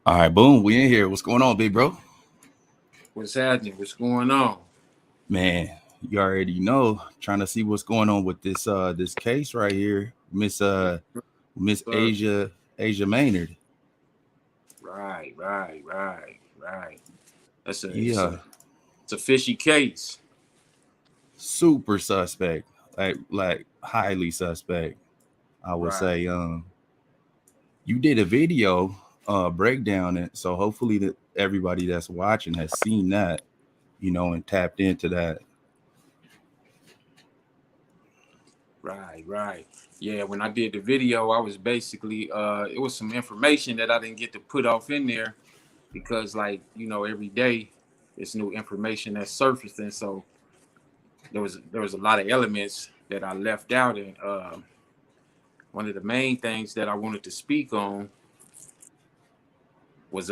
All right, boom. We in here. What's going on, big bro? What's happening? What's going on? Man, you already know. Trying to see what's going on with this case right here, Miss Sir. Asia Maynard. Right. That's a it's Yeah, a it's a fishy case. super suspect. Like highly suspect. I would Right. say. You did a video breakdown it, so hopefully that everybody that's watching has seen that, and tapped into that. Right. Yeah, when I did the video, I was basically it was some information that I didn't get to put off in there because every day it's new information that's surfacing. So there was a lot of elements that I left out, and one of the main things that I wanted to speak on was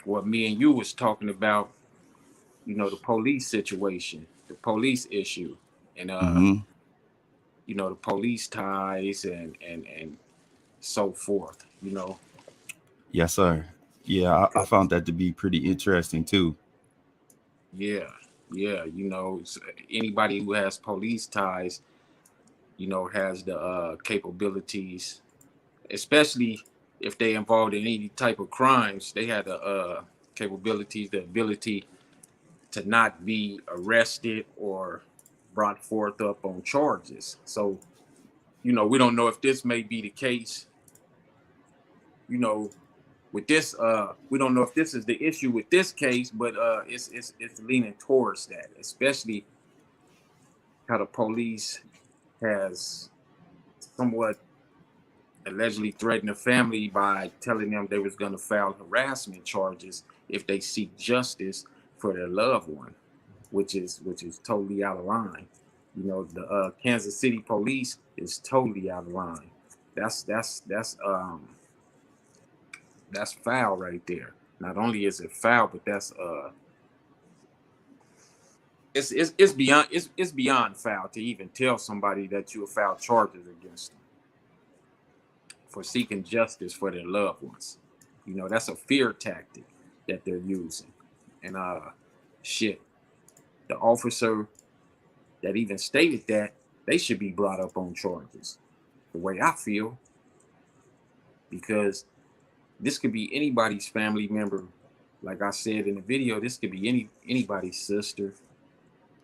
what me and you was talking about, the police situation, the police issue, and Hmm. the police ties and so forth. Yes, sir. Yeah, I 'Cause- found that to be pretty interesting too. yeah, yeah, anybody who has police ties, has the capabilities, especially if they involved in any type of crimes. They had the capabilities, the ability to not be arrested or brought forth up on charges. So we don't know if this may be the case, you know, with this we don't know if this is the issue with this case, but it's leaning towards that, especially how the police has somewhat allegedly threatened the family by telling them they was going to file harassment charges if they seek justice for their loved one, which is totally out of line. The Kansas City police is totally out of line. That's foul right there. Not only is it foul, but that's it's beyond foul to even tell somebody that you have filed charges against them for seeking justice for their loved ones. That's a fear tactic that they're using. And shit, the officer that even stated that, they should be brought up on charges. The way I feel, because this could be anybody's family member. Like I said in the video, this could be anybody's sister,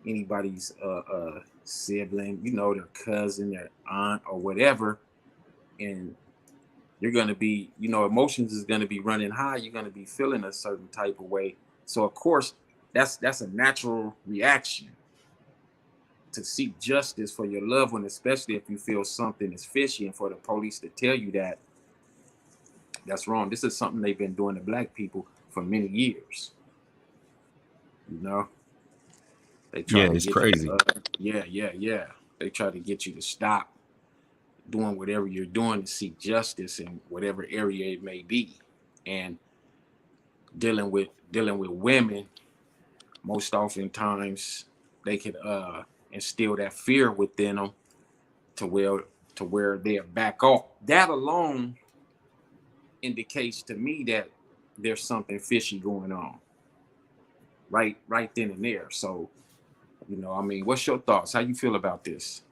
anybody's sibling, their cousin, their aunt, or whatever. And you're gonna be, emotions is gonna be running high. You're gonna be feeling a certain type of way. So of course, that's a natural reaction to seek justice for your loved one, especially if you feel something is fishy, and for the police to tell you that that's wrong. This is something they've been doing to black people for many years. You know, they try Yeah, to it's get you. crazy. Yeah. They try to get you to stop doing whatever you're doing to seek justice in whatever area it may be, and dealing with women. Most oftentimes, they can instill that fear within them to where they'll back off. That alone indicates to me that there's something fishy going on right then and there. So, I mean, what's your thoughts? How you feel about this?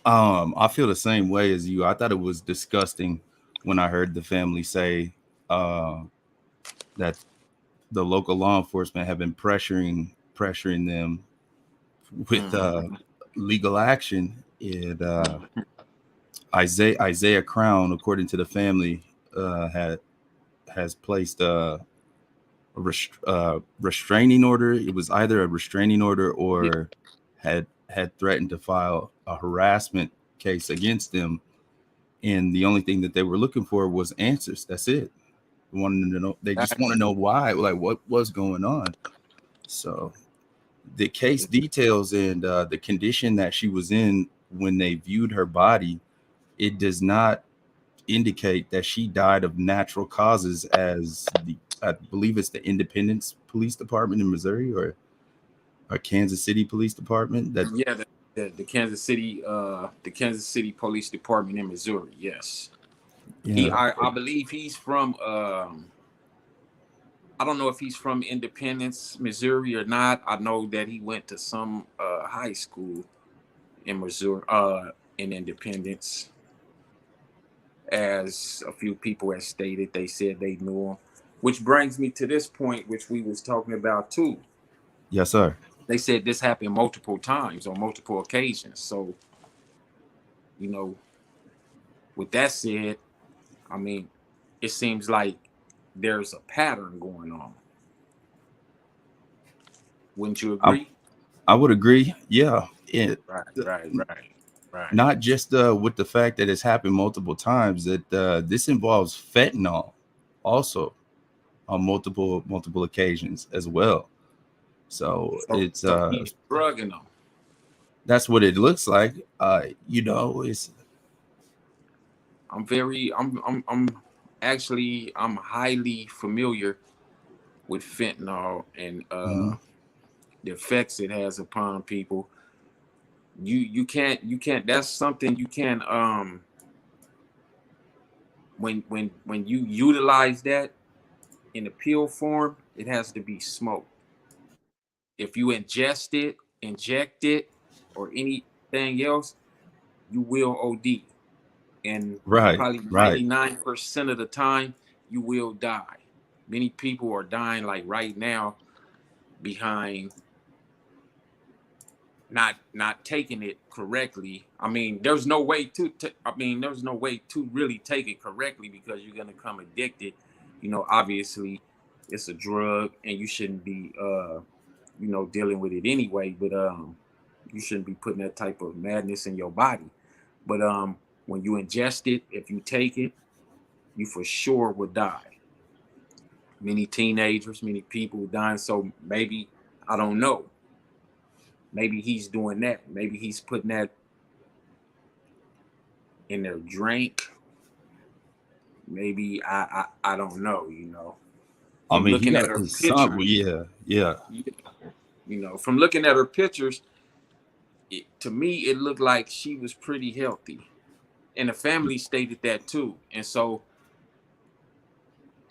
I feel the same way as you. I thought it was disgusting when I heard the family say uh, that the local law enforcement have been pressuring them with Mm-hmm. legal action. And Isaiah Crown, according to the family, had has placed restraining order. It was either a restraining order Yeah, or had threatened to file a harassment case against them. And the only thing that they were looking for was answers. That's it. They wanted to know. They just want to know why, like what was going on. So the case details and the condition that she was in when they viewed her body, it does not indicate that she died of natural causes, as the I believe it's the Independence Police Department in Missouri or Kansas City Police Department. That yeah. The Kansas City Police Department in Missouri. Yes, yeah, I believe he's from. I don't know if he's from Independence, Missouri or not. I know that he went to some high school in Missouri, in Independence. As a few people have stated, they said they knew him. Which brings me to this point, which we was talking about too. Yes, sir. They said this happened multiple times on multiple occasions. So, you know, with that said, I mean, it seems like there's a pattern going on. Wouldn't you agree? I would agree. Yeah. Right. Not just with the fact that it's happened multiple times, that this involves fentanyl also on multiple occasions as well. So it's So he's drugging them. that's what it looks like. You know, it's I'm highly familiar with fentanyl and mhm. the effects it has upon people. You can't that's something you can't when you utilize that in a pill form, it has to be smoked. If you ingest it, inject it, or anything else, you will OD. And Right, probably right. 99% of the time, you will die. Many people are dying like right now behind not taking it correctly. I mean, there's no way to really take it correctly because you're gonna come addicted. You know, obviously, it's a drug, and you shouldn't be dealing with it anyway. But you shouldn't be putting that type of madness in your body. But when you ingest it, if you take it, you for sure will die. Many teenagers, many people dying. So maybe, I don't know. Maybe he's doing that. Maybe he's putting that in their drink. Maybe I don't know. I From mean, he looking at got her some. pictures, Yeah. from looking at her pictures, to me it looked like she was pretty healthy, and the family stated that too. And so,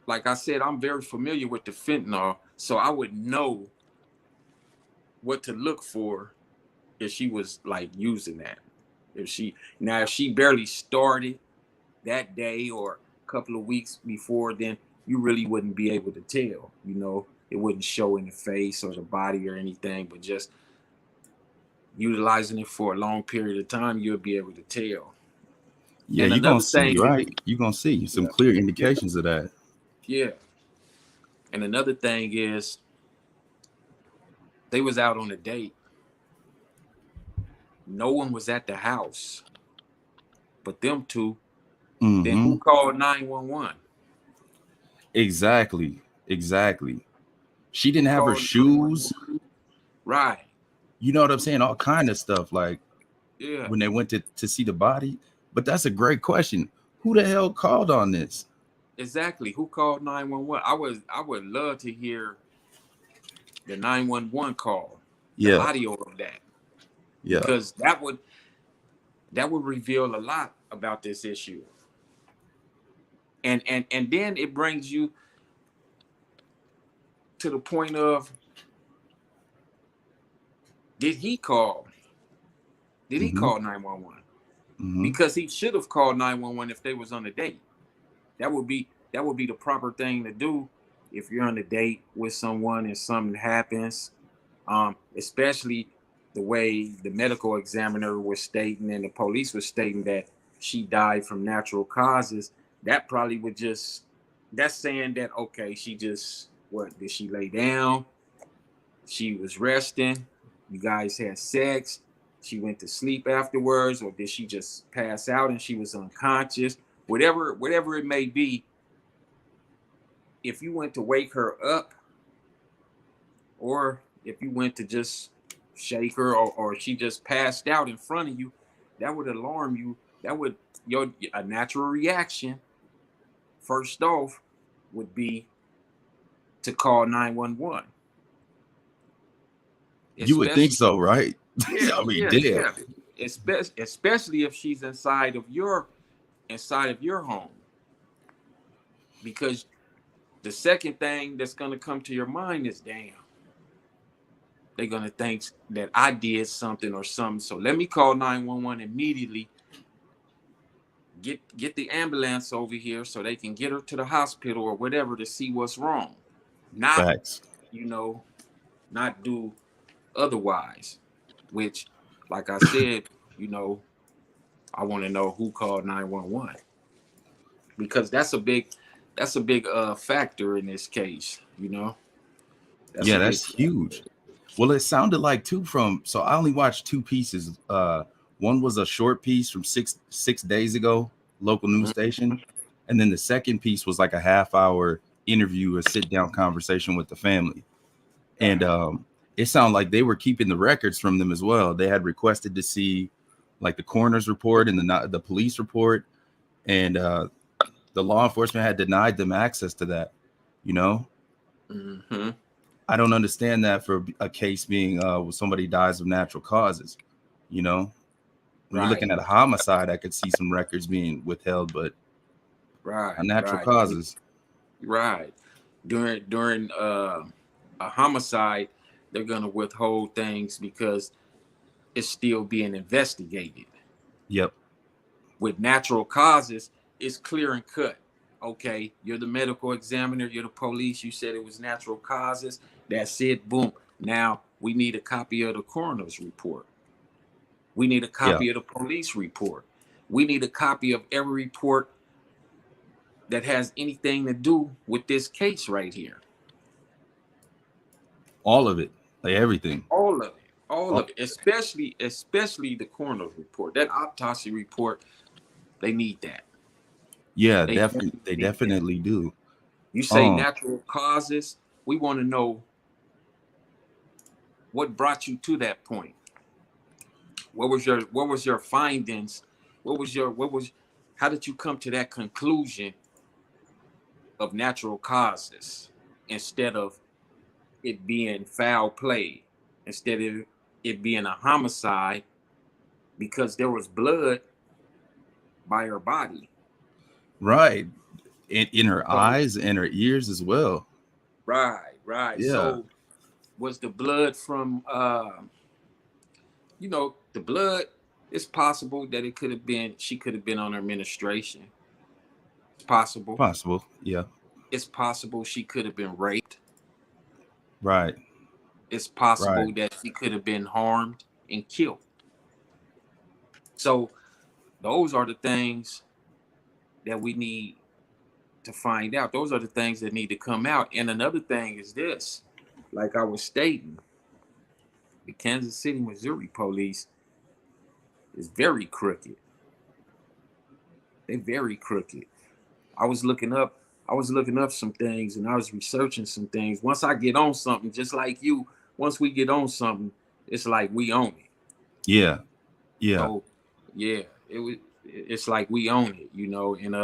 like I said, I'm very familiar with the fentanyl, so I would know what to look for if she was like using that. If she barely started that day or a couple of weeks before, then you really wouldn't be able to tell. It wouldn't show in the face or the body or anything, but just utilizing it for a long period of time, you'll be able to tell. Yeah, And you're gonna another see, thing is, right? You're gonna see some yeah, clear yeah, indications of that. yeah. And another thing is, they was out on a date. No one was at the house but them two. Then Hmm. who called 911? Exactly. She didn't Who have her called 911? shoes. Right. You know what I'm saying? All kind of stuff. Like Yeah. when they went to see the body. But that's a great question. Who the hell called on this? Exactly. Who called 911? I would love to hear the 911 call, the Yeah, audio of that, yeah. because that would reveal a lot about this issue. And then it brings you to the point of, did he call? Did he Hmm. call 911? Hmm. Because he should have called 911 if they was on a date. That would be the proper thing to do if you're on a date with someone and something happens. Especially the way the medical examiner was stating and the police was stating that she died from natural causes. That probably would just, that's saying that, okay, she just, what, did she lay down? She was resting. You guys had sex. She went to sleep afterwards, or did she just pass out and she was unconscious? Whatever it may be, if you went to wake her up, or if you went to just shake her, or she just passed out in front of you, that would alarm you. That would, a natural reaction first off would be to call 911. You would think Especially, so, right? yeah, I mean, yeah, damn. yeah. Especially if she's inside of your home, because The second thing that's going to come to your mind is, damn, they're going to think that I did something or something. So let me call 911 immediately. Get the ambulance over here so they can get her to the hospital or whatever to see what's wrong. Not, Facts. not do otherwise, which, like I said, I want to know who called 911 because that's a big factor in this case. That's Yeah, a big that's huge. Well, it sounded like so I only watched two pieces. One was a short piece from six days ago, local news station. And then the second piece was like a half-hour interview, a sit-down conversation with the family. And it sounded like they were keeping the records from them as well. They had requested to see like the coroner's report and the police report. And the law enforcement had denied them access to that, Mm-hmm. I don't understand that for a case being when somebody dies of natural causes. When you're looking at a homicide, I could see some records being withheld, but natural causes. Right. During a homicide, they're gonna withhold things because it's still being investigated. Yep. With natural causes, it's clear and cut. Okay, you're the medical examiner, you're the police, you said it was natural causes. That's it, boom. Now we need a copy of the coroner's report. We need a copy of the police report. We need a copy of every report that has anything to do with this case right here. All of it, like everything. All of it, especially the coroner's report, that autopsy report. They need that. Yeah, they definitely do. You say natural causes. We want to know what brought you to that point. What was your findings? How did you come to that conclusion of natural causes instead of it being foul play, instead of it being a homicide because there was blood by her body? Right. In her eyes and her ears as well. Right. Yeah. So was the blood from the blood, it's possible that she could have been on her menstruation. It's possible. Yeah. It's possible she could have been raped. Right. It's possible that she could have been harmed and killed. So those are the things that we need to find out. Those are the things that need to come out. And another thing is this, like I was stating, the Kansas City, Missouri police is very crooked. They're very crooked. I was looking up some things and I was researching some things. Once I get on something, just like you, once we get on something, it's like we own it. Yeah. So, yeah, it's like we own it, and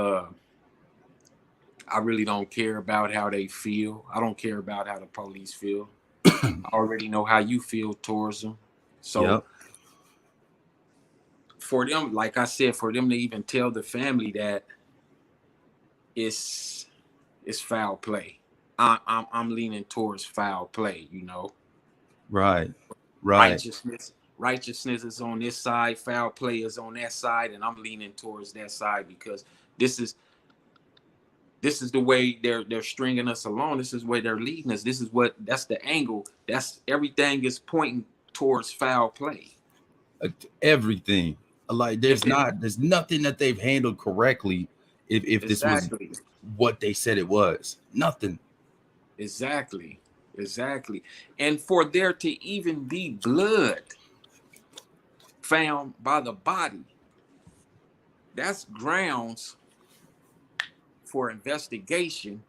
I really don't care about how they feel. I don't care about how the police feel. I already know how you feel towards them. So for them, like I said, for them to even tell the family that it's foul play, I'm leaning towards foul play. Right. Righteousness is on this side, foul play is on that side, and I'm leaning towards that side because this is the way they're stringing us along. This is where they're leading us. That's the angle. That's everything is pointing towards foul play. Everything. Like there's nothing that they've handled correctly if this was what they said it was. Nothing. Exactly. And for there to even be blood found by the body, that's grounds for investigation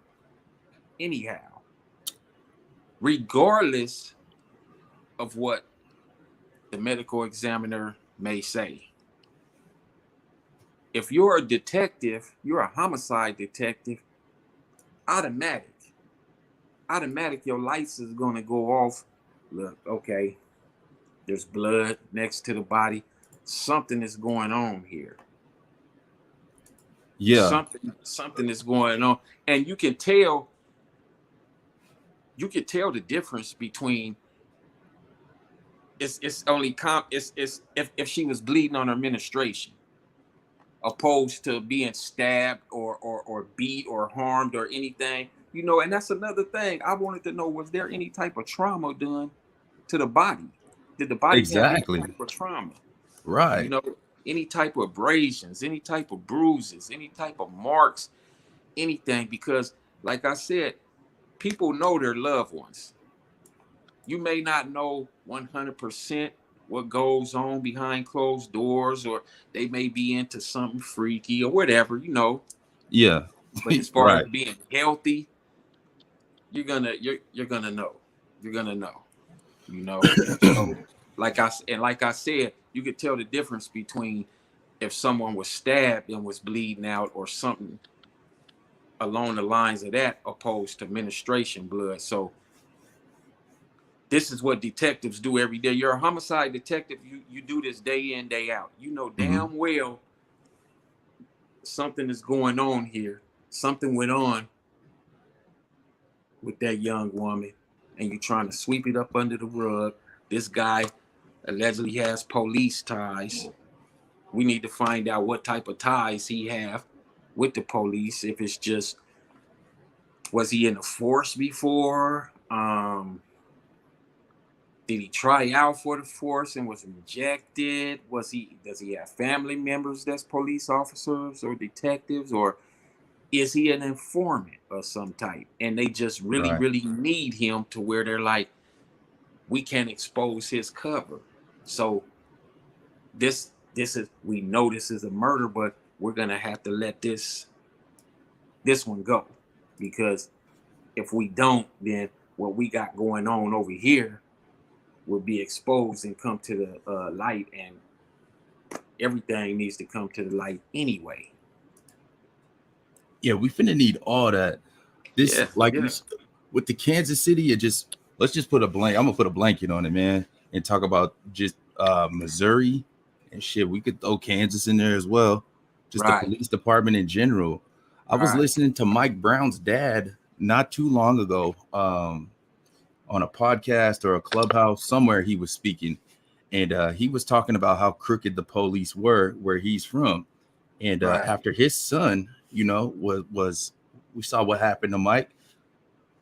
anyhow, regardless of what the medical examiner may say. If you're a detective, you're a homicide detective, automatic your lights is going to go off. Look, okay, there's blood next to the body. Something is going on here. Yeah. Something is going on. And you can tell you could tell the difference between it's only it's if she was bleeding on her menstruation, opposed to being stabbed or beat or harmed or anything, you know. And that's another thing I wanted to know: was there any type of trauma done to the body? Did the body have any Exactly. type of trauma? You Right. know, any type of abrasions, any type of bruises, any type of marks, anything? Because, like I said, people know their loved ones. You may not know 100% what goes on behind closed doors, or they may be into something freaky or whatever, you know. Yeah. But as far as Right. being healthy, you're gonna know. You're gonna know, you know. So, like I said, you could tell the difference between if someone was stabbed and was bleeding out or something along the lines of that, opposed to menstruation blood. So this is what detectives do every day. You're a homicide detective. You do this day in, day out. You know Hmm. damn well something is going on here. Something went on with that young woman, and you're trying to sweep it up under the rug. This guy allegedly has police ties. We need to find out what type of ties he have with the police. If it's just, was he in the force before? Did he try out for the force and was rejected? Does he have family members that's police officers or detectives, or is he an informant of some type? And they just really, Right. really need him to where they're like, we can't expose his cover. So this is, we know this is a murder, but we're gonna have to let this one go, because if we don't, then what we got going on over here will be exposed and come to the light, and everything needs to come to the light anyway. Yeah, we finna need all that. This, Yeah, like yeah, with the Kansas City, it just, let's just put a blank. I'm gonna put a blanket on it, man, and talk about just Missouri and shit. We could throw Kansas in there as well. Just the right, police department in general. I was right, listening to Mike Brown's dad not too long ago, on a podcast or a clubhouse somewhere. He was speaking, and he was talking about how crooked the police were where he's from. And right. after his son, was we saw what happened to Mike.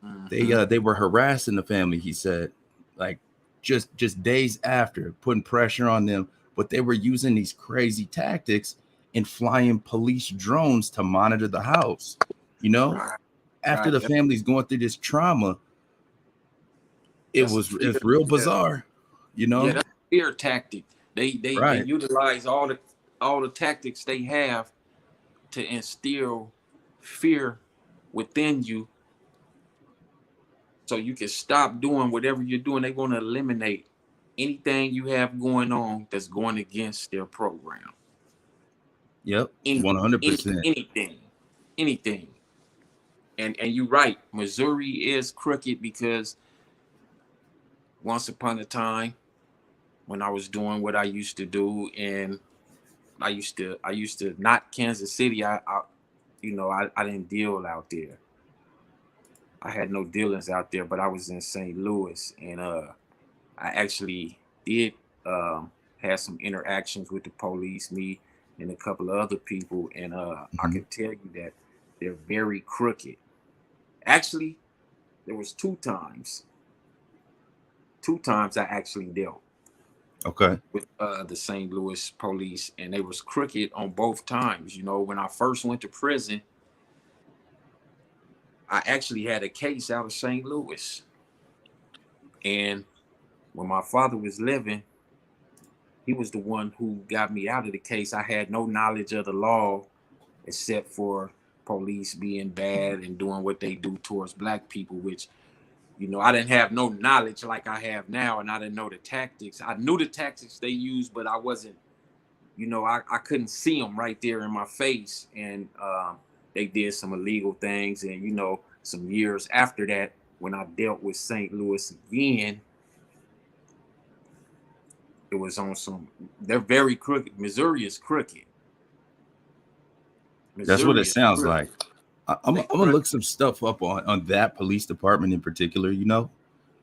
Mm-hmm. They were harassing the family. He said, like just days after, putting pressure on them, but they were using these crazy tactics and flying police drones to monitor the house. You know, Right, after right. the family's going through this trauma, That's a it's fear. real Yeah, bizarre. You yeah. know, That's a fear tactic. They right? utilize all the tactics they have to instill fear within you, so you can stop doing whatever you're doing. They want to eliminate anything you have going on that's going against their program. Yep, Any, 100%. anything, anything. And you're right. Missouri is crooked because once upon a time, when I was doing what I used to do, and I used to not Kansas City. I didn't deal out there. I had no dealings out there, but I was in St. Louis, and I actually did have some interactions with the police, me and a couple of other people, and I Hmm. can tell you that they're very crooked. Actually, there was two times I actually dealt Okay. with the St. Louis police, and they was crooked on both times. You know, when I first went to prison, I actually had a case out of St. Louis, and when my father was living, he was the one who got me out of the case. I had no knowledge of the law except for police being bad and doing what they do towards black people, which, you know, I didn't have no knowledge like I have now, and I didn't know the tactics. I knew the tactics they used, but I wasn't, you know, I couldn't see them right there in my face. And they did some illegal things. And, you know, some years after that, when I dealt with St. Louis again, it was on some, they're very crooked. Missouri is crooked. That's what it Missouri is sounds crooked. like. I'm gonna look some stuff up on that police department in particular, you know,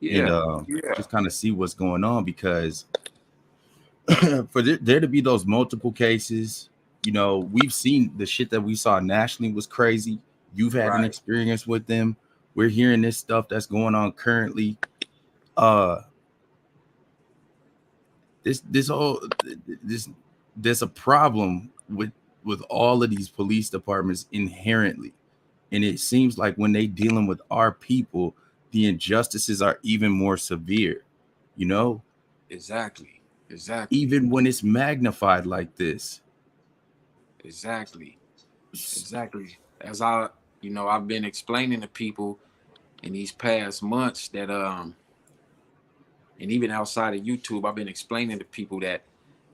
and just kind of see what's going on, because for there to be those multiple cases, you know, we've seen the shit that we saw nationally was crazy. You've had an experience with them. We're hearing this stuff that's going on currently. This whole this there's a problem with all of these police departments inherently, and it seems like when they dealing with our people, the injustices are even more severe, you know. Exactly. Even when it's magnified like this. Exactly. As I've been explaining to people in these past months that and even outside of YouTube, I've been explaining to people that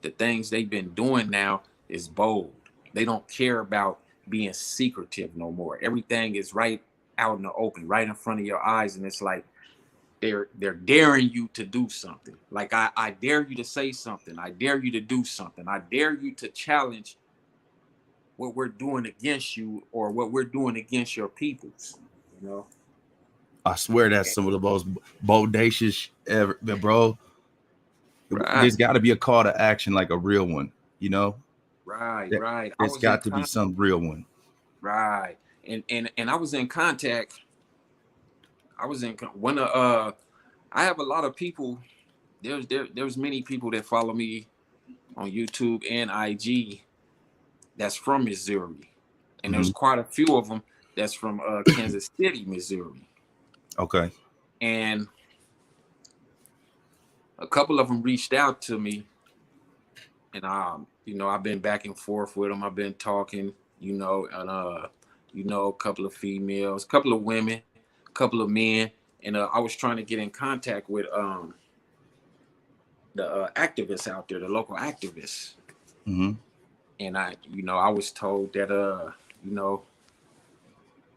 the things they've been doing now is bold. They don't care about being secretive no more. Everything is right out in the open, right in front of your eyes, and it's like they're daring you to do something. Like I dare you to say something. I dare you to do something. I dare you to challenge what we're doing against you or what we're doing against your peoples. You know. I swear that's some of the most bodacious ever, bro. Right. There's got to be a call to action, like a real one, you know. Right. There's got to be some real one. Right. And I was in contact. I have a lot of people. There's many people that follow me on YouTube and IG that's from Missouri, and there's quite a few of them that's from Kansas City, Missouri. Okay. And a couple of them reached out to me, and I've been back and forth with them. I've been talking, and a couple of females, a couple of women, a couple of men, and I was trying to get in contact with the activists out there, the local activists. And I was told that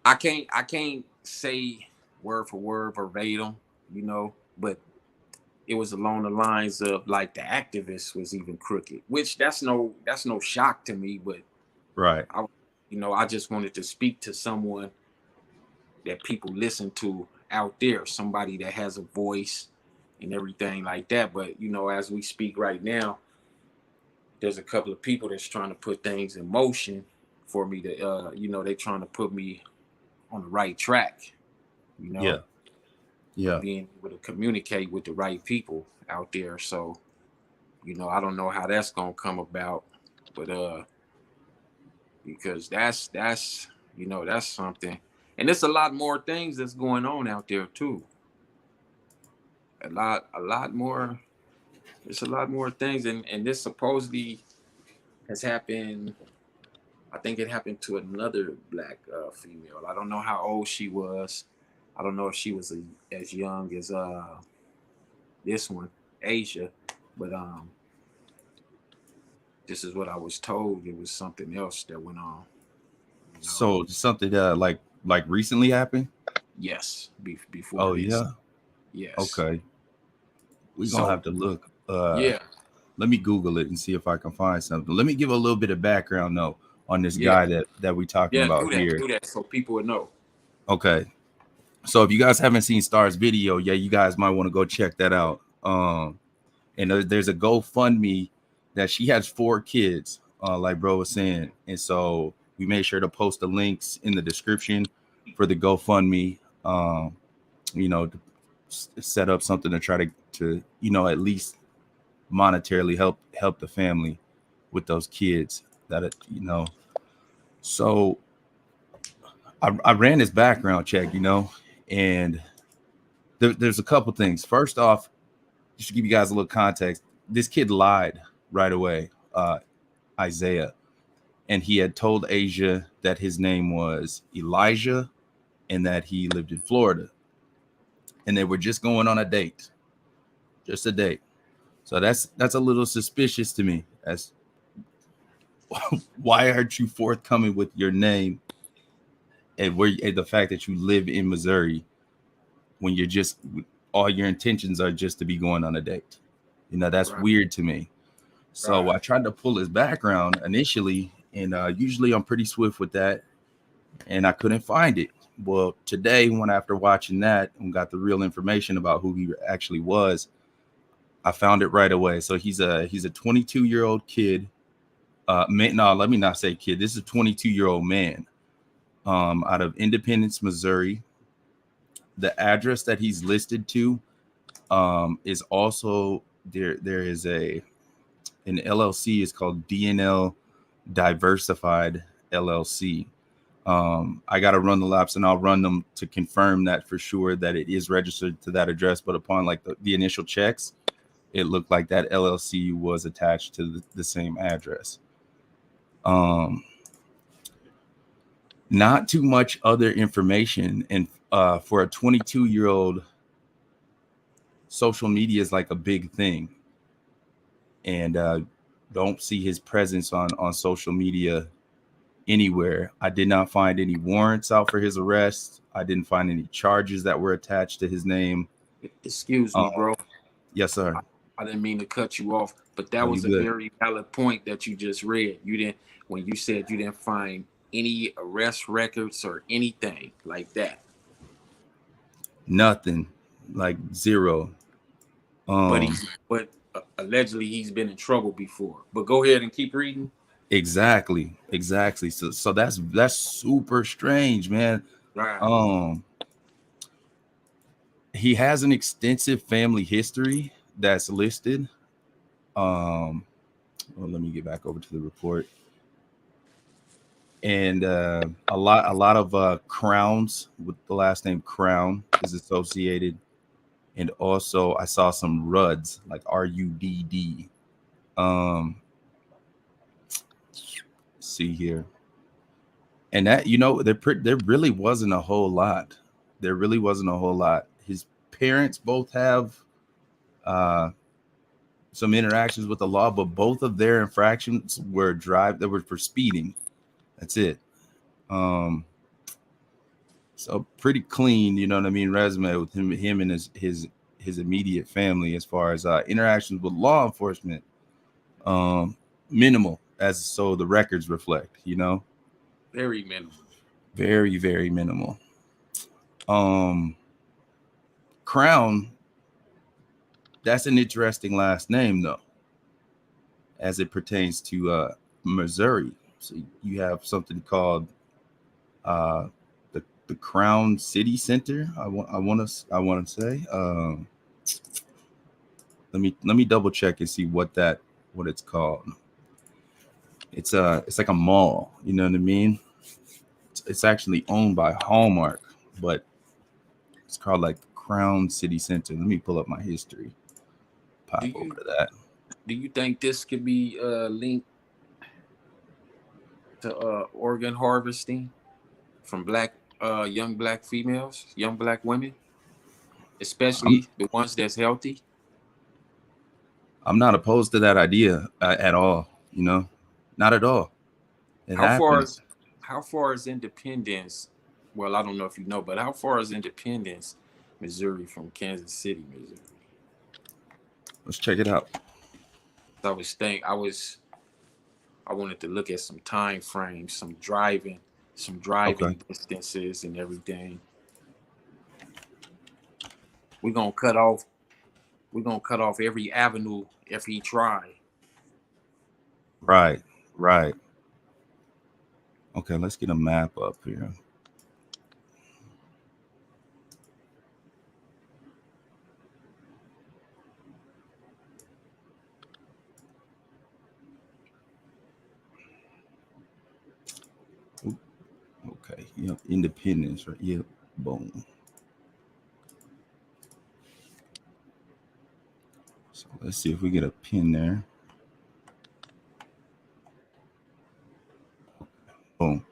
I can't say word for word verbatim, but it was along the lines of like the activist was even crooked, which that's no shock to me, but right. I just wanted to speak to someone that people listen to out there, somebody that has a voice and everything like that. But as we speak right now, there's a couple of people that's trying to put things in motion for me to they're trying to put me on the right track, yeah being able to communicate with the right people out there. So I don't know how that's gonna come about, but because that's something, and there's a lot more things that's going on out there too. A lot more. There's a lot more things, and this supposedly has happened. I think it happened to another black female. I don't know how old she was. I don't know if she was as young as this one, Asia, but this is what I was told. It was something else that went on. So something that like recently happened? Yes, before. Oh this. yeah. Yes. Okay. We're gonna have to look. Yeah. Let me Google it and see if I can find something. Let me give a little bit of background though on this guy that we talking about here. Do that so people would know. Okay. So if you guys haven't seen Star's video, you guys might want to go check that out. And there's a GoFundMe that she has 4 kids, like bro was saying, and so we made sure to post the links in the description for the GoFundMe. To set up something to try to at least monetarily help the family with those kids So I ran this background check, and there's a couple things. First off, just to give you guys a little context, this kid lied right away, Isaiah, and he had told Asia that his name was Elijah and that he lived in Florida, and they were just going on a date, just a date. So that's a little suspicious to me. As why aren't you forthcoming with your name and the fact that you live in Missouri when you're just all your intentions are just to be going on a date? That's weird to me. So I tried to pull his background initially, and usually I'm pretty swift with that. and I couldn't find it. Well, today, when after watching that and got the real information about who he actually was, I found it right away. So he's a 22-year-old kid. No, let me not say kid. This is a 22-year-old man, out of Independence, Missouri. The address that he's listed to, is also there. There is an LLC. It's called DNL Diversified LLC. I got to run the laps, and I'll run them to confirm that for sure that it is registered to that address. But upon like the initial checks, it looked like that LLC was attached to the same address. Not too much other information, and for a 22-year-old, social media is like a big thing, and don't see his presence on social media anywhere. I did not find any warrants out for his arrest. I didn't find any charges that were attached to his name. Excuse me, bro. Yes, sir. I didn't mean to cut you off, but that No, was a you good. very valid point that you just read. You didn't, when you said you didn't find any arrest records or anything like that. Nothing, like zero. But allegedly he's been in trouble before. But go ahead and keep reading. Exactly. So that's super strange, man. Right. He has an extensive family history that's listed. Well, let me get back over to the report. And a lot of Crowns with the last name Crown is associated. And also I saw some Rudds, like RUDD. See here. And that, there really wasn't a whole lot. There really wasn't a whole lot. His parents both have some interactions with the law, but both of their infractions were for speeding. That's it. So pretty clean, you know what I mean, resume with him and his immediate family as far as interactions with law enforcement. Minimal, as so the records reflect, Very minimal. Very, very minimal. Crown, that's an interesting last name though, as it pertains to Missouri. So you have something called the Crown City Center. I want to say. Let me double check and see what it's called. It's like a mall. You know what I mean? It's actually owned by Hallmark, but it's called like Crown City Center. Let me pull up my history. Pop over to that. Do you think this could be linked to organ harvesting from young black females, young black women, especially the ones that's healthy? I'm not opposed to that idea at all. Not at all. How far is Independence? Well, I don't know if you know, but how far is Independence, Missouri, from Kansas City, Missouri? Let's check it out. I wanted to look at some time frames, some driving Okay. distances and everything. We're gonna cut off every avenue if he try. Right. Okay, let's get a map up here. Okay, yep, Independence, right? Yep, boom. So let's see if we get a pin there. Boom.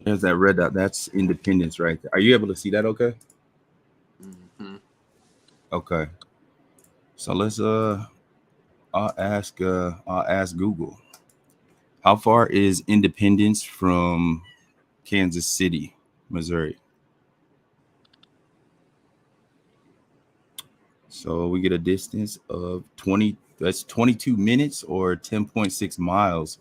There's that red dot. That's Independence right there. Are you able to see that okay? Mm-hmm. Okay. So let's I'll ask Google. How far is Independence from Kansas City, Missouri? So we get a distance of 22 minutes or 10.6 miles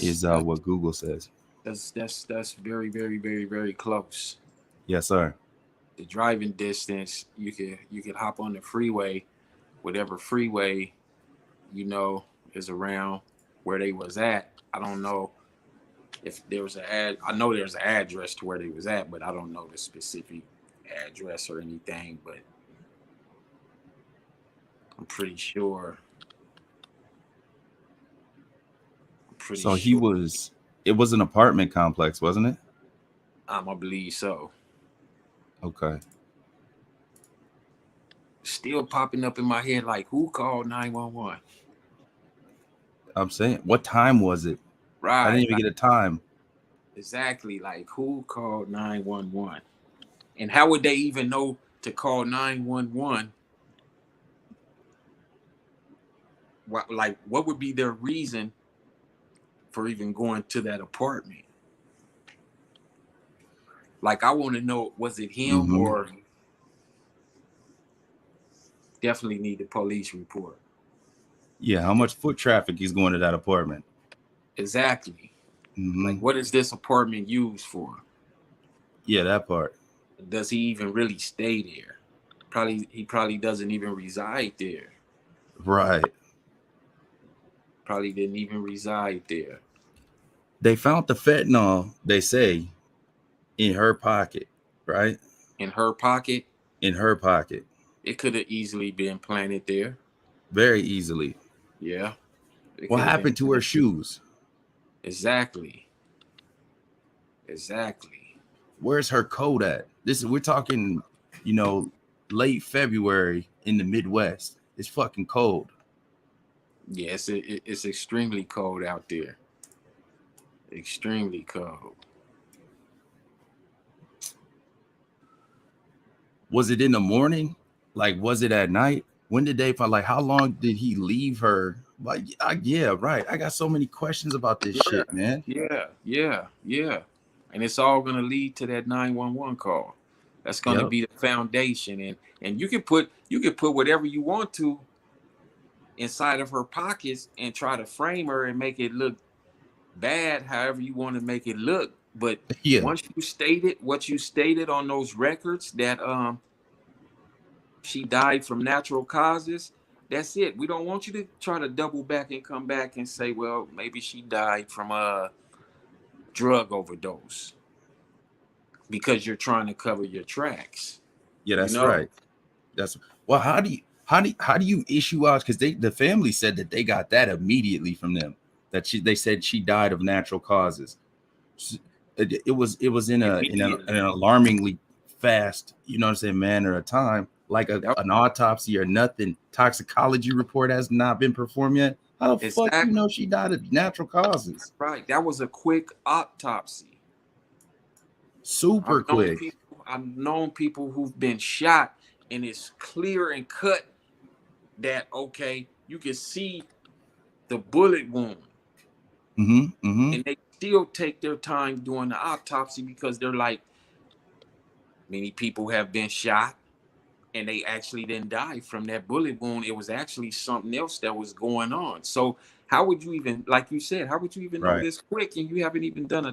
is what Google says. That's very, very, very, very close. Yes, sir. The driving distance, you could hop on the freeway, whatever freeway, you know, is around where they was at. I don't know if there was I know there's an address to where they was at, but I don't know the specific address or anything, but I'm pretty sure. So it was an apartment complex, wasn't it? I believe so. Okay. Still popping up in my head like, who called 911? I'm saying, what time was it? Right. I didn't even get a time. Exactly. Like, who called 911? And how would they even know to call 911? What would be their reason for even going to that apartment? Like, I want to know, was it him or definitely need the police report? Yeah, how much foot traffic is going to that apartment? Exactly. Like, what is this apartment used for? Yeah, that part. Does he even really stay there? He probably doesn't even reside there. Right. Probably didn't even reside there. They found the fentanyl, they say, in her pocket, right? In her pocket? In her pocket. It could have easily been planted there. Very easily. Yeah. What happened to her shoes? Exactly. Where's her coat at? We're talking, late February in the Midwest. It's fucking cold. Yes, it's extremely cold out there. Extremely cold. Was it in the morning? Like, was it at night? When did they find? Like, how long did he leave her? Like, yeah, right. I got so many questions about this shit, man. Yeah. And it's all gonna lead to that 911 call. That's gonna be the foundation, and you can put whatever you want to inside of her pockets and try to frame her and make it look bad, however you want to make it look. But once you stated what you stated on those records that she died from natural causes, that's it. We don't want you to try to double back and come back and say, well, maybe she died from a drug overdose, because you're trying to cover your tracks. Yeah, that's right. Well, how do you issue out? Because the family said that they got that immediately from them, that they said she died of natural causes. It was in an alarmingly fast, manner of time, like an autopsy or nothing. Toxicology report has not been performed yet. How the fuck you know she died of natural causes? Right. That was a quick autopsy. Super quick. I've known people who've been shot, and it's clear and cut that, okay, you can see the bullet wound. And they still take their time doing the autopsy because they're like, many people have been shot and they actually didn't die from that bullet wound. It was actually something else that was going on. So how would you even, like you said, how would you even know this quick, and you haven't even done a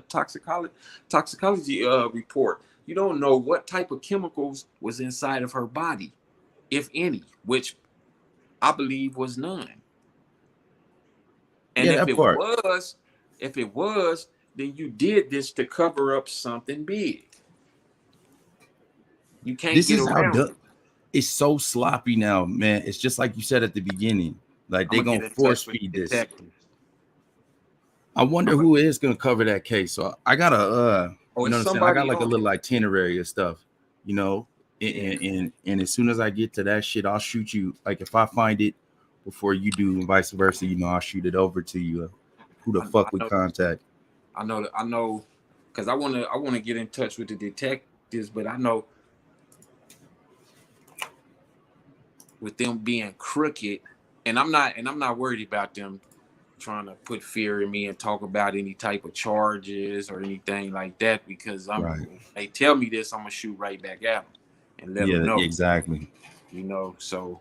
toxicology report? You don't know what type of chemicals was inside of her body, if any, which I believe was none. And if it was, then you did this to cover up something big. You can't get around it. It's so sloppy now, man. It's just like you said at the beginning. Like, they're gonna force feed this. I wonder who is gonna cover that case. So I got you know what I'm saying? I got like a little itinerary of stuff, and as soon as I get to that shit, I'll shoot you. Like, if I find it before you do, and vice versa, I'll shoot it over to you. Who the fuck we contact? I know, because I wanna get in touch with the detectives, but I know with them being crooked, and I'm not worried about them trying to put fear in me and talk about any type of charges or anything like that, because they tell me this, I'm gonna shoot right back at them and let them know. Exactly. So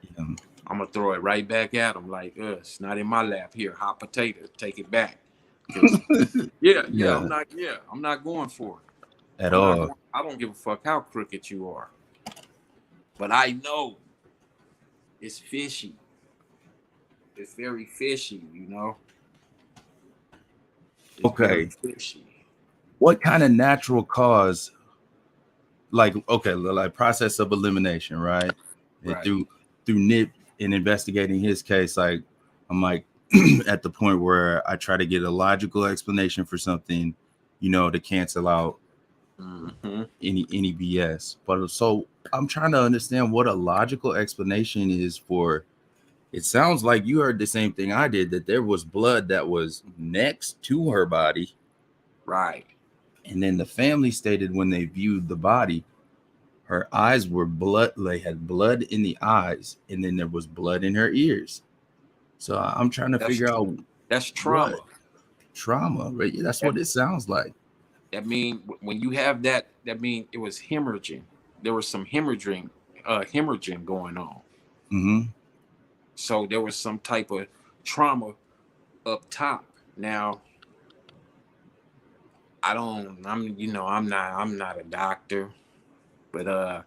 I'm gonna throw it right back at them like, it's not in my lap. Here, hot potato, take it back. Yeah, I'm not going for it at all. I don't give a fuck how crooked you are, but I know it's fishy. It's very fishy, you know. It's very Okay, fishy. what kind of natural cause, like, okay, like process of elimination, right? And Right. through Nip in investigating his case, like I'm like at the point where I try to get a logical explanation for something, you know, to cancel out Mm-hmm. any BS. But so I'm trying to understand what a logical explanation is for. It sounds like you heard the same thing I did, that there was blood that was next to her body. Right. And then the family stated when they viewed the body, her eyes were blood, they had blood in the eyes, and then there was blood in her ears. So I'm trying to That's figure out that's what trauma. trauma, right? That's That, what it sounds like. that mean when you have that, that mean it was hemorrhaging. There was some hemorrhaging going on. Mm-hmm. So there was some type of trauma up top. Now, I'm not a doctor, but I'm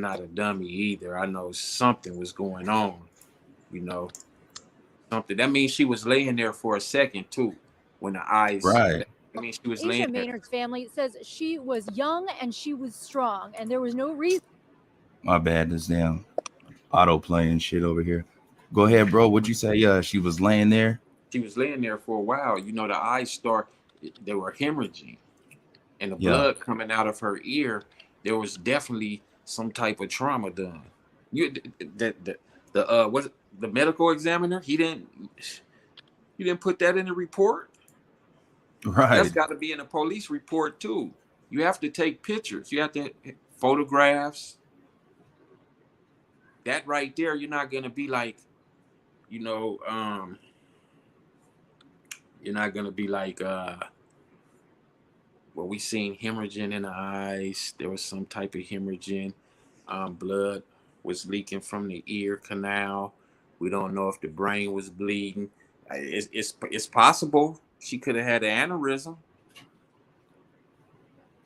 not a dummy either. I know something was going on, you know. Something. That means she was laying there for a second too. When the eyes, Right. I mean, she was Asia laying there. Maynard's family says she was young and she was strong, and there was no reason. My bad, this damn auto playing shit over here. Go ahead, bro. What'd you say? She was laying there. She was laying there for a while. You know, the eyes they were hemorrhaging, and the Yeah. blood coming out of her ear. There was definitely some type of trauma done. You what the medical examiner? You didn't put that in the report. Right. That's got to be in a police report too. You have to take pictures. You have to photographs. That right there, you're not gonna be like, you know, you're not gonna be like, well, we seen hemorrhaging in the eyes. There was some type of hemorrhaging. Blood was leaking from the ear canal. We don't know if the brain was bleeding. It's possible she could have had an aneurysm.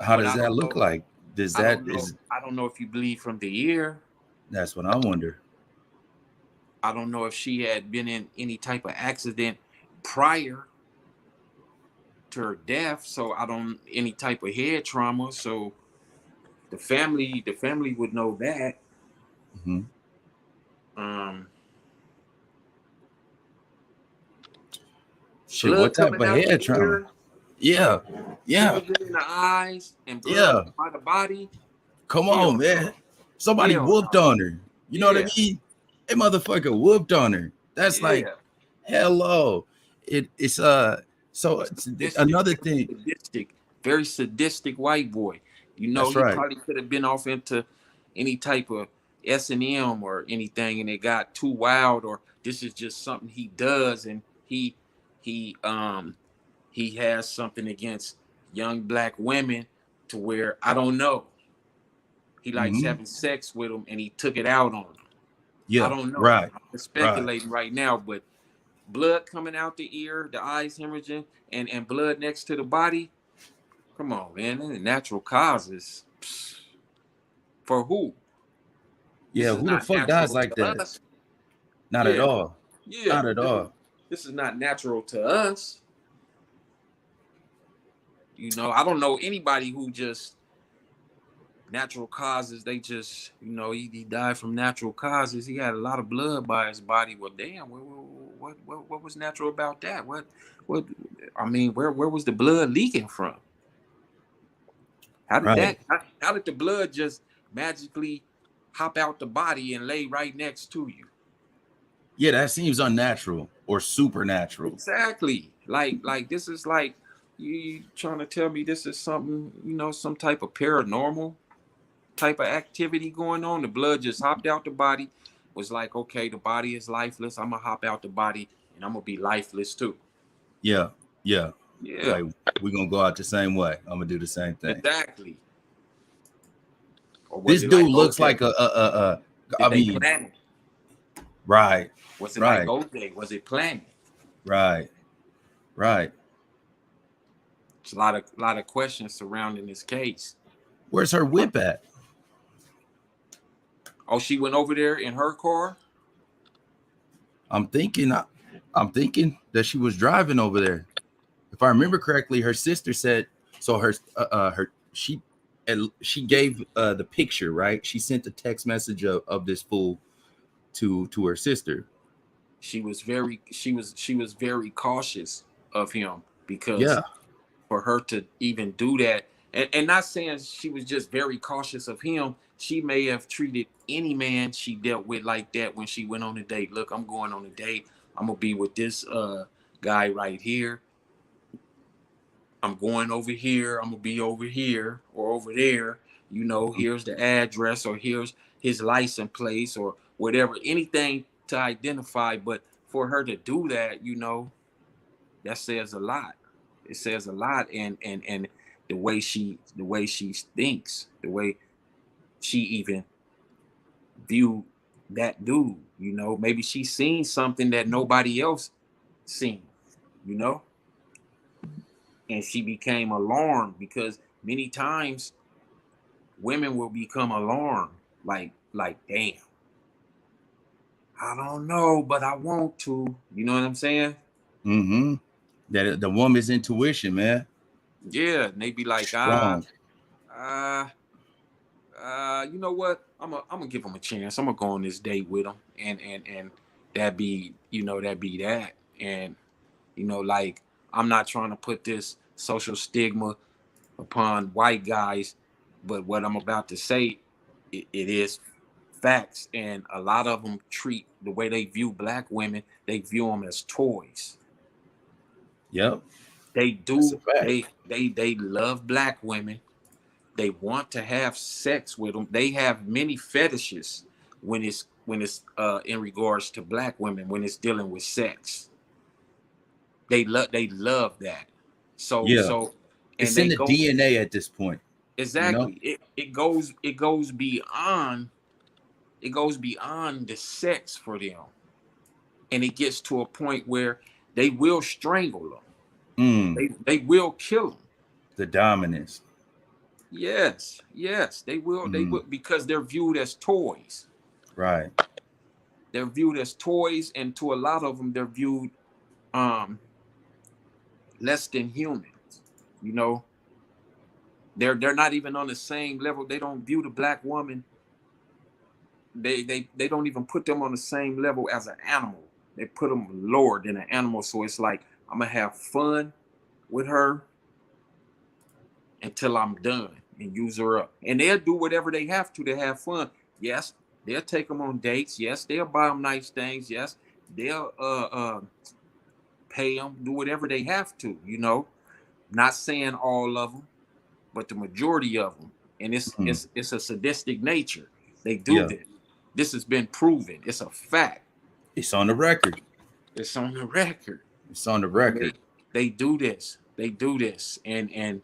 How does that look like? Does I that don't know. is I don't know if you bleed from the ear. that's what I wonder. I don't know if she had been in any type of accident prior to her death. So I don't any type of head trauma. So the family would know that. Mm-hmm. Shit, what type of head trauma? Yeah, yeah, in the eyes and yeah. blood by the body. Come on, man. Somebody whooped on her. You know what I mean? That motherfucker whooped on her. That's like, hello. It's so it's another thing. Very sadistic white boy. You know, That's he right. probably could have been off into any type of S&M or anything, and it got too wild, or this is just something he does, and he has something against young black women to where I don't know. He likes having sex with them, and he took it out on them. Yeah, I don't know. Right. I'm speculating right now, but blood coming out the ear, the eyes hemorrhaging, and blood next to the body. Come on, man. They're natural causes. For who? Yeah, who the fuck dies like that? Us. Not at all. Yeah. Not at all. This is not natural to us. You know, I don't know anybody who just natural causes. They just, he died from natural causes. He had a lot of blood by his body. Well, damn, what was natural about that? What? I mean, where was the blood leaking from? How did how did the blood just magically hop out the body and lay right next to you? Yeah, that seems unnatural or supernatural. Exactly. Like this is like you trying to tell me this is something, some type of paranormal type of activity going on. The blood just hopped out the body, was like, okay, the body is lifeless. I'm gonna hop out the body and I'm gonna be lifeless too. Yeah. Like we're gonna go out the same way. I'm gonna do the same thing. Exactly. This dude looks like I mean, planning? Right. Was it like OJ? Was it planning? Right. Right. It's a lot of questions surrounding this case. Where's her whip at? Oh, she went over there in her car? I'm thinking that she was driving over there. If I remember correctly, her sister said so. She gave the picture, right? She sent a text message of this fool to her sister. She was very cautious of him, because Yeah. for her to even do that, and not saying she was just very cautious of him, she may have treated any man she dealt with like that when she went on a date. Look, I'm going on a date. I'm gonna be with this guy right here. I'm going over here. I'm gonna be over here or over there. You know, here's the address, or here's his license plate, or whatever, anything to identify. But for her to do that, you know, that says a lot. It says a lot, and the way she thinks, the way she even viewed that dude. You know, maybe she's seen something that nobody else seen. You know, and she became alarmed, because many times women will become alarmed, like damn, I don't know, but I want to. You know what I'm saying? Mm-hmm. That the woman's intuition, man. Yeah, and they be like, Strong. You know what? I'm gonna give him a chance. I'm gonna go on this date with him, and that be, you know, that be that. And you know, like, I'm not trying to put this social stigma upon white guys, but what I'm about to say, it is facts. And a lot of them treat the way they view black women, they view them as toys. Yep. They That's a do. fact. They love black women. They want to have sex with them. They have many fetishes when it's in regards to black women, when it's dealing with sex. They love that. So Yeah. and It's in they the go, DNA at this point, you know? exactly. It goes beyond, the sex for them, and it gets to a point where they will strangle them. They will kill them. The dominance. Yes, they will. They will, because they're viewed as toys. Right. They're viewed as toys, and to a lot of them, they're viewed um less than humans. You know, they're not even on the same level. They don't view the black woman. They don't even put them on the same level as an animal. They put them lower than an animal. So it's like, I'm gonna have fun with her until I'm done and use her up. And they'll do whatever they have to have fun. Yes, they'll take them on dates. Yes, they'll buy them nice things. Yes, they'll pay them, do whatever they have to, you know. Not saying all of them, but the majority of them. And it's a sadistic nature. They do Yeah. this. This has been proven. It's a fact. It's on the record. It's on the record. It's on the record. They do this. They do this. And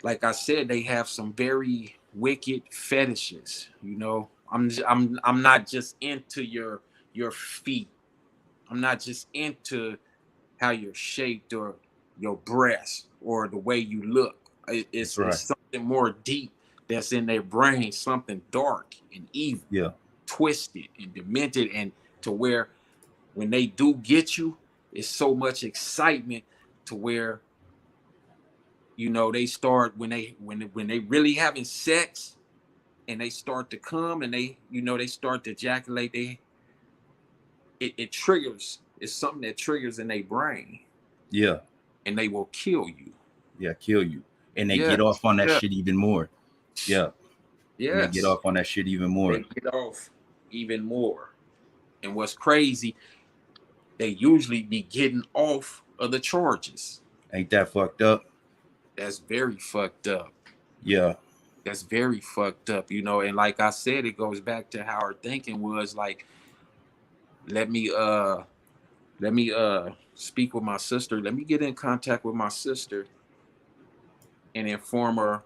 like I said, they have some very wicked fetishes. You know, I'm not just into your feet. I'm not just into how you're shaped, or your breasts, or the way you look. It's something more deep that's in their brain, something dark and evil, Yeah. twisted and demented, and to where when they do get you, it's so much excitement to where, you know, they start when they really having sex, and they start to come, and they, you know, they start to ejaculate. It triggers. It's something that triggers in their brain. Yeah. And they will kill you. Yeah, kill you. And they get off on that shit even more. Yeah. Yes. And they get off on that shit even more. They get off even more. And what's crazy, they usually be getting off of the charges. Ain't that fucked up? That's very fucked up. Yeah. That's very fucked up, you know. And like I said, it goes back to how her thinking was like, let me speak with my sister. Let me get in contact with my sister and inform her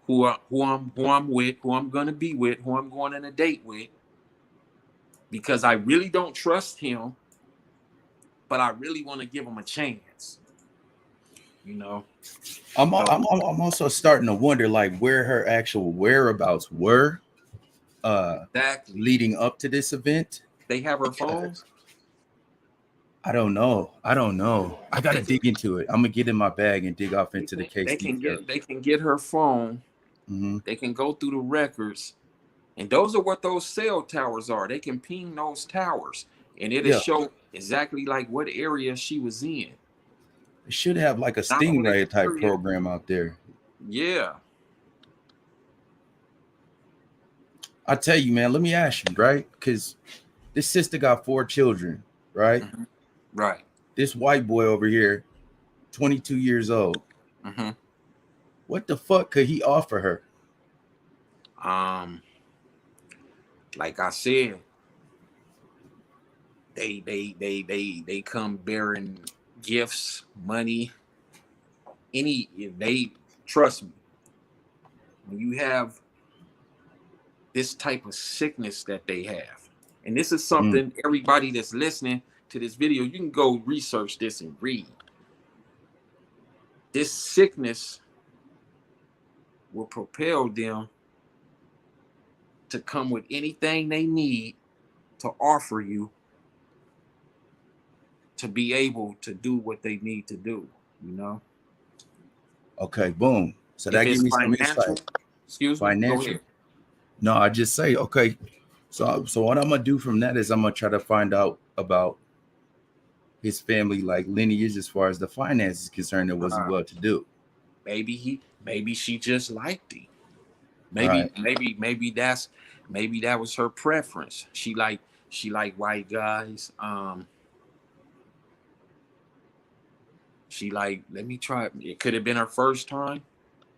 who I'm with, who I'm gonna be with, who I'm going on a date with, because I really don't trust him, but I really want to give them a chance. You know, I'm also starting to wonder like where her actual whereabouts were exactly. leading up to this event. They have her phones. I don't know. I gotta dig into it. I'm gonna get in my bag and dig off into the case. They can get her phone. Mm-hmm. They can go through the records, and those are what those cell towers are. They can ping those towers, and it'll show exactly like what area she was in. It should have like a Stingray type program out there. Yeah. I tell you, man. Let me ask you, right? Because this sister got 4 children, right? Mm-hmm. Right. This white boy over here, 22 years old. Mm-hmm. What the fuck could he offer her? Like I said, they come bearing gifts, money. They trust me. When you have this type of sickness that they have, and this is something everybody that's listening to this video, you can go research this and read. This sickness will propel them to come with anything they need to offer you to be able to do what they need to do, you know? Okay, boom. So that gives me some insight. Excuse me. Go ahead. No, I just say, okay. So what I'm gonna do from that is I'm gonna try to find out about his family, like lineage, as far as the finances concerned, and was he well to do? Maybe she just liked him. Right. Maybe that was her preference. She like white guys. She like, let me try. It could have been her first time,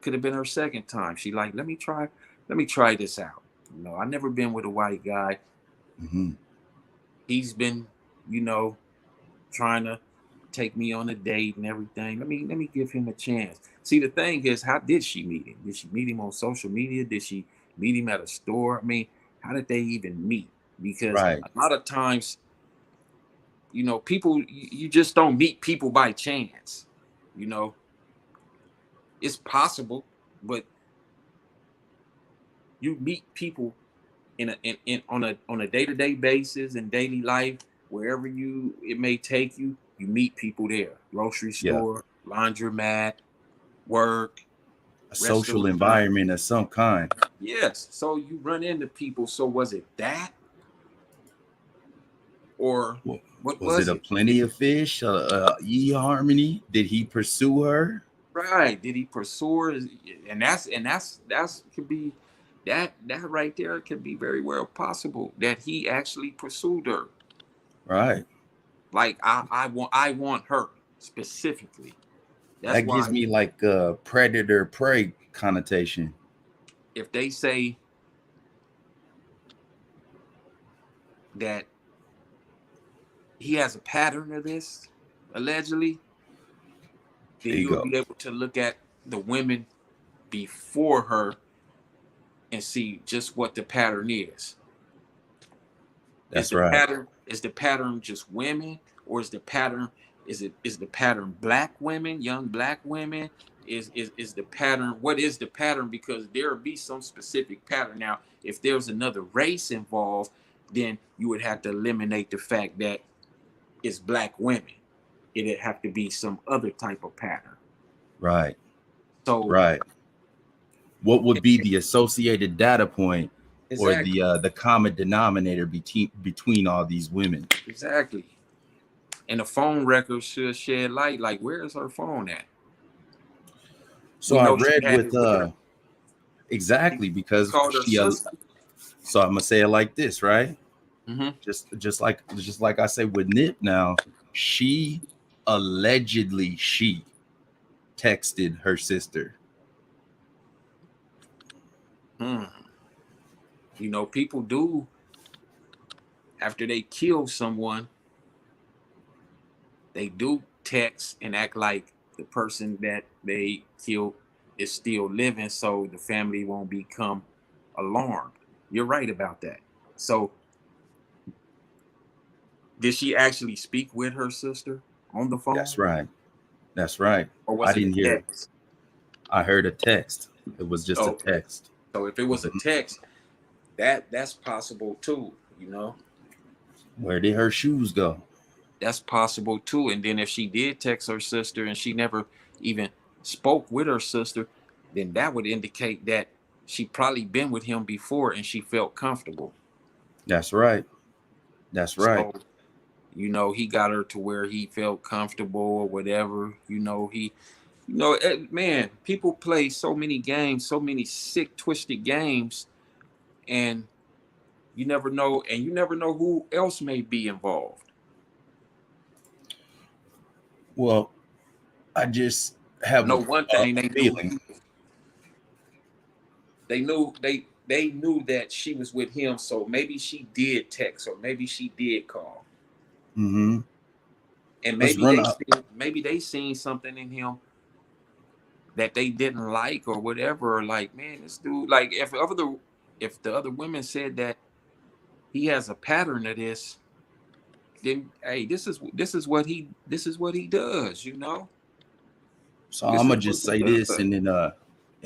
could have been her second time. She like, let me try this out. You know, I never been with a white guy. Mm-hmm. He's been, you know, trying to take me on a date and everything. Let me give him a chance. See, the thing is, how did she meet him? Did she meet him on social media? Did she meet him at a store? I mean, how did they even meet? Because a lot of times, you know, people, you just don't meet people by chance. You know, it's possible, but you meet people on a day-to-day basis in daily life, wherever it may take you. You meet people there, grocery store, laundromat, work, a social environment of some kind. Yes. So you run into people. So was it that? Or what was it? A plenty of fish? E-harmony? Did he pursue her? Right. Did he pursue her? And that's could be that right there could be very well possible that he actually pursued her. Right. Like I want her specifically. That gives me like a predator prey connotation. If they say that he has a pattern of this, allegedly, then you'll be able to look at the women before her and see just what the pattern is. That's right. Is the pattern just women, or is the pattern black women, young black women? Is the pattern, what is the pattern? Because there'll be some specific pattern. Now, if there's another race involved, then you would have to eliminate the fact that it's black women. It'd have to be some other type of pattern. Right. So what would be the associated data point or the common denominator between all these women? Exactly. And the phone records should shed light. Like, where is her phone at? So I read with exactly, because she, so I'm gonna say it like this, right? Mm-hmm. Just like I say with Nip now, she allegedly texted her sister. You know, people do, after they kill someone, they do text and act like the person that they killed is still living, so the family won't become alarmed. You're right about that. So Did she actually speak with her sister on the phone? That's right. That's right. Or I was it didn't a hear. text? I heard a text. It was just a Okay. text. So if it was a Mhm. text, that's possible too, you know? Where did her shoes go? That's possible too. And then if she did text her sister and she never even spoke with her sister, then that would indicate that she probably been with him before and she felt comfortable. That's right. That's right. So, you know, he got her to where he felt comfortable or whatever. Man, people play so many games, so many sick, twisted games, and you never know, and you never know who else may be involved. Well, I just I have know one a thing feeling. they knew that she was with him, so maybe she did text or maybe she did call. Mm-hmm. And Let's run up. maybe they seen something in him that they didn't like or whatever, or like, man, this dude, like if the other women said that he has a pattern of this, then hey, this is what he does, you know? So This I'm is gonna what just he say this, does. and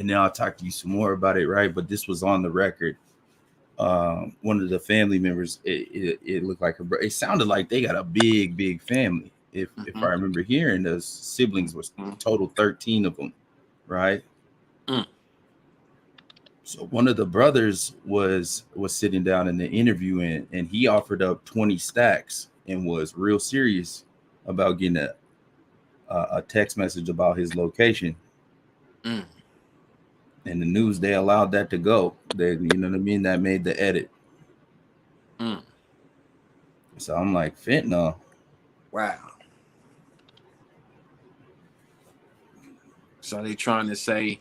then I'll talk to you some more about it, right? But this was on the record. One of the family members, it looked like it sounded like they got a big family. If I Mm-hmm. remember hearing, the siblings was total 13 of them, right? Mm. So one of the brothers was sitting down in the interview, and he offered up 20 stacks and was real serious about getting a text message about his location. Mm. And the news, they allowed that to go. They, you know what I mean? That made the edit. Mm. So I'm like, fentanyl. Wow. So they trying to say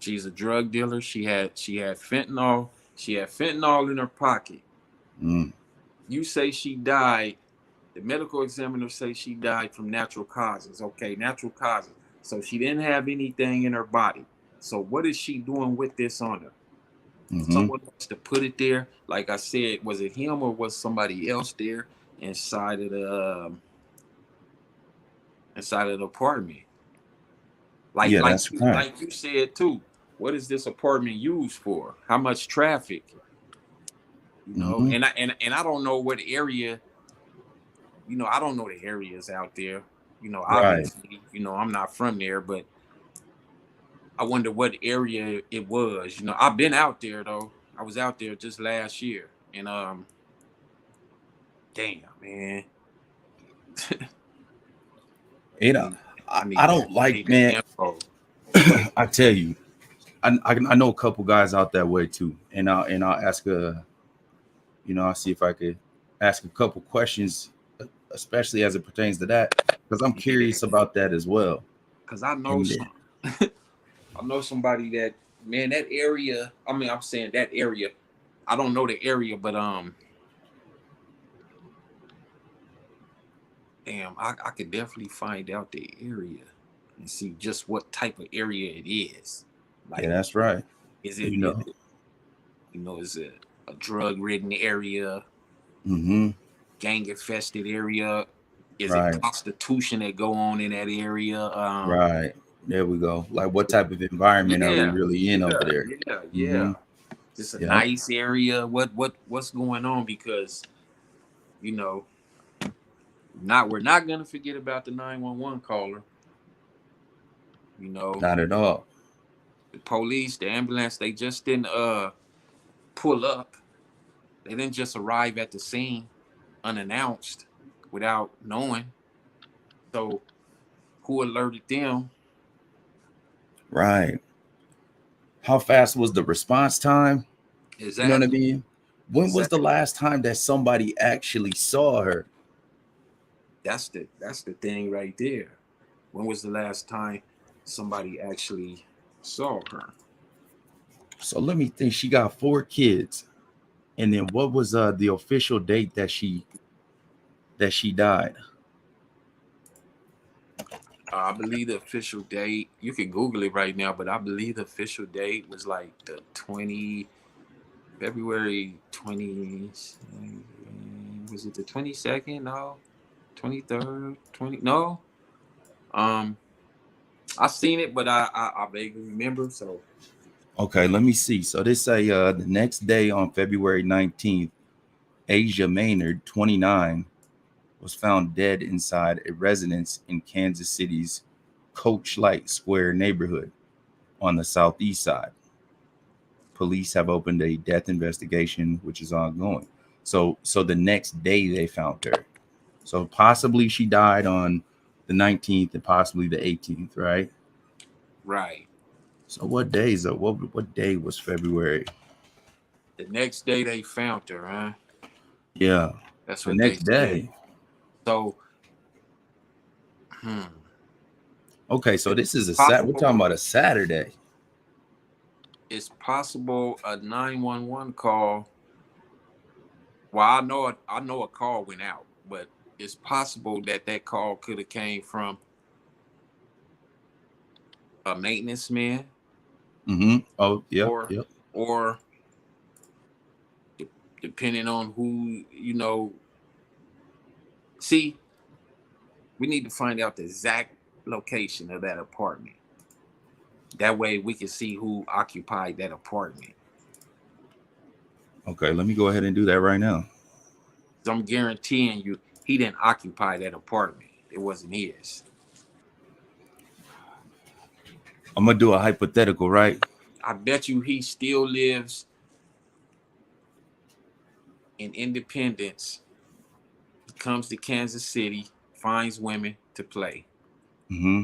she's a drug dealer. She had fentanyl. She had fentanyl in her pocket. Mm. You say she died. The medical examiner says she died from natural causes. Okay, natural causes. So she didn't have anything in her body. So what is she doing with this on her? Mm-hmm. Someone wants to put it there. Like I said, was it him or was somebody else there inside of the apartment? Yeah, that's right. Like you said too. What is this apartment used for? How much traffic? You know, Mm-hmm. and I don't know what area. You know, I don't know the areas out there. You know, Right. obviously, you know, I'm not from there, but I wonder what area it was. You know, I've been out there though. I was out there just last year, and damn man, You I know, need I don't I like, need that man. info. I tell you, I know a couple guys out that way too, and I'll ask I'll see if I could ask a couple questions, especially as it pertains to that, because I'm Yeah, curious about that as well. cause I know And some. I know somebody that, man, that area. I mean, I'm saying that area. I don't know the area, but damn, I could definitely find out the area and see just what type of area it is. yeah, Like, that's right. is You it know, is it a drug ridden area, mm-hmm. gang infested area? Is it Right, prostitution that go on in that area? right. There we go. Like, what type of environment are we Yeah, really in over there? yeah. Mm-hmm. Just a Yep. nice area. What's going on? Because you know, we're not gonna forget about the 911 caller. You know, Not at all. the police, the ambulance, they just didn't pull up. They didn't just arrive at the scene unannounced without knowing. So who alerted them? Right. How fast was the response time? You know what I Exactly. mean? When was the Exactly. last time that somebody actually saw her? That's the thing right there. When was the last time somebody actually saw her? So let me think. She got 4 kids. And then what was the official date that she died? I believe the official date, you can Google it right now, but I believe the official date was like the February 20. Was it the 22nd? No, 23rd, 20. No, I seen it, but I vaguely remember. So Okay, let me see. So they say the next day on February 19th, Asia Maynard, 29, was found dead inside a residence in Kansas City's Coach Light Square neighborhood on the southeast side. Police have opened a death investigation, which is ongoing. So the next day they found her. So possibly she died on the 19th and possibly the 18th, right? right. So what days? What day was February? The next day they found her, huh? Yeah, That's the what they next said. day. So, Okay, so this is we're talking possible. about a Saturday. It's possible a 911 call. Well, I know a call went out, but it's possible that call could have came from a maintenance man, Mm-hmm. Oh, yep, or yep. or depending on who, See, we need to find out the exact location of that apartment. That way we can see who occupied that apartment. Okay, let me go ahead and do that right now. So I'm guaranteeing you he didn't occupy that apartment. It wasn't his. I'm gonna do a hypothetical, right? I bet you he still lives in Independence. He comes to Kansas City, finds women to play. Mm-hmm.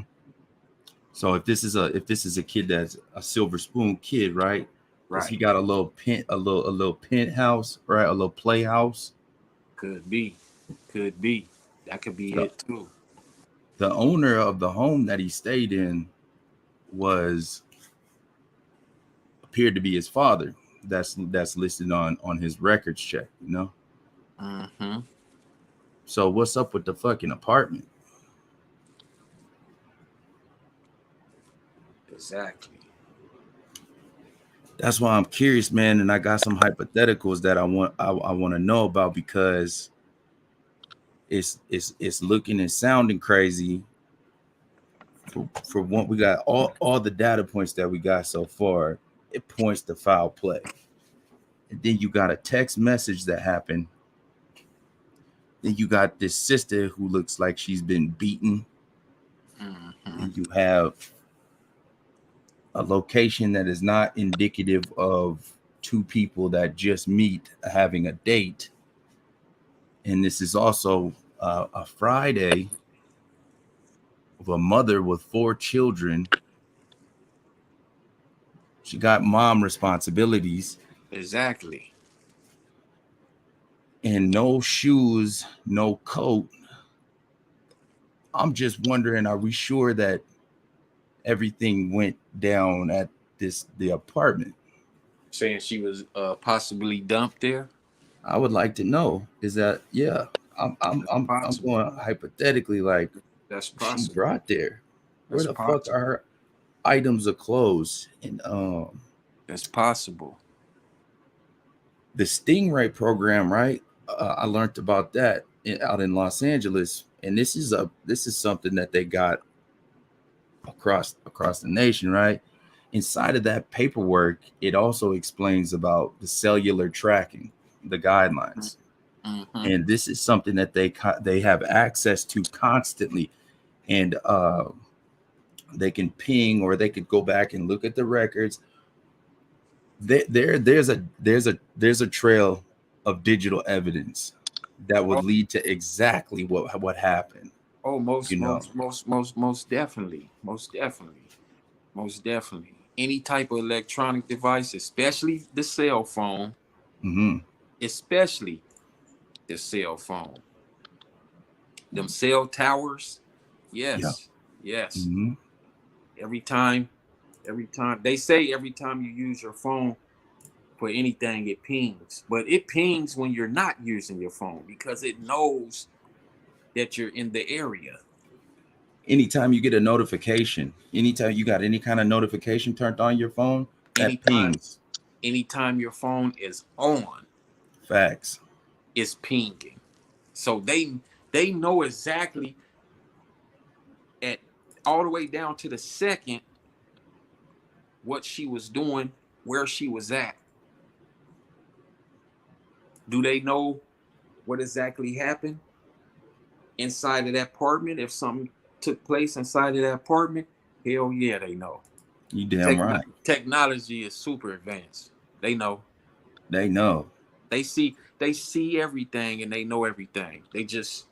So if this is a kid that's a silver spoon kid, right? Does he Right. got a little penthouse, right? A little playhouse. Could be. Could be. That could be The, it too. the owner of the home that he stayed in was appeared to be his father. That's listed on his records check, you know. Mm-hmm. So what's up with the fucking apartment? Exactly. That's why I'm curious, man, and I got some hypotheticals that I want to know about because it's looking and sounding crazy. For one, we got all the data points that we got so far. It points to foul play, and then you got a text message that happened. Then you got this sister who looks like she's been beaten, Mm-hmm. and you have a location that is not indicative of two people that just meet having a date. And this is also a Friday of a mother with 4 children. She got mom responsibilities Exactly. and no shoes, no coat. I'm just wondering, are we sure that everything went down at the apartment? Saying she was possibly dumped there. I would like to know. Is that yeah? I'm Possible. going hypothetically like That's she possible. brought there. Where That's the fuck are possible. her items of clothes? And That's possible. the Stingray program, right? I learned about that out in Los Angeles, and this is something that they got across the nation, right? Inside of that paperwork, it also explains about the cellular tracking, the guidelines, Mm-hmm. and this is something that they have access to constantly, and they can ping or they could go back and look at the records. There's a trail of digital evidence that would Oh, lead to exactly what happened. oh, You know. most definitely, most definitely. Any type of electronic device, especially the cell phone, Mm-hmm. especially the cell phone, them cell towers. Yeah. Yes, yes. Mm-hmm. Every time, they say every time you use your phone for anything, it pings. But it pings when you're not using your phone because it knows that you're in the area. Anytime you get a notification, anytime you got any kind of notification turned on your phone, that Anytime, pings. anytime your phone is on, Facts. it's pinging. So they know exactly at all the way down to the second what she was doing, where she was at. Do they know what exactly happened inside of that apartment? If something took place inside of that apartment, hell yeah, they know. You damn right. Technology is super advanced. They know. They know. They see everything and they know everything. They just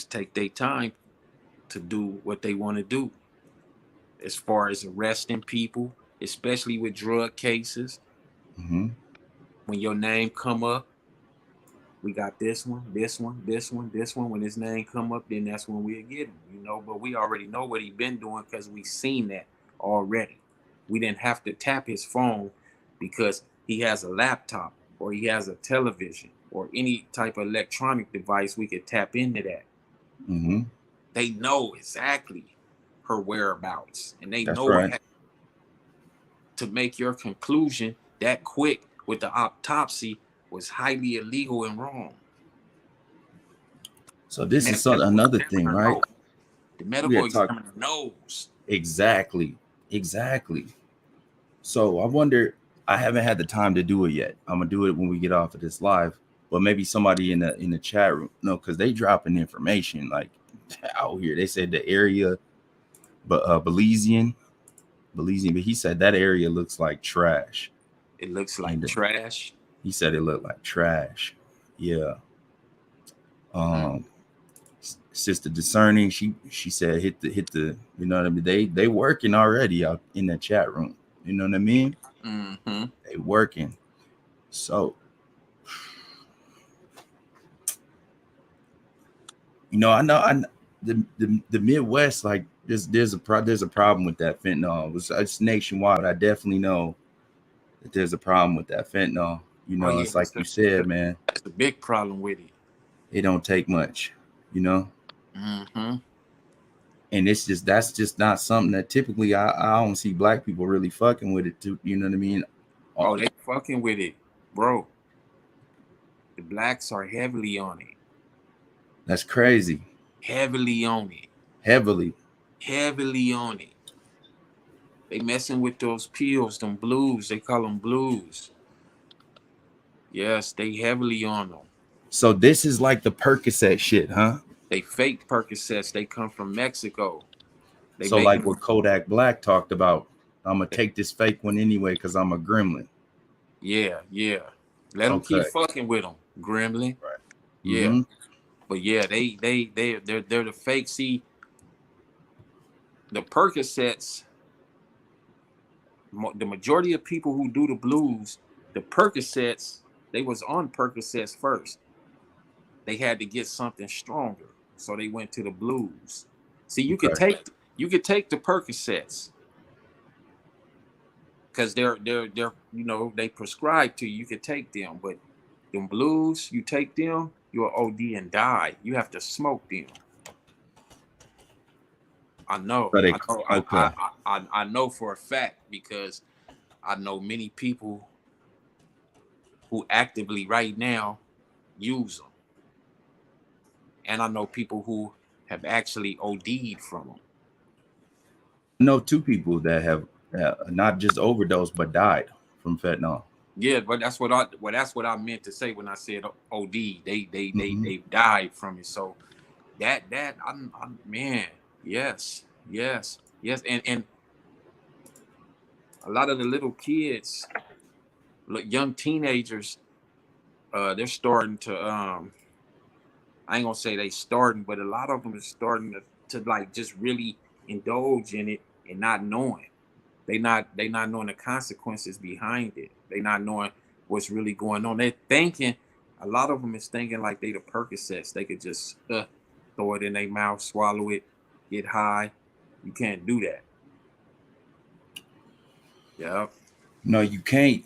take their time to do what they want to do. As far as arresting people, especially with drug cases, Mm-hmm. when your name come up, we got this one, this one, this one, this one. When his name come up, then that's when we'll get him, you know. But we already know what he been doing because we seen that already. We didn't have to tap his phone because he has a laptop or he has a television or any type of electronic device. We could tap into that. Mm-hmm. They know exactly her whereabouts, and they That's know right. to make your conclusion that quick with the autopsy was highly illegal and wrong. So this is another thing, right? The medical examiner knows. Exactly. So I wonder, I haven't had the time to do it yet. I'm gonna do it when we get off of this live, but maybe somebody in the chat room, no, because they dropping information like out here. They said the area, but Belizean, but he said that area looks like trash. It looks like trash. He said it looked like trash. Yeah. Sister Discerning, she said hit the you know what I mean. They working already out in the chat room. You know what I mean? Mm-hmm. They working. So you know, I know the Midwest, like there's a problem with that fentanyl. It's nationwide. I definitely know that there's a problem with that fentanyl. You know, it's like you said, man. That's the big problem with it. It don't take much, you know. Mm-hmm. And that's just not something that typically I don't see black people really fucking with it too. You know what I mean? Oh, they fucking with it, bro. The blacks are heavily on it. That's crazy. Heavily on it. Heavily on it. They messing with those pills, them blues. They call them blues. Yes, they heavily on them. So this is like the Percocet shit, huh? They fake Percocets. They come from Mexico. So like what Kodak Black talked about, I'm gonna take this fake one anyway because I'm a gremlin. Yeah. Let them keep fucking with them, gremlin. Right. Yeah. Mm-hmm. But yeah, they're the fake. See, the Percocets, the majority of people who do the blues, the Percocets, they was on Percocets first. They had to get something stronger, so they went to the blues. See, you could take the Percocets because they're you know, they prescribe to you. You could take them, but them blues, you take them, you'll OD and die. You have to smoke them. I know. I know for a fact because I know many people who actively right now use them. And I know people who have actually OD'd from them. I know two people that have not just overdosed but died from fentanyl. Yeah, but that's what I meant to say when I said OD. They died from it. So that I'm man, yes. And a lot of the little kids, young teenagers, they're starting to I ain't gonna say they starting, but a lot of them are starting to like just really indulge in it and not knowing. They not knowing the consequences behind it. They not knowing what's really going on. They're thinking, a lot of them is thinking like they the Percocets. They could just throw it in their mouth, swallow it, get high. You can't do that. Yeah. No, you can't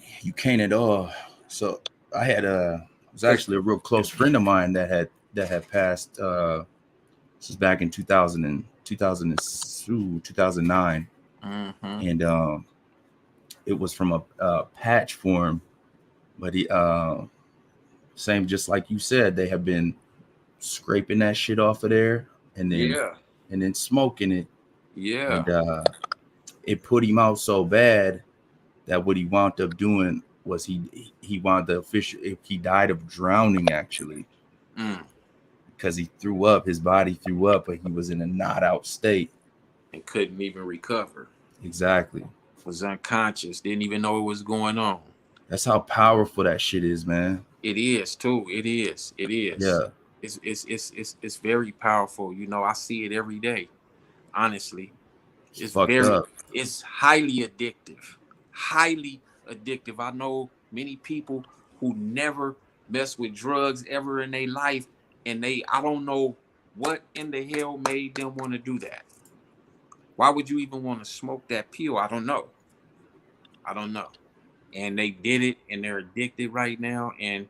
at all. So I had it was actually a real close friend of mine that had passed this is back in 2009. Mm-hmm. And it was from a patch form, but he Same, just like you said, they have been scraping that shit off of there and then smoking it. Yeah. And it put him out so bad that what he wound up doing was he wound up he died of drowning, actually. Because he threw up, his body threw up, but he was in a not out state and couldn't even recover. Exactly. Was unconscious, didn't even know what was going on. That's how powerful that shit is, man. It is too. It is. Yeah. It's very powerful. You know, I see it every day. Honestly, it's fucked up. It's highly addictive. Highly addictive. I know many people who never mess with drugs ever in their life, and I don't know what in the hell made them want to do that. Why would you even want to smoke that pill? I don't know. And they did it, and they're addicted right now, and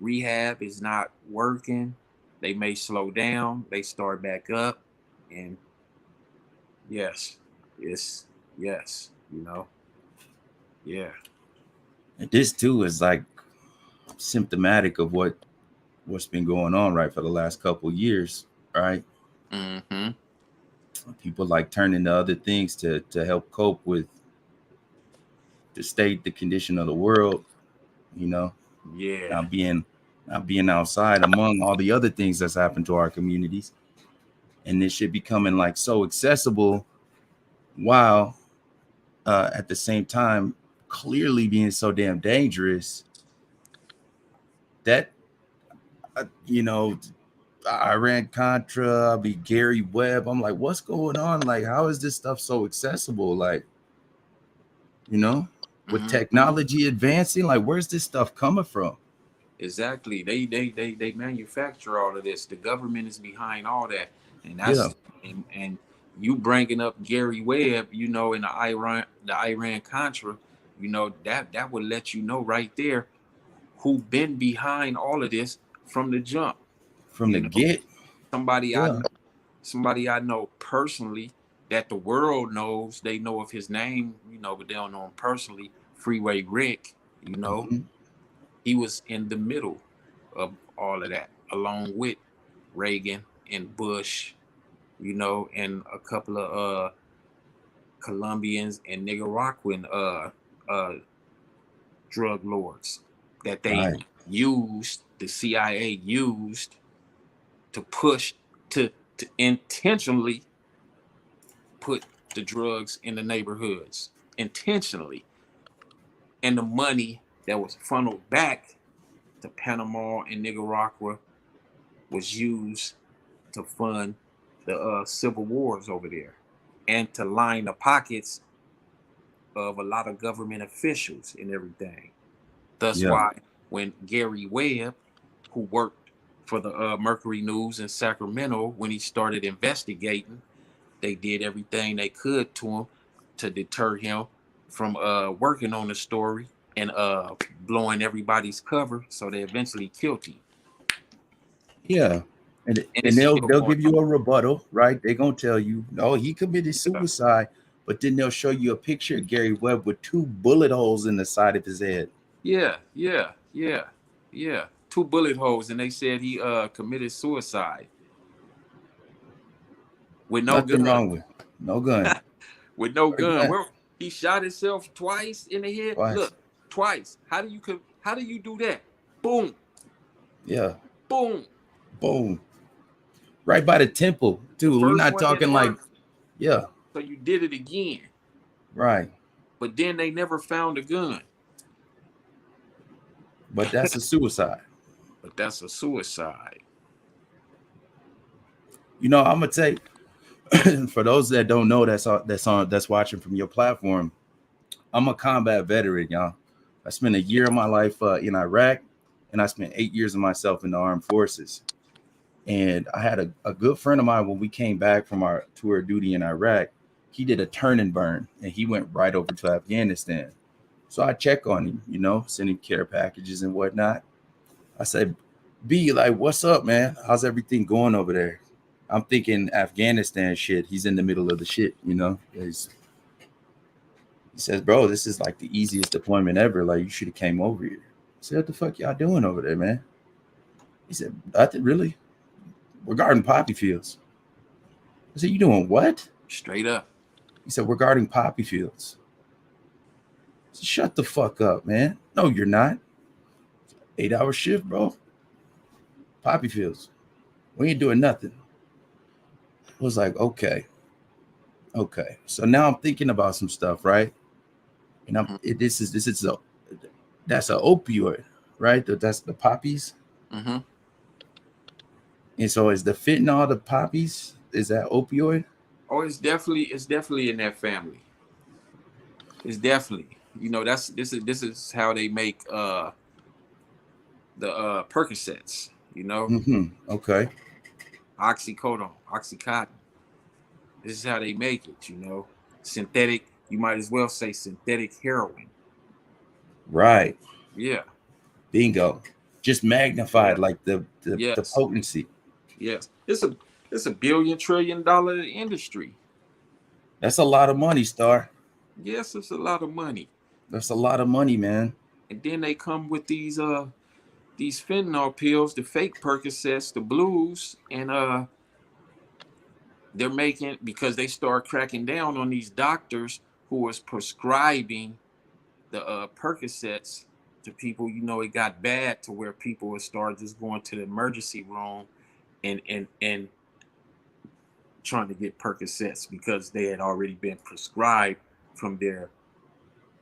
rehab is not working. They may slow down, they start back up, and yes, you know. Yeah. And this too is like symptomatic of what's been going on, right, for the last couple of years, right? Mm-hmm. People like turning to other things to help cope with the state, the condition of the world, you know. Yeah. Not being outside among all the other things that's happened to our communities. And this shit becoming like so accessible while at the same time clearly being so damn dangerous that you know, Iran Contra, Gary Webb. I'm like, what's going on? Like, how is this stuff so accessible? Like, you know, with technology advancing, like, where's this stuff coming from? Exactly. They manufacture all of this. The government is behind all that, and that's and you bringing up Gary Webb, you know, in the Iran Contra, you know, that would let you know right there who been behind all of this from the jump. From the get. Somebody I know personally that the world knows. They know of his name, you know, but they don't know him personally. Freeway Rick, you know. He was in the middle of all of that, along with Reagan and Bush, you know, and a couple of Colombians and Nicaraguan drug lords that they used, the CIA used to push to intentionally put the drugs in the neighborhoods, intentionally. And the money that was funneled back to Panama and Nicaragua was used to fund the civil wars over there and to line the pockets of a lot of government officials and everything. That's why when Gary Webb, who worked for the Mercury News in Sacramento, when he started investigating, they did everything they could to him to deter him from working on the story and blowing everybody's cover, so they eventually killed him. Yeah. And they'll give you a rebuttal, right? They're gonna tell you, no, he committed suicide, but then they'll show you a picture of Gary Webb with 2 bullet holes in the side of his head. Yeah. 2 bullet holes, and they said he committed suicide with no Nothing gun. wrong with no gun. With no gun. Well, he shot himself twice in the head. Look, twice. How do you do that? Boom. Yeah. Boom. Boom. Right by the temple, too. We're not talking like, So you did it again. Right. But then they never found a gun. But that's a suicide. You know, I'm gonna tell you, for those that don't know, that's watching from your platform, I'm a combat veteran, y'all. I spent a year of my life in Iraq, and I spent 8 years of myself in the armed forces. And I had a good friend of mine when we came back from our tour of duty in Iraq. He did a turn and burn, and he went right over to Afghanistan. So I check on him, you know, sending care packages and whatnot. I said, B, like, what's up, man? How's everything going over there? I'm thinking Afghanistan shit. He's in the middle of the shit, you know. He says, bro, this is like the easiest deployment ever. Like, you should have came over here. said, what the fuck y'all doing over there, man? He said, nothing really. We're guarding poppy fields. I said, you doing what? Straight up. He said, we're guarding poppy fields. I said, shut the fuck up, man. No, you're not. 8-hour shift, bro. Poppy fields. We ain't doing nothing. I was like, okay. So now I'm thinking about some stuff, right? And that's an opioid, right? That's the poppies. Mm-hmm. And so is the fentanyl the poppies? Is that opioid? Oh, it's definitely in that family. It's definitely, you know, this is how they make the Percocets, you know, Okay. Oxycodone. This is how they make it, you know. Synthetic, you might as well say synthetic heroin. Right. Yeah. Bingo. Just magnified, like the Yes. potency. Yes. It's a $1 billion trillion industry. That's a lot of money, Star. Yes, it's a lot of money. That's a lot of money, man. And then they come with these fentanyl pills, the fake Percocets, the blues, and they're making, because they start cracking down on these doctors who was prescribing the Percocets to people. You know, it got bad to where people would start just going to the emergency room and trying to get Percocets because they had already been prescribed from their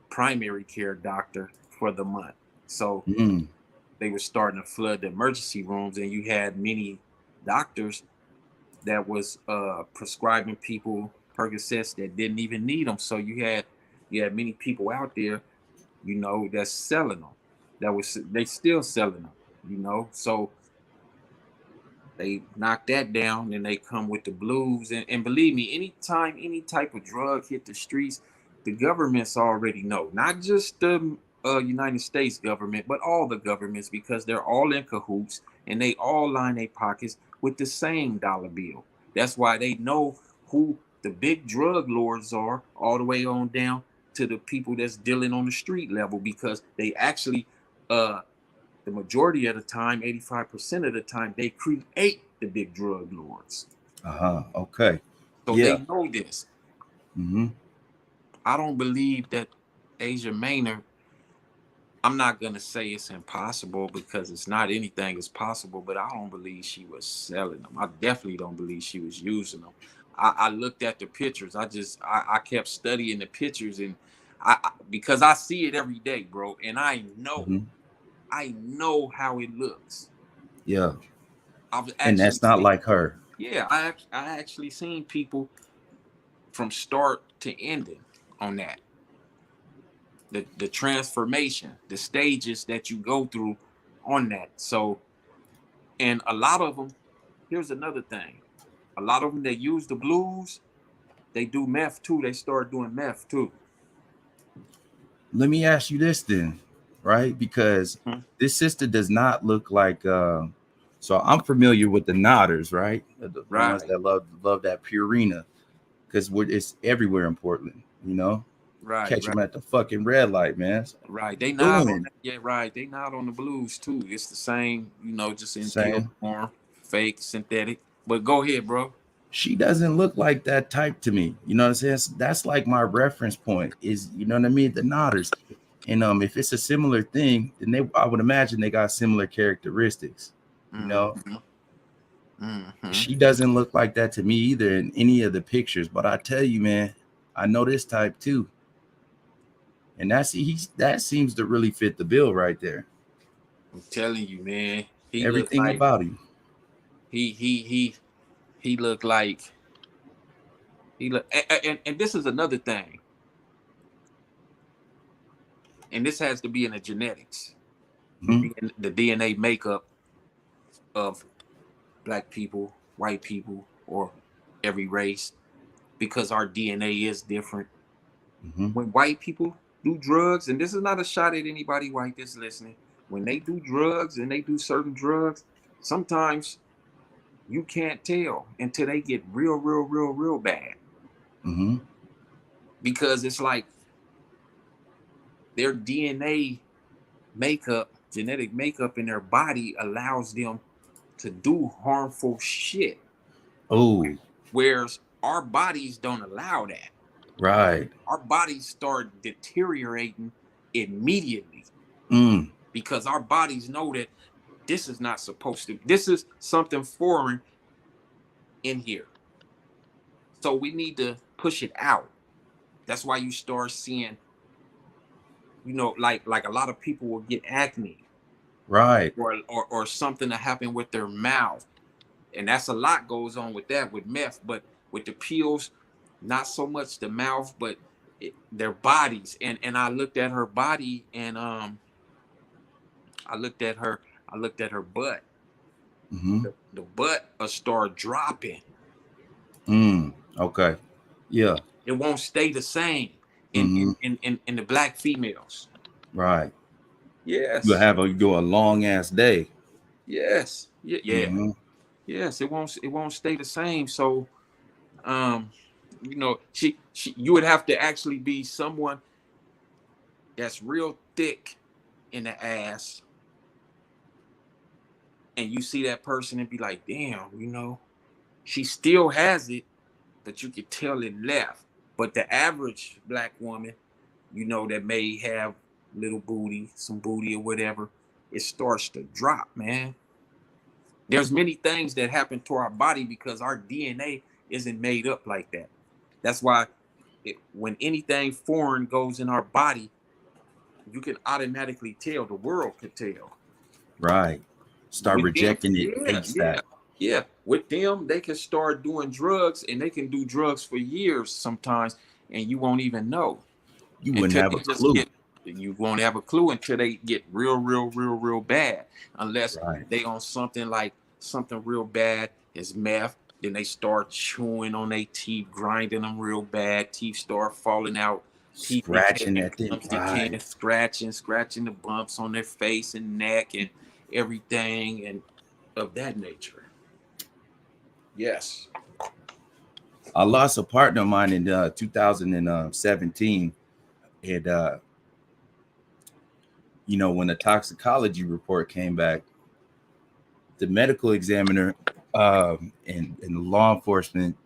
primary care doctor for the month. So they were starting to flood the emergency rooms, and you had many doctors that was prescribing people Percocets that didn't even need them. So you had many people out there, you know, that's selling them. They still selling them, you know. So they knock that down, and they come with the blues. And believe me, anytime any type of drug hit the streets, the governments already know. Not just the United States government, but all the governments, because they're all in cahoots, and they all line their pockets with the same dollar bill. That's why they know who the big drug lords are, all the way on down to the people that's dealing on the street level, because they actually the majority of the time, 85% of the time, they create the big drug lords. Okay. So they know this. I don't believe that Asia Maynard, I'm not going to say it's impossible, because it's not, anything is possible, but I don't believe she was selling them. I definitely don't believe she was using them. I looked at the pictures. I kept studying the pictures, and because I see it every day, bro. And I know how it looks. Yeah. And that's not like her. Yeah, I actually seen people from start to ending on that. The transformation, the stages that you go through on that. So, and a lot of them, here's another thing. A lot of them that use the blues, they do meth too. They start doing meth too. Let me ask you this then, right? Because this sister does not look like so I'm familiar with the nodders, right? The ones that love that Purina, because it's everywhere in Portland, you know. Catch them at the fucking red light, man. Right, they nod on that. Yeah, right. They nod on the blues too. It's the same, you know, just in pill form, fake, synthetic. But go ahead, bro. She doesn't look like that type to me. You know what I'm saying? That's like my reference point is, you know what I mean? The nodders. And if it's a similar thing, then I would imagine they got similar characteristics. You know, she doesn't look like that to me either in any of the pictures. But I tell you, man, I know this type too. And that seems to really fit the bill right there. I'm telling you, man. Everything about him. He looked like and this is another thing. And this has to be in the genetics. The DNA makeup of black people, white people, or every race, because our DNA is different. When white people do drugs, and this is not a shot at anybody white that's listening, when they do drugs and they do certain drugs, sometimes you can't tell until they get real bad. Because it's like their DNA makeup genetic makeup in their body allows them to do harmful shit. Oh, Whereas our bodies don't allow that. right. Our bodies start deteriorating immediately because our bodies know that this is not supposed to, this is something foreign in here. So we need to push it out. That's why you start seeing, you know, like a lot of people will get acne, Right. or something to happen with their mouth. And that's a lot goes on with that with meth, but with the pills, not so much the mouth, but their bodies. And I looked at her body, and I looked at her butt. The butt will start dropping. Okay. Yeah. It won't stay the same in the black females. Right. Yes. You go a long ass day. Yes. Yeah. Yes. It won't stay the same. So, you know, you would have to actually be someone that's real thick in the ass, and you see that person and be like, damn, you know, she still has it, but you could tell it left. But the average black woman, you know, that may have little booty, some booty or whatever, it starts to drop, man. There's many things that happen to our body because our DNA isn't made up like that. That's why when anything foreign goes in our body, you can automatically tell. The world could tell. Right. Start With them, rejecting it ASAP. yeah. With them, they can start doing drugs, and they can do drugs for years sometimes, and you won't even know. You wouldn't have a clue. You won't have a clue until they get real bad. Unless they on something real bad is meth. Then they start chewing on their teeth, grinding them real bad. Teeth start falling out. Teeth Scratching at them. Scratching the bumps on their face and neck and everything and of that nature. Yes. I lost a partner of mine in 2017. And, you know, when the toxicology report came back, the medical examiner and the law enforcement,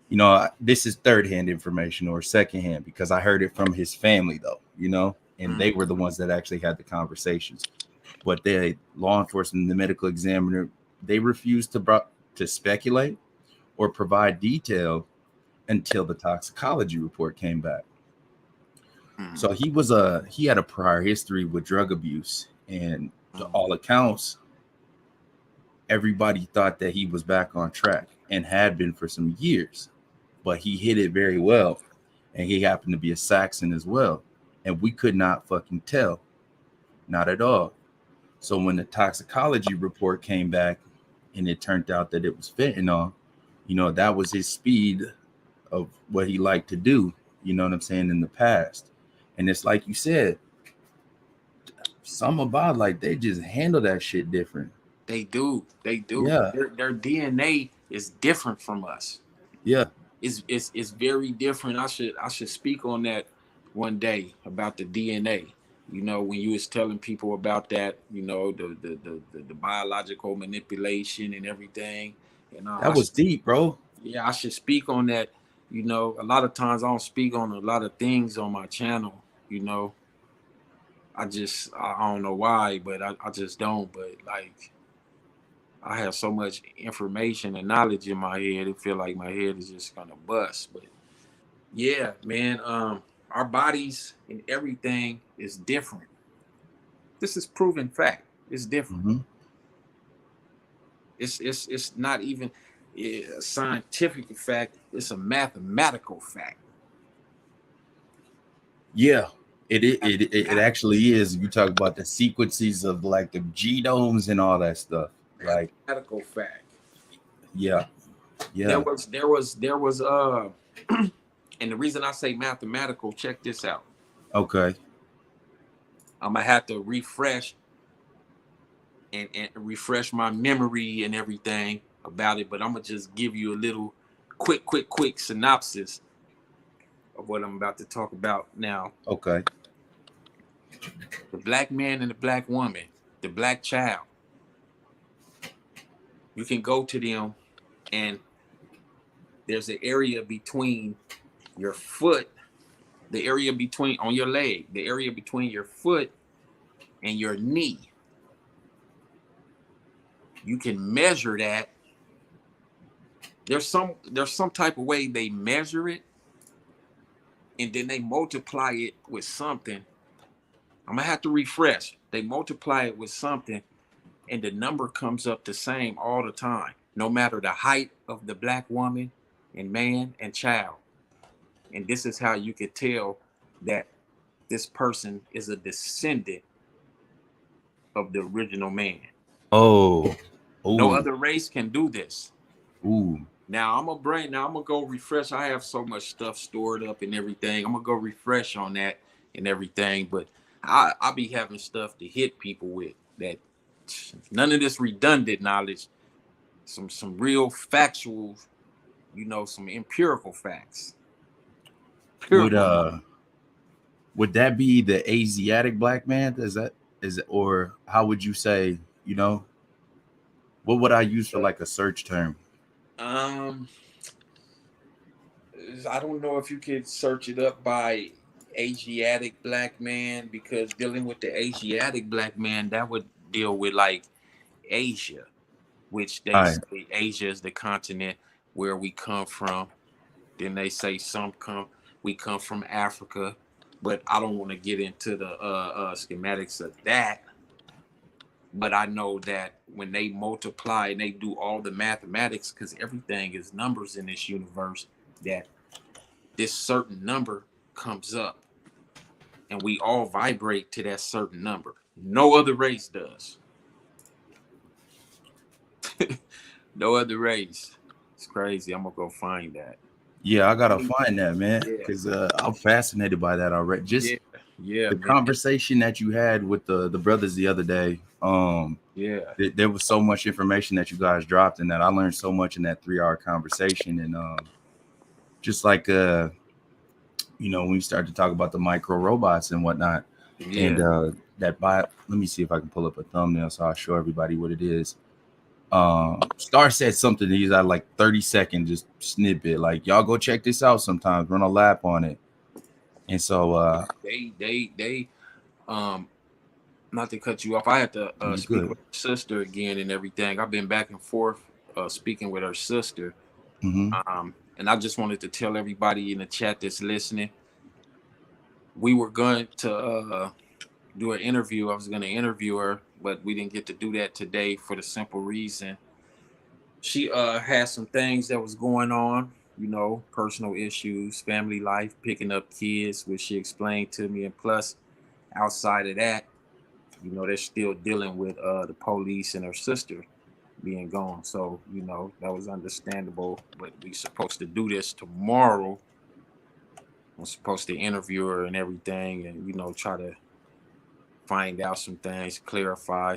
you know, this is third-hand information or second-hand because I heard it from his family, though, you know, and they were the ones that actually had the conversations. But the law enforcement and the medical examiner, they refused to speculate or provide detail until the toxicology report came back. So he had a prior history with drug abuse, and to all accounts, everybody thought that he was back on track and had been for some years, but he hit it very well. And he happened to be a Saxon as well. And we could not fucking tell. Not at all. So when the toxicology report came back and it turned out that it was fentanyl, you know, that was his speed of what he liked to do, you know what I'm saying, in the past. And it's like you said, some about like they just handle that shit different. They do. Yeah. Their DNA is different from us. Yeah. It's very different. I should speak on that one day about the DNA. You know, when you was telling people about that, you know, the biological manipulation and everything. And that was deep, bro. Yeah, I should speak on that. You know, a lot of times I don't speak on a lot of things on my channel, you know. I don't know why, but I just don't. But like, I have so much information and knowledge in my head, it feel like my head is just gonna bust. But yeah, man, our bodies and everything is different. This is proven fact. It's different. It's not even a scientific fact. It's a mathematical fact. Yeah, it actually is. You talk about the sequences of like the genomes and all that stuff. Like mathematical fact. Yeah. There was and the reason I say mathematical, check this out. Okay. I'm gonna have to refresh and refresh my memory and everything about it, but I'm gonna just give you a little quick synopsis of what I'm about to talk about now. Okay. The black man and the black woman, the black child. You can go to them, and there's an area between your foot, the area between on your leg, the area between your foot and your knee. You can measure that. There's some type of way they measure it, and then they multiply it with something. I'm gonna have to refresh. They multiply it with something, and the number comes up the same all the time, no matter the height of the black woman and man and child. And this is how you could tell that this person is a descendant of the original man. Oh, No ooh, other race can do this. ooh. Now I'm gonna go refresh. I have so much stuff stored up and everything. I'm gonna go refresh on that and everything. But I'll be having stuff to hit people with that. None of this redundant knowledge. Some real factual, some empirical facts. Would that be the Asiatic black man? Is it, or how would you say? What would I use for like a search term? I don't know if you could search it up by Asiatic black man, because dealing with the Asiatic black man, that would deal with like Asia, which they say Asia is the continent where we come from. Then they say we come from Africa, but I don't want to get into the schematics of that. But I know that when they multiply and they do all the mathematics, because everything is numbers in this universe, that this certain number comes up, and we all vibrate to that certain number. No other race does. No other race. It's crazy. I'm gonna go find that. Yeah, I gotta find that, man, because I'm fascinated by that already. Just the conversation that you had with the brothers the other day. There was so much information that you guys dropped, and that I learned so much in that 3-hour conversation. And just like when we started to talk about the micro robots and whatnot, and let me see if I can pull up a thumbnail so I'll show everybody what it is. Star said something. He's at like 30-second just snippet, like, y'all go check this out sometimes, run a lap on it. And so they not to cut you off, I had to speak with her sister again and everything. I've been back and forth speaking with her sister. And I just wanted to tell everybody in the chat that's listening, we were going to do an interview. I was going to interview her, but we didn't get to do that today for the simple reason she had some things that was going on, personal issues, family life, picking up kids, which she explained to me. And plus, outside of that, they're still dealing with the police and her sister being gone. So, that was understandable, but we supposed to do this tomorrow. I'm supposed to interview her and everything, and, try to find out some things, clarify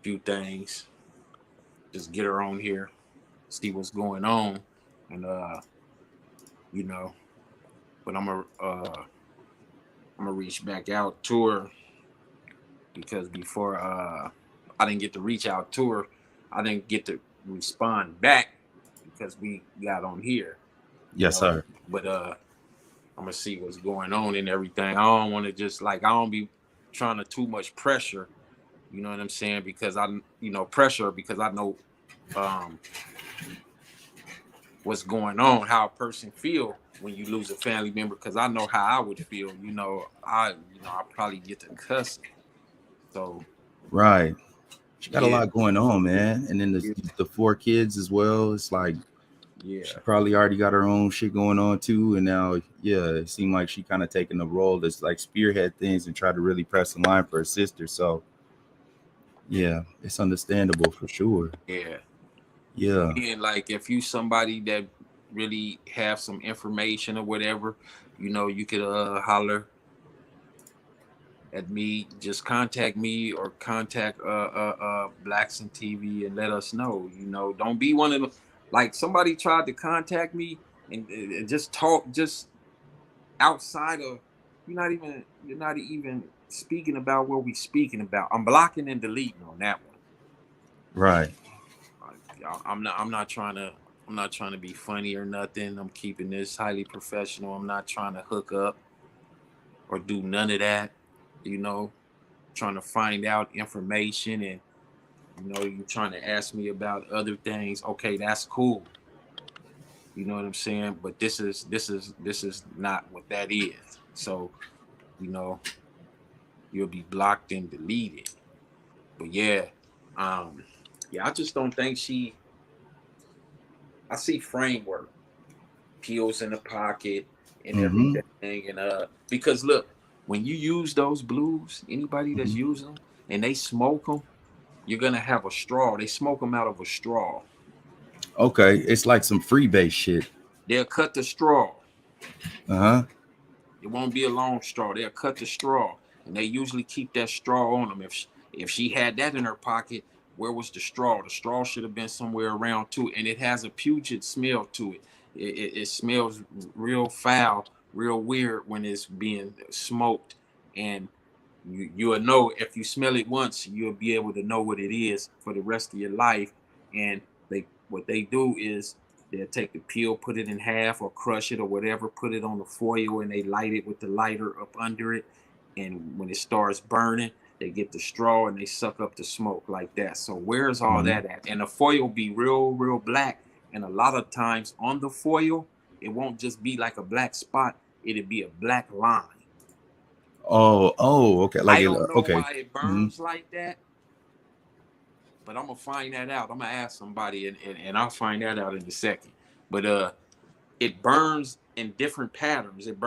few things, just get her on here, see what's going on. And, but I'm gonna reach back out to her, because before I didn't get to reach out to her, I didn't get to respond back because we got on here. Yes, sir. But I'm gonna see what's going on and everything. I don't want to just I don't be trying to too much pressure. You know what I'm saying? Because pressure, because I know what's going on, how a person feel when you lose a family member. Because I know how I would feel. I probably get to cuss. So right, she got a lot going on, man. And then the 4 kids as well. It's like, she probably already got her own shit going on too. And now, it seemed like she kind of taking the role that's like spearhead things and try to really press the line for her sister. So it's understandable for sure. And like, if you somebody that really have some information or whatever, you could holler at me. Just contact me or contact Blacks in TV and let us know. Don't be one of the, like, somebody tried to contact me and just talk just outside of you're not even speaking about what we speaking about. I'm blocking and deleting on that one. Right. I'm not trying to be funny or nothing. I'm keeping this highly professional. I'm not trying to hook up or do none of that. You know, trying to find out information, and you know, you trying to ask me about other things. Okay, that's cool. You know what I'm saying? But this is not what that is. So, you know, you'll be blocked and deleted. But yeah, yeah, I just don't think I see framework, pills in the pocket and Mm-hmm. everything. And because look, when you use those blues, anybody that's Mm-hmm. using them and they smoke them, you're gonna have a straw. They smoke them out of a straw. Okay, it's like some freebase shit. They'll cut the straw. Uh-huh. It won't be a long straw. They'll cut the straw, and they usually keep that straw on them. If she had that in her pocket, where was the straw? The straw should have been somewhere around too, and it has a pungent smell to it. It smells real foul, real weird when it's being smoked, and you'll know if you smell it once, you'll be able to know what it is for the rest of your life. And what they do is they'll take the peel, put it in half or crush it or whatever, put it on the foil, and they light it with the lighter up under it. And when it starts burning, they get the straw and they suck up the smoke like that. So where's all that at? And the foil be real, real black. And a lot of times on the foil, it won't just be like a black spot. It'll be a black line. Oh, okay. Like I it, don't know okay. why it Mm-hmm. burns like that, but I'm gonna find that out. I'm gonna ask somebody, and I'll find that out in a second. But it burns in different patterns. It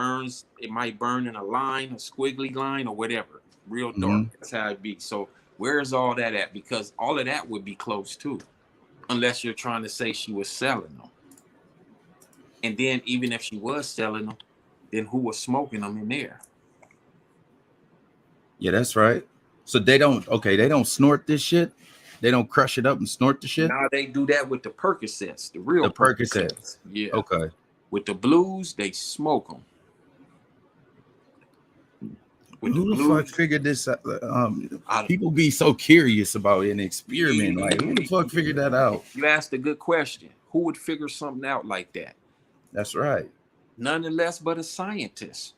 might burn in a line, a squiggly line, or whatever, real dark. Mm-hmm. That's how it be. So where's all that at? Because all of that would be close too, unless you're trying to say she was selling them. And then even if she was selling them, then who was smoking them in there? Yeah, that's right. So they don't snort this shit. They don't crush it up and snort the shit. Now they do that with the Percocets, the real The Percocet. Percocets. Yeah. Okay. With the blues, they smoke them. With the Who the fuck blues, figured this out? People be so curious about an experiment. Like, who the fuck figured that out? you asked a good question. Who would figure something out like that? That's right. None less but a scientist.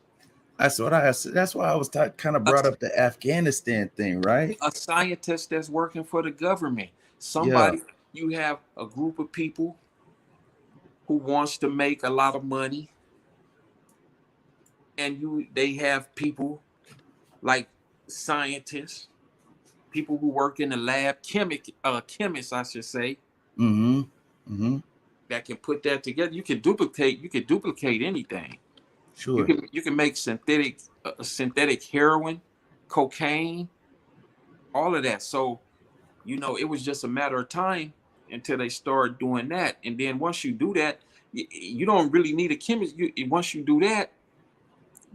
That's what I asked. That's why I was kind of A, brought up the Afghanistan thing, right? a scientist that's working for the government. Yeah. Somebody, you have a group of people who wants to make a lot of money, and they have people like scientists, people who work in the lab, chemists, I should say, Mm-hmm. Mm-hmm. that can put that together. You can duplicate anything. Sure. You can make synthetic heroin, cocaine, all of that. So, you know, it was just a matter of time until they start doing that. And then once you do that, you don't really need a chemist. Once you do that,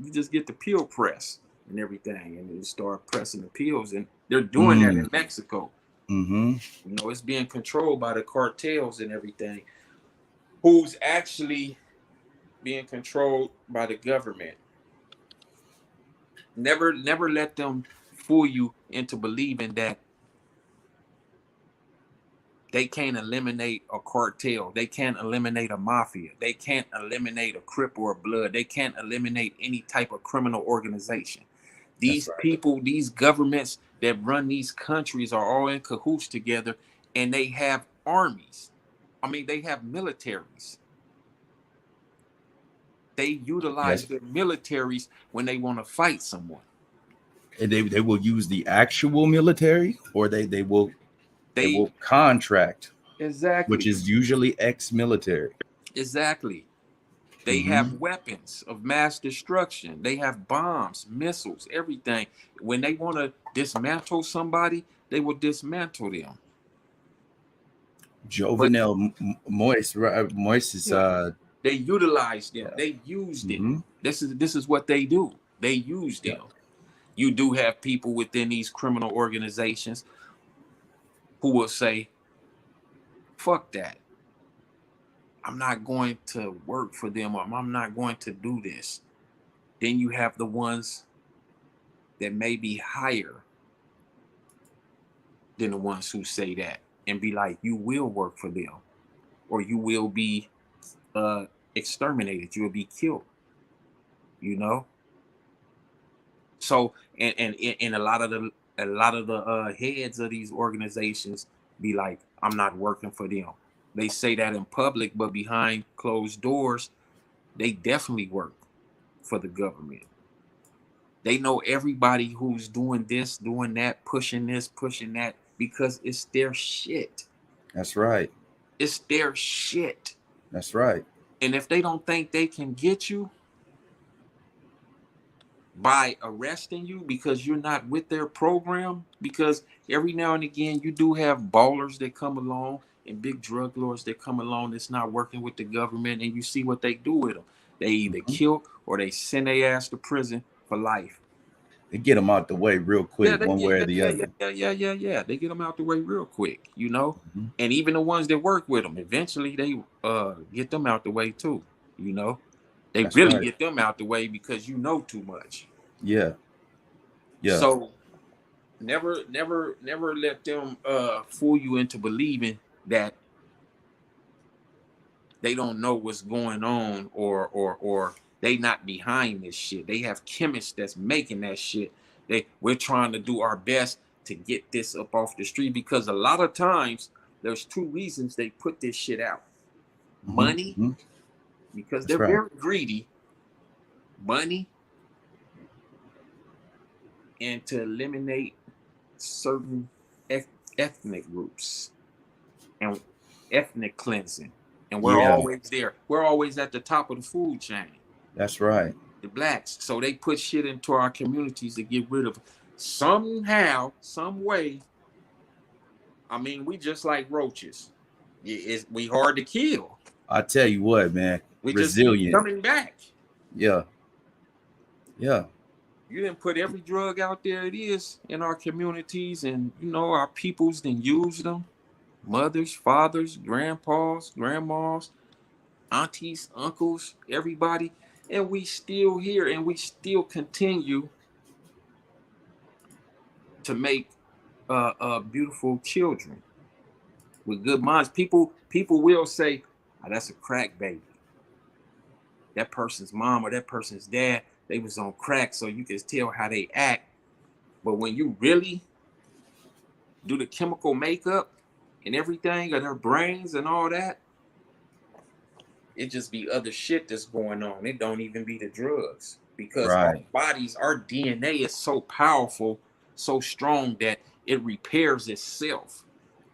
you just get the peel press and everything, and you start pressing the pills. And they're doing that in Mexico. Mm-hmm. You know, it's being controlled by the cartels and everything, who's actually being controlled by the government. Never let them fool you into believing that they can't eliminate a cartel. They can't eliminate a mafia. They can't eliminate a Crip or a Blood. They can't eliminate any type of criminal organization. These people, these governments that run these countries are all in cahoots together, and they have armies. I mean, they have militaries. They utilize their militaries when they want to fight someone. And they will use the actual military, or they will contract, exactly, which is usually ex-military. Exactly. They have weapons of mass destruction. They have bombs, missiles, everything. When they want to dismantle somebody, they will dismantle them. Jovenel Moise is they utilize them. They use them. This is what they do. They use them. You do have people within these criminal organizations who will say, fuck that. I'm not going to work for them, or I'm not going to do this. Then you have the ones that may be higher than the ones who say that and be like, you will work for them, or you will be exterminated, you will be killed, you know. So and a lot of the heads of these organizations be like, I'm not working for them. They say that in public, but behind closed doors, they definitely work for the government. They know everybody who's doing this, doing that, pushing this, pushing that, because it's their shit. That's right. It's their shit. That's right. And if they don't think they can get you by arresting you because you're not with their program, because every now and again you do have ballers that come along and big drug lords that come along that's not working with the government, and you see what they do with them. They either kill or they send their ass to prison for life. They get them out the way real quick, one way or the other. Yeah. They get them out the way real quick, you know. And even the ones that work with them, eventually they get them out the way too, you know. They That's really right. get them out the way because you know too much. Yeah. Yeah. So never let them fool you into believing that they don't know what's going on, or they not behind this shit. They have chemists that's making that shit. We're trying to do our best to get this up off the street, because a lot of times there's two reasons they put this shit out. Money, because they're very greedy. Money, and to eliminate certain ethnic groups and ethnic cleansing. And we're always there. We're always at the top of the food chain. That's right. The blacks. So they put shit into our communities to get rid of somehow, some way. I mean, we just like roaches. We hard to kill. I tell you what, man. We resilient. Just keep coming back. Yeah. Yeah. You didn't put every drug out there it is in our communities, and you know our peoples then use them. Mothers, fathers, grandpas, grandmas, aunties, uncles, everybody, and we still here, and we still continue to make beautiful children with good minds. People will say, oh, that's a crack baby. That person's mom or that person's dad, they was on crack, so you can tell how they act. But when you really do the chemical makeup and everything of their brains and all that, it just be other shit that's going on. It don't even be the drugs, because our bodies, our DNA is so powerful, so strong that it repairs itself.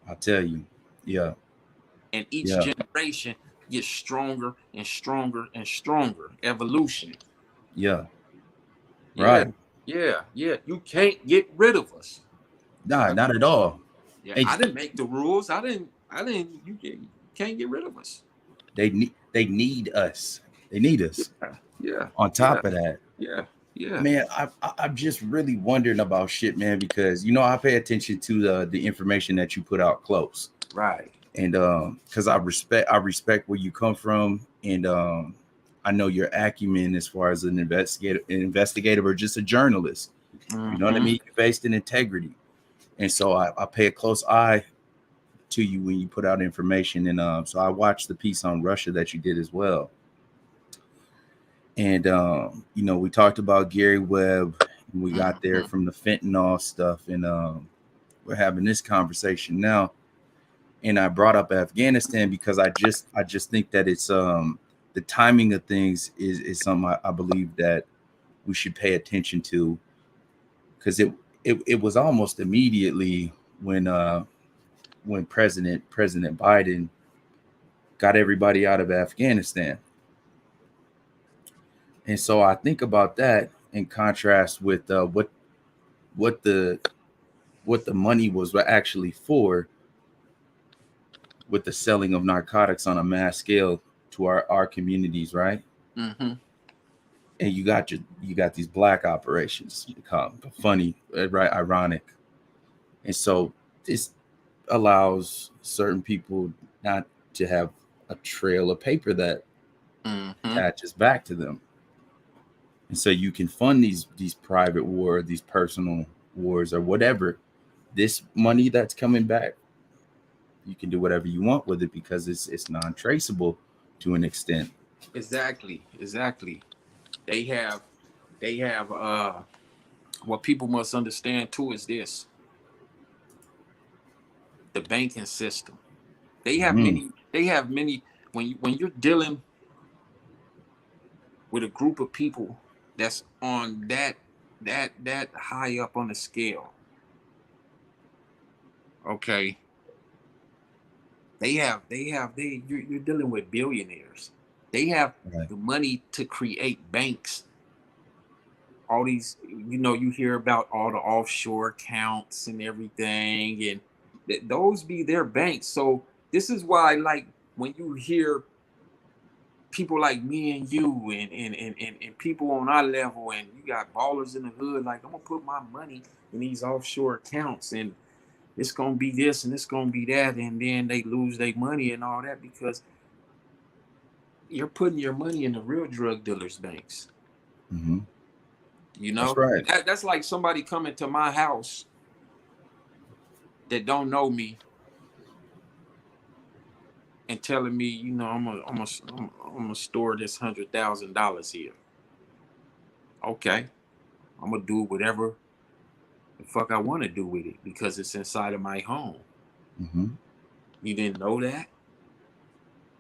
I tell you, yeah. And each generation gets stronger and stronger and stronger. Evolution. Yeah. Right. Yeah. You can't get rid of us. Nah, not at all. Yeah, I didn't make the rules. I didn't. You can't get rid of us. They need us. They need us. Yeah. On top of that. Yeah. Man, I'm just really wondering about shit, man, because I pay attention to the information that you put out close. Right. And because I respect where you come from, and I know your acumen as far as an investigator or just a journalist. You know what I mean? You're based in integrity. And so I pay a close eye to you when you put out information. And so I watched the piece on Russia that you did as well. And, we talked about Gary Webb, and we got there from the fentanyl stuff. And we're having this conversation now. And I brought up Afghanistan because I just think that it's the timing of things is something I believe that we should pay attention to, because it was almost immediately when President Biden got everybody out of Afghanistan. And so I think about that in contrast with what the money was actually for, with the selling of narcotics on a mass scale to our communities, right? And you got these black operations, funny, right? Ironic. And so this allows certain people not to have a trail of paper that attaches back to them. And so you can fund these private wars, these personal wars, or whatever. This money that's coming back, you can do whatever you want with it because it's non-traceable to an extent. Exactly. They have what people must understand too is this: the banking system. They have Mm-hmm. many when you're dealing with a group of people that's on that high up on the scale. Okay. You're dealing with billionaires. They have Right. the money to create banks. All these, you hear about all the offshore accounts and everything, and those be their banks. So this is why, like, when you hear people like me and you and people on our level, and you got ballers in the hood, like, I'm gonna put my money in these offshore accounts, and it's gonna be this and it's gonna be that, and then they lose their money and all that because you're putting your money in the real drug dealers' banks. Mm-hmm. That's right. That's like somebody coming to my house that don't know me and telling me, I'm gonna store this $100,000 here. Okay, I'm gonna do whatever the fuck I want to do with it because it's inside of my home. Mm-hmm. You didn't know that?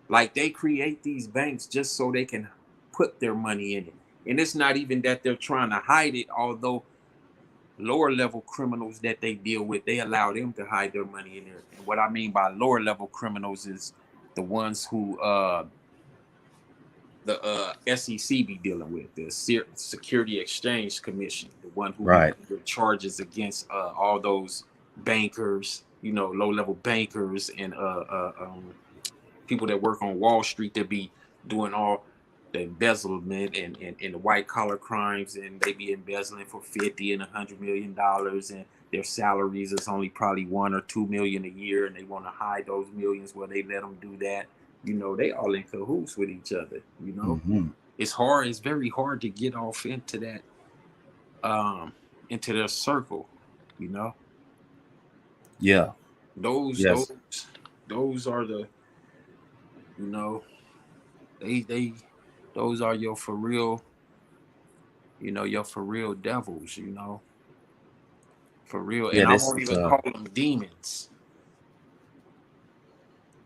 Like, they create these banks just so they can put their money in it. And it's not even that they're trying to hide it, although lower level criminals that they deal with, they allow them to hide their money in there. And what I mean by lower level criminals is the ones who the SEC be dealing with, the Security Exchange Commission, the one who Right. be charges against all those bankers, low level bankers and people that work on Wall Street that be doing all the embezzlement and the white collar crimes, and they be embezzling for $50 and $100 million, and their salaries is only probably $1 or $2 million a year, and they want to hide those millions where they let them do that. They all in cahoots with each other. Mm-hmm. It's very hard to get off into that, into their circle. Yeah. Those Yes. are the, they those are your for real, your for real devils, for real. Yeah. And I This won't is even call them demons.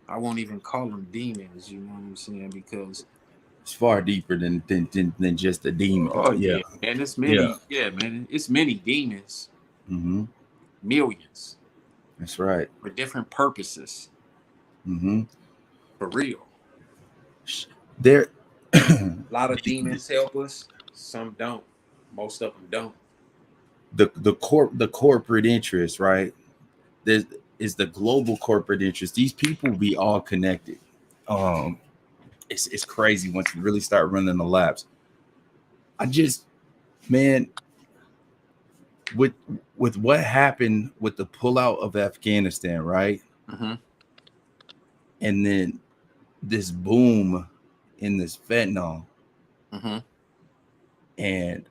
I won't even call them demons, you know what I'm saying? Because it's far deeper than just a demon. oh Yeah. yeah, man, Yeah. it's many demons, Mm-hmm. millions That's right. for different purposes, Mm-hmm. for real. There. A lot of demons help us, some don't. Most of them don't. the corporate interest, right? There is the global corporate interest. These people be all connected. Um, it's crazy once you really start running the laps. I just, man, with what happened with the pullout of Afghanistan, right? Mm-hmm. And then this boom in this fentanyl, Mm-hmm. and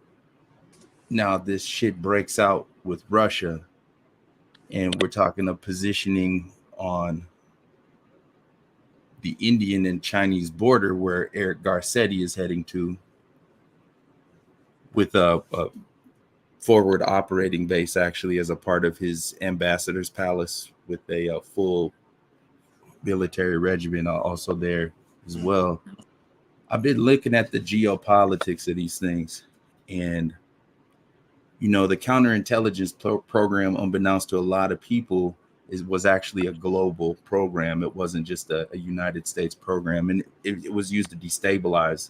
now this shit breaks out with Russia, and we're talking of positioning on the Indian and Chinese border where Eric Garcetti is heading to, with a forward operating base actually as a part of his ambassador's palace, with a full military regiment also there as well. I've been looking at the geopolitics of these things, and the counterintelligence program, unbeknownst to a lot of people, was actually a global program. It wasn't just a United States program, and it was used to destabilize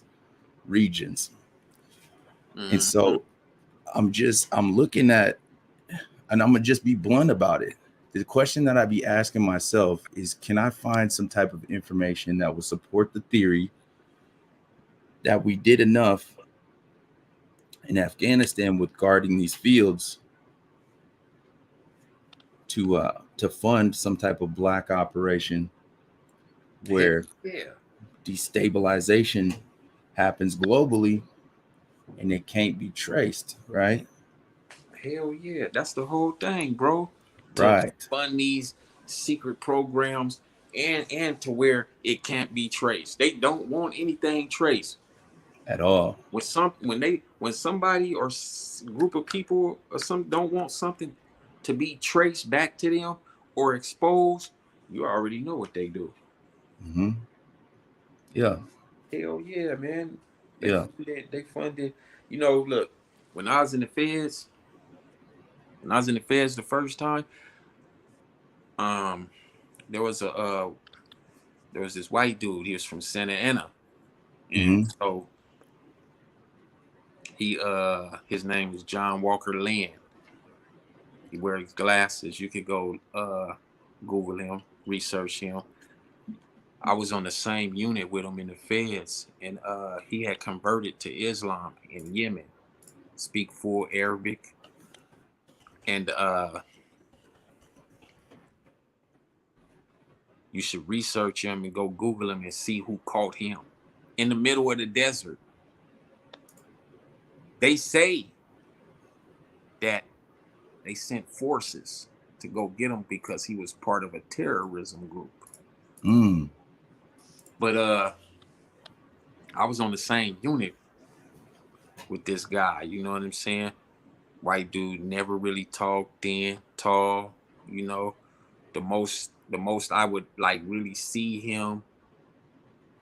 regions. Mm-hmm. And so I'm looking at, and I'm gonna just be blunt about it. The question that I'd be asking myself is, can I find some type of information that will support the theory that we did enough in Afghanistan with guarding these fields to fund some type of black operation where yeah. destabilization happens globally, and it can't be traced, right? Hell yeah, that's the whole thing, bro. To Right. fund these secret programs and to where it can't be traced. They don't want anything traced. At all. When somebody or group of people or some don't want something to be traced back to them or exposed, you already know what they do. Mm-hmm. Yeah. Hell yeah, man. They Yeah. they funded. You know, look, when I was in the feds, the first time, um, there was this white dude. He was from Santa Ana, and Mm-hmm. so his name is John Walker Lynn. He wears glasses. You could go Google him, research him. I was on the same unit with him in the feds, and he had converted to Islam in Yemen, speak full Arabic, and you should research him and go Google him and see who caught him in the middle of the desert. They say that they sent forces to go get him because he was part of a terrorism group. Mm. But I was on the same unit with this guy, you know what I'm saying? White dude, never really talked, thin, tall, you know. The most I would like really see him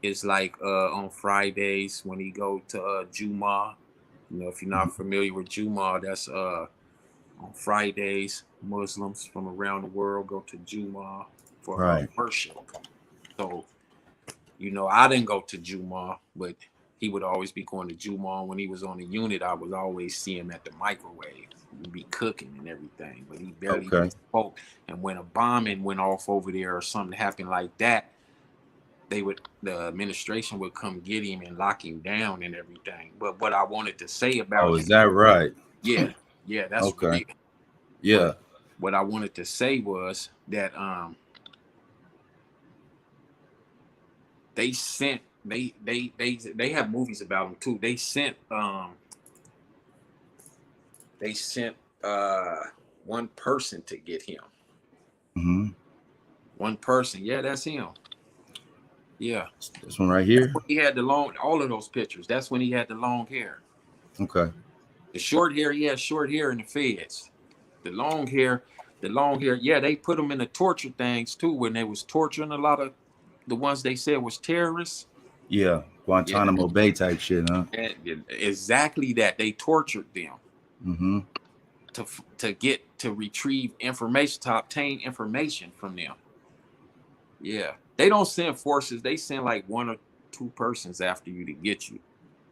is like on Fridays when he go to Juma. You know, if you're not familiar with Juma, that's on Fridays, Muslims from around the world go to Juma for Right. worship. So, you know, I didn't go to Juma, but he would always be going to Juma. When he was on the unit, I would always see him at the microwave. He'd be cooking and everything, but he barely spoke. And when a bombing went off over there or something happened like that, the administration would come get him and lock him down and everything. But what I wanted to say about is that right? Yeah, that's okay. real. Yeah. But what I wanted to say was that they sent they have movies about him too. They sent one person to get him. Mm-hmm. One person. Yeah, that's him. Yeah. This one right here. He had all of those pictures. That's when he had the long hair. Okay. The short hair, he had short hair in the feds. The long hair, yeah, they put him in the torture things too when they was torturing a lot of the ones they said was terrorists. Yeah, Guantanamo Bay type shit, huh? And exactly that. They tortured them. Mm-hmm. to retrieve information, to obtain information from them. Yeah. They don't send forces. They send like one or two persons after you to get you.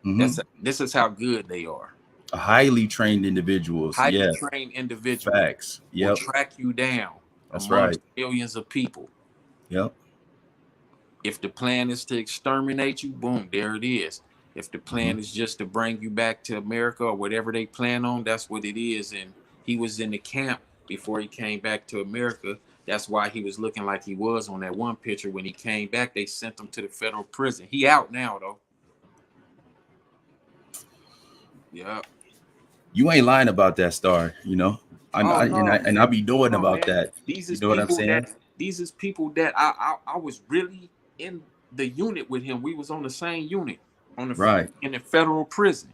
Mm-hmm. This is how good they are. Highly trained individuals. Trained individuals. Facts. Yep. Will track you down. That's right. Millions of people. Yep. If the plan is to exterminate you, boom, there it is. If the plan is just to bring you back to America or whatever they plan on, that's what it is. And he was in the camp before he came back to America. That's why he was looking like he was on that one picture. When he came back, they sent him to the federal prison. He out now, though. Yeah. You ain't lying about that, Star. You know, and I be knowing about that. These is you know what I'm saying? These is people that I was really in the unit with him. We was on the same unit in the federal prison.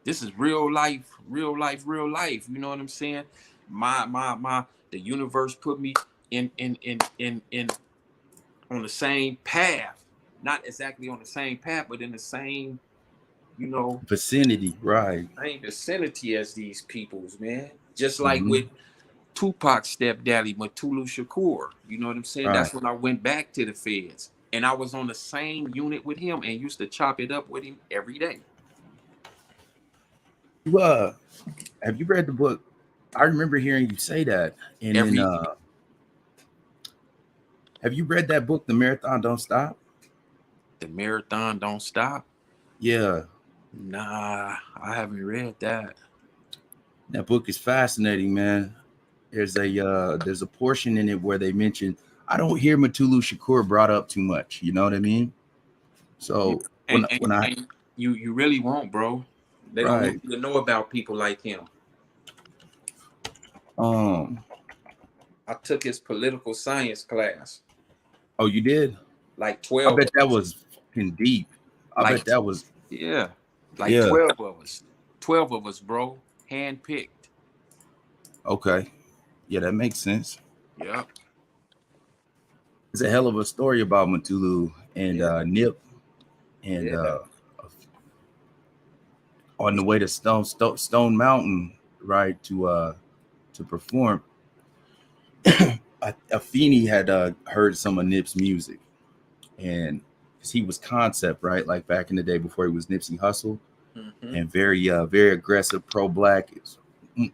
This is real life. You know what I'm saying? The universe put me in on the same path. Not exactly on the same path, but in the same, you know, vicinity, right? Same vicinity as these peoples, man. Just like with Tupac's stepdaddy, Mutulu Shakur. You know what I'm saying? Right. That's when I went back to the feds. And I was on the same unit with him and used to chop it up with him every day. Have you read the book? I remember hearing you say that. And have you read that book, The Marathon Don't Stop? The Marathon Don't Stop? Yeah. Nah, I haven't read that. That book is fascinating, man. There's a portion in it where they mention, I don't hear Mutulu Shakur brought up too much. You know what I mean? So when I You really won't, bro. They don't Right. want you to know about people like him. I took his political science class. Oh, you did? Like I 12 bet of that us. was fucking deep. I Like, bet that was, yeah. Like yeah. 12 of us. 12 of us, bro. Handpicked. Okay. Yeah, that makes sense. Yep. It's a hell of a story about Matulu and Yeah. Nip and Yeah. on the way to Stone Mountain, right, to perform. Afeni had heard some of Nip's music, and he was concept, right, like back in the day before he was Nipsey Hussle, and very aggressive, pro-black.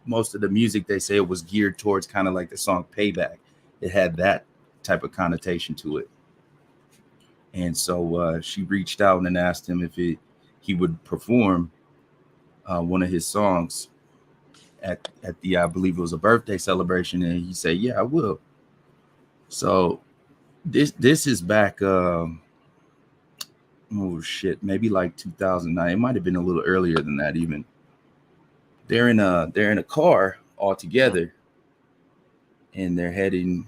Most of the music, they say, it was geared towards kind of like the song Payback. It had that type of connotation to it. And so she reached out and asked him if he would perform one of his songs at the, I believe it was a birthday celebration, and he said, "Yeah, I will." So this is back, oh shit, maybe like 2009. It might have been a little earlier than that even. They're in a car all together, and they're heading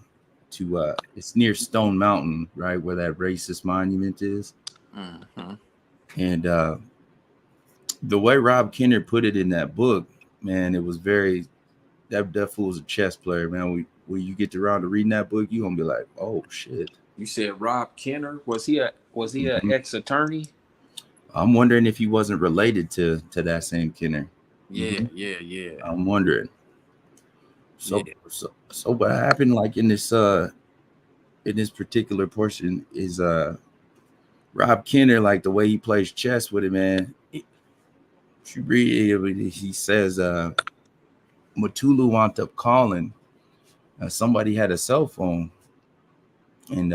to it's near Stone Mountain, right, where that racist monument is. And the way Rob Kenner put it in that book, man, it was very, that fool was a chess player, man. When you get around to reading that book, you gonna be like, oh shit. You said Rob Kenner. Was he an ex-attorney? I'm wondering if he wasn't related to that same Kenner. Yeah, yeah. I'm wondering. So Yeah. so what happened, like in this particular portion, is Rob Kenner, like the way he plays chess with it, man. If you read it, he says Matulu wound up calling. Somebody had a cell phone, and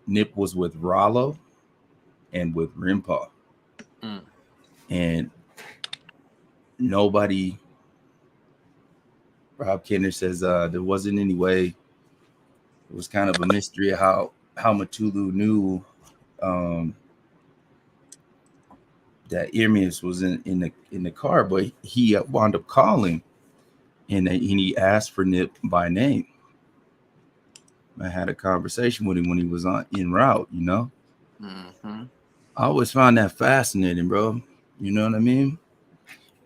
Nip was with Rollo and with Rimpa. And nobody, Rob Kenner says, there wasn't any way. It was kind of a mystery how Matulu knew that Irmius was in the car, but he wound up calling, and he asked for Nip by name. I had a conversation with him when he was en route, you know. I always found that fascinating, bro. You know what I mean?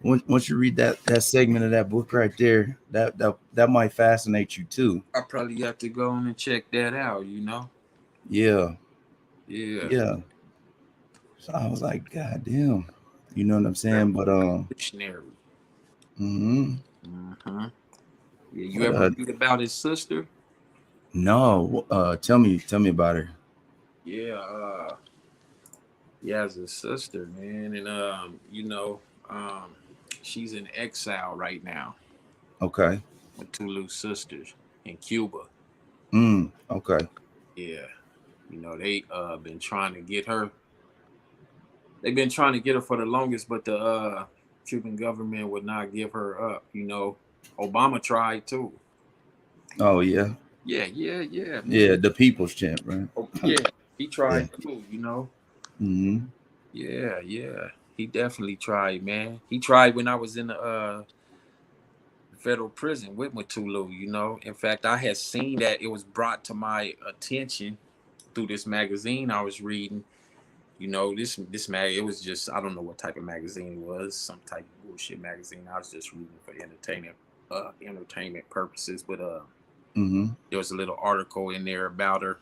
Once you read that segment of that book right there, that might fascinate you too. I probably have to go on and check that out, you know? Yeah. Yeah. So I was like, God damn. You know what I'm saying? But dictionary. Yeah, you ever read about his sister? No. Tell me about her. Yeah, he has a sister, man, and she's in exile right now. Okay. Matulu's sisters in Cuba. Okay. Yeah. They been trying to get her. They've been trying to get her for the longest, but the Cuban government would not give her up. Obama tried too. Oh yeah. Yeah. Yeah, the people's champ, right? Oh, yeah, he tried too. Yeah. He definitely tried, man. He tried when I was in the federal prison with Matulu. In fact, I had seen that it was brought to my attention through this magazine I was reading. This mag, it was just, I don't know what type of magazine it was, some type of bullshit magazine. I was just reading for entertainment purposes, but there was a little article in there about her,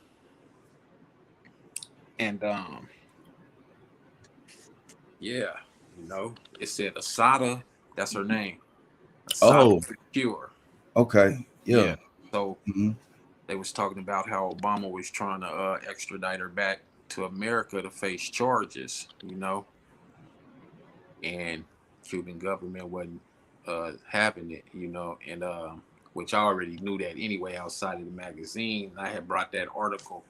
and it said Asada, that's her name. Asada Secure. Okay. Yeah. So they was talking about how Obama was trying to extradite her back to America to face charges, and Cuban government wasn't having it, and which I already knew that anyway outside of the magazine. I had brought that article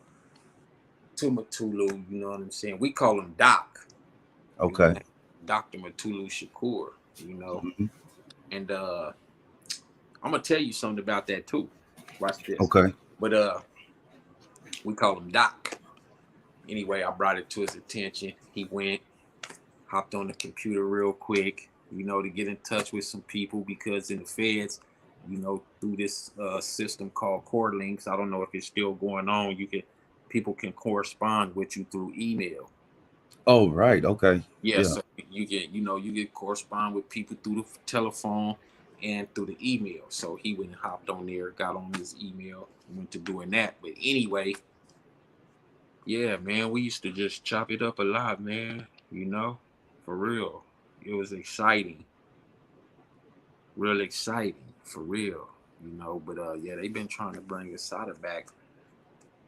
to Matulu, you know what I'm saying? We call him Doc. Okay. Dr. Matulu Shakur, and I'm gonna tell you something about that too. Watch this. Okay. But we call him Doc. Anyway, I brought it to his attention. He went, hopped on the computer real quick, you know, to get in touch with some people, because in the feds, you know, through this system called Core Links, I don't know if it's still going on. People can correspond with you through email. Oh, right. Okay. Yeah, so you get correspond with people through the telephone and through the email. So he went and hopped on there, got on his email, and went to doing that. But anyway, yeah, man, we used to just chop it up a lot, man. You know, for real. It was exciting. Real exciting, for real. You know, but yeah, they've been trying to bring Asada back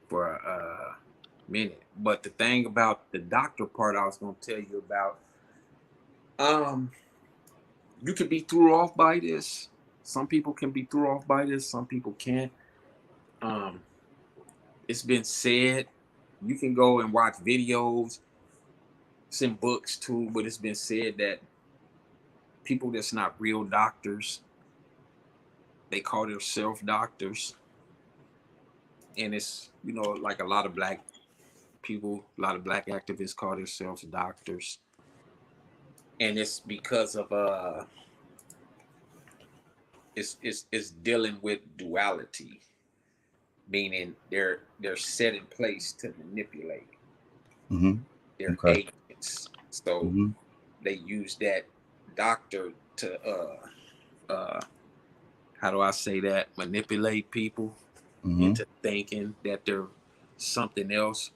for a minute. But the thing about the doctor part I was gonna tell you about, you can be thrown off by this. Some people can be thrown off by this, some people can't. Um, it's been said, you can go and watch videos, some books too, but it's been said that people that's not real doctors, they call themselves doctors. And it's, you know, like a lot of black people, a lot of black activists call themselves doctors. And it's because of it's dealing with duality, meaning they're set in place to manipulate. They're agents. So they use that doctor to how do I say that, manipulate people into thinking that they're something else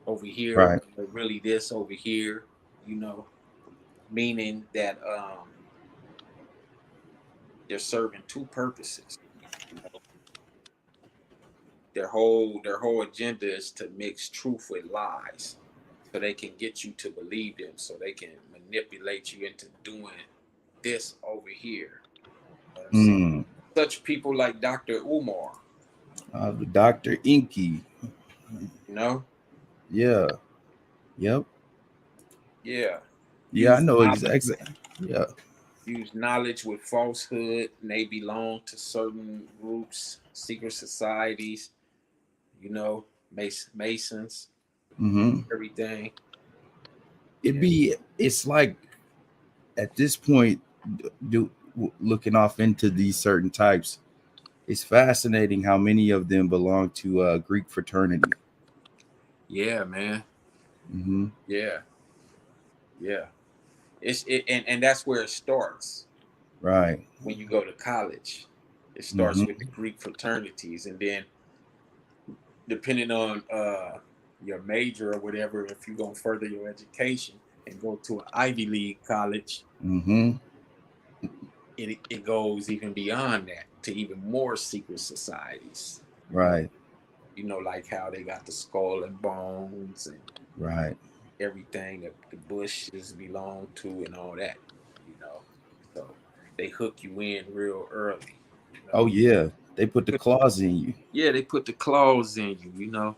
over here, Right. but really this over here, you know, meaning that they're serving two purposes. You know? Their whole agenda is to mix truth with lies, so they can get you to believe them, so they can manipulate you into doing this over here. Such people like Dr. Umar. Dr. Inky. You know? Yeah. Yep. Yeah. Yeah, I know exactly. Yeah. Use knowledge with falsehood, and they belong to certain groups, secret societies, you know, Masons, everything. It's like at this point, looking off into these certain types, it's fascinating how many of them belong to Greek fraternity. Yeah, man. Yeah. And that's where it starts. Right. When you go to college, it starts with the Greek fraternities, and then depending on your major or whatever, if you're gonna further your education and go to an Ivy League college, it goes even beyond that to even more secret societies. Right. You know, like how they got the Skull and Bones and everything that the Bushes belong to and all that, you know. So they hook you in real early. You know? Oh yeah, they put the claws in you. Yeah, they put the claws in you, you know.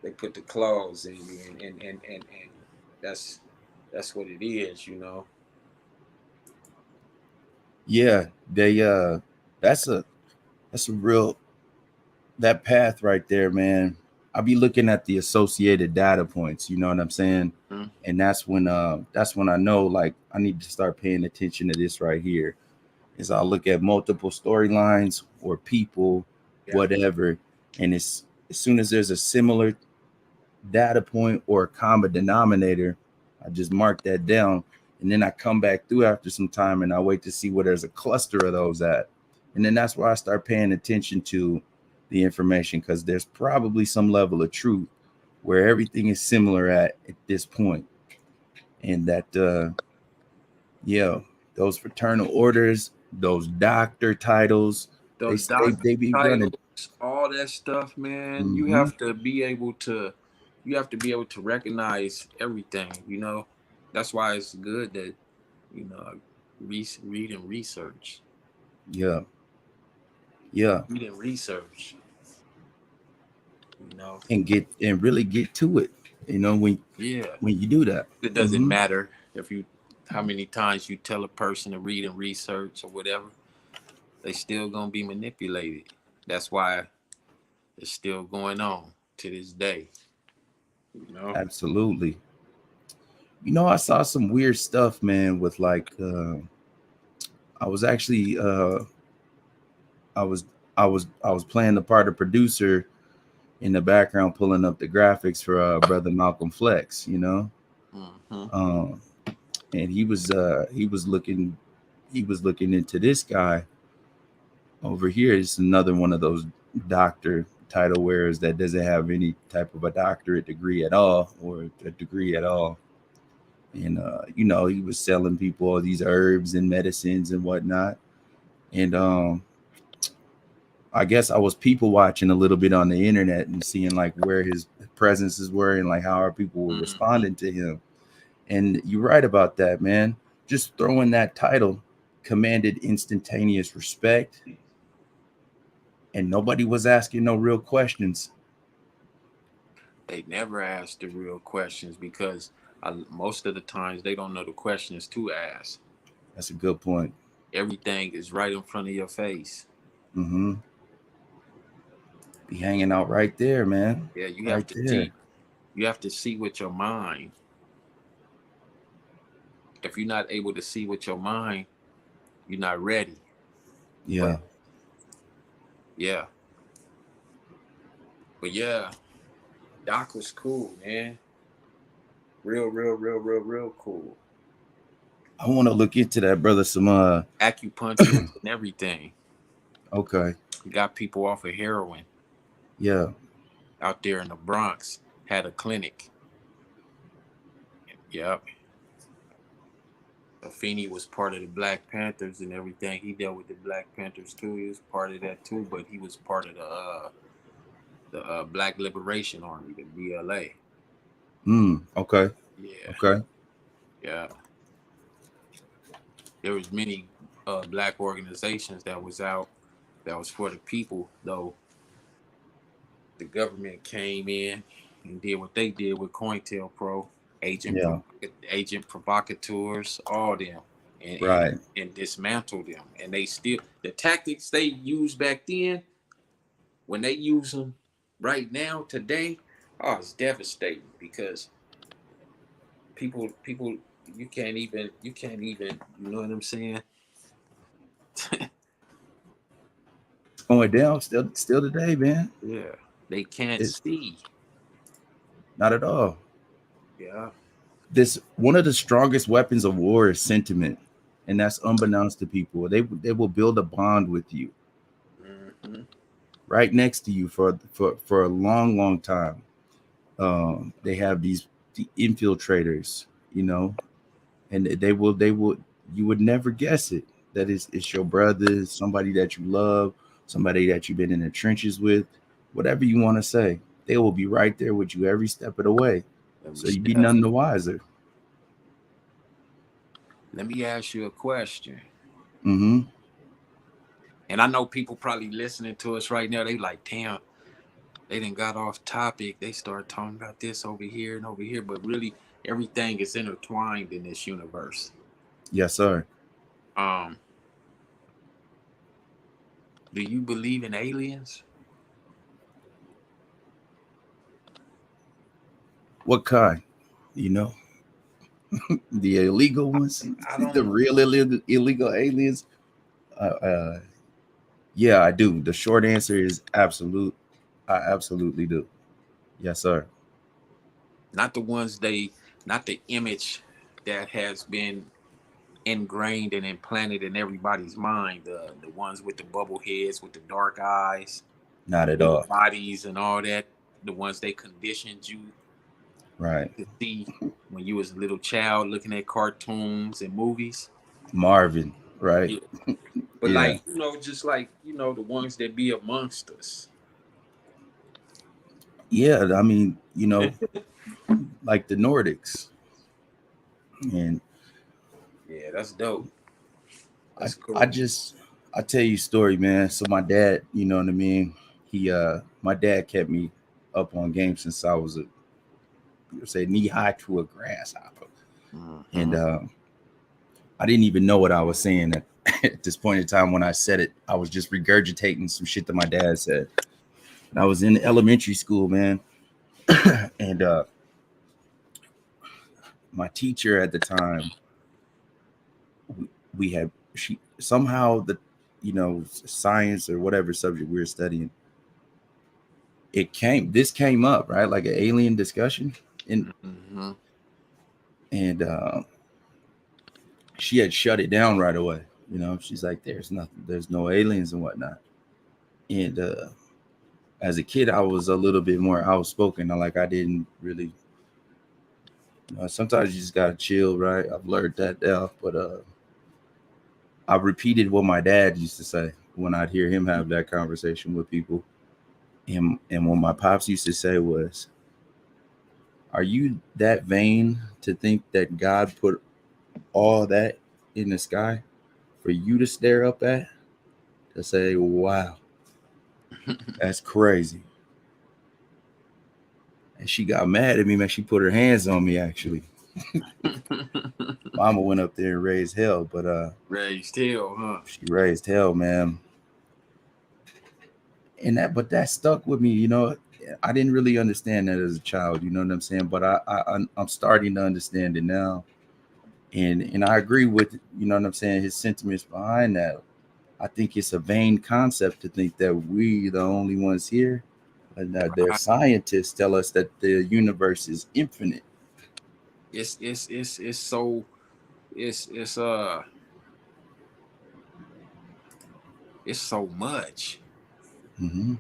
They put the claws in you, and that's what it is, you know. Yeah, they that's a real, that path right there, man. I'll be looking at the associated data points, you know what I'm saying? And that's when I know, like, I need to start paying attention to this right here. Is I'll look at multiple storylines or people, whatever, and it's as soon as there's a similar data point or a common denominator, I just mark that down, and then I come back through after some time and I wait to see where there's a cluster of those at, and then that's where I start paying attention to the information, because there's probably some level of truth where everything is similar at this point, and that those fraternal orders, those doctor titles, those they be titles, running all that stuff, man. You have to be able to recognize everything, you know. That's why it's good that, you know, read and research. Yeah. Read and research. You know. And really get to it. You know, when you do that. It doesn't matter how many times you tell a person to read and research or whatever, they still gonna be manipulated. That's why it's still going on to this day. You know? Absolutely. You know, I saw some weird stuff, man, with like I was actually I was I was playing the part of producer in the background, pulling up the graphics for brother Malcolm Flex, you know. Mm-hmm. And he was looking into this guy over here. It's another one of those doctor title wearers that doesn't have any type of a doctorate degree at all, or a degree at all. And you know, he was selling people all these herbs and medicines and whatnot. And I guess I was people watching a little bit on the internet and seeing like where his presences were and like how our people were responding to him. And you're right about that, man. Just throwing that title commanded instantaneous respect, and nobody was asking no real questions. They never ask the real questions because most of the times they don't know the questions to ask. That's a good point. Everything is right in front of your face. Mm-hmm. Be hanging out right there, man. Yeah, you right have to there. see. You have to see with your mind. If you're not able to see with your mind, you're not ready. Yeah. Yeah. But yeah, Doc was cool, man. Real cool. I want to look into that, brother. Some Acupuncturist and everything. Okay. He got people off of heroin. Yeah. Out there in the Bronx, had a clinic. Yep. Feeney was part of the Black Panthers and everything. He dealt with the Black Panthers too. He was part of that too, but he was part of the Black Liberation Army, the BLA. Okay. Yeah. Okay. Yeah. There was many Black organizations that was out that was for the people, though. The government came in and did what they did with COINTELPRO, agent provocateurs, all them, and dismantled them. And they still, the tactics they used back then, when they use them right now today, it's devastating because people, you can't even, you know what I'm saying? It's going down still today, man. Yeah, they can't see. Not at all. Yeah. This one of the strongest weapons of war is sentiment, and that's unbeknownst to people. They will build a bond with you, right next to you for a long time. They have the infiltrators, you know, and they will you would never guess it. That it's your brother, somebody that you love, somebody that you've been in the trenches with, whatever you want to say. They will be right there with you every step of the way. So you'd be none the wiser. Let me ask you a question. Mm-hmm. And I know people probably listening to us right now, they like, damn, they done got off topic. They start talking about this over here and over here, but really everything is intertwined in this universe. Yes, sir. Do you believe in aliens? What kind? You know, the illegal ones, the real illegal aliens. Yeah, I do. The short answer is absolute. I absolutely do. Yes, sir. Not the image that has been ingrained and implanted in everybody's mind. The ones with the bubble heads, with the dark eyes, Not at all. bodies and all that. The ones they conditioned you to see when you was a little child looking at cartoons and movies. Marvin, right? Yeah. But like, you know, just like, you know, the ones that be amongst us. Yeah, I mean, you know, like the Nordics. And yeah, that's dope. That's cool. I tell you a story, man. So my dad, you know what I mean? My dad kept me up on games since I was knee high to a grasshopper. And I didn't even know what I was saying at this point in time when I said it. I was just regurgitating some shit that my dad said. And I was in elementary school, man. And my teacher at the time, we had she somehow the science or whatever subject we were studying, this came up, right, like an alien discussion, and she had shut it down right away. She's like, there's no aliens and whatnot. And as a kid, I was a little bit more outspoken. I didn't really, sometimes you just gotta chill, right? I've learned that now, but I repeated what my dad used to say when I'd hear him have that conversation with people. And what my pops used to say was, are you that vain to think that God put all that in the sky for you to stare up at, to say, wow, that's crazy? And she got mad at me, man. She put her hands on me, actually. Mama went up there and raised hell, but raised hell, huh? She raised hell, man. And that stuck with me. I didn't really understand that as a child. You know what I'm saying? But I'm starting to understand it now. And I agree with, what I'm saying, his sentiments behind that. I think it's a vain concept to think that we the only ones here, and that their scientists tell us that the universe is infinite. It's so much. Mm-hmm.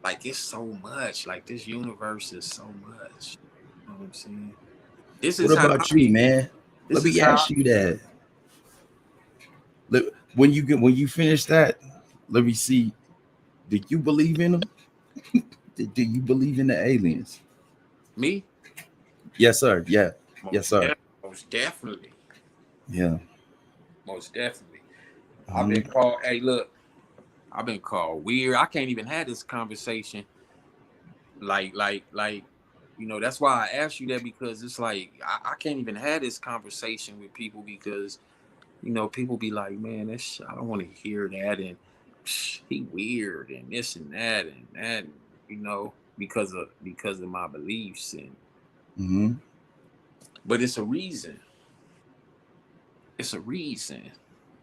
Like, it's so much. Like, this universe is so much. You know what I'm saying? What about you, man? Let me ask you that. When you finish that, let me see. Do you believe in them? Do you believe in the aliens? Me? Yes, sir. Yeah. Yes, sir. Most definitely. Yeah. Most definitely. I've been called. Hey, look. I've been called weird. I can't even have this conversation. Like, that's why I asked you that, because it's like I can't even have this conversation with people, because people be like, man, I don't want to hear that, and he weird and this and that, because of my beliefs, and but it's a reason. It's a reason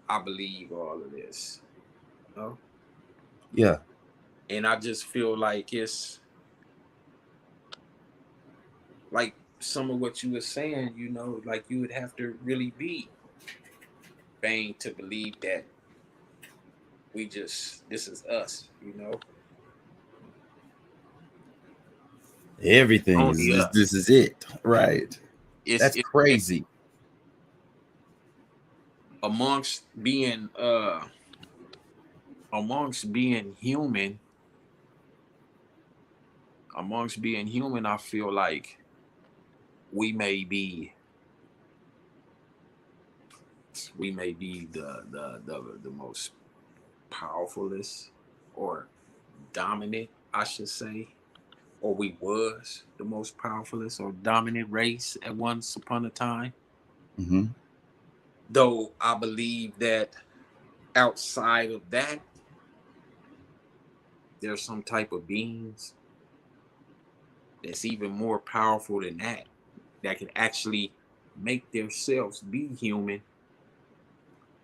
I believe all of this. Yeah. And I just feel like it's like some of what you were saying, like you would have to really be vain to believe that this is us, Everything is this is it, right? That's crazy. Amongst being human, I feel like we may be the most powerfulest, or dominant, I should say, or we was the most powerfulest or dominant race at once upon a time. Though I believe that outside of that, there's some type of beings that's even more powerful than that can actually make themselves be human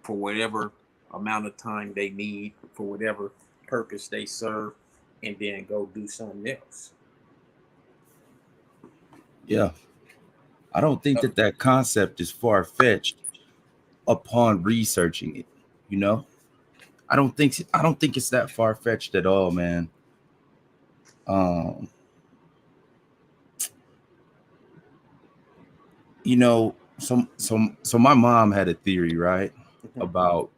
for whatever amount of time they need, for whatever purpose they serve, and then go do something else. Yeah. I don't think that concept is far-fetched upon researching it. I don't think it's that far-fetched at all, man. So my mom had a theory, right, about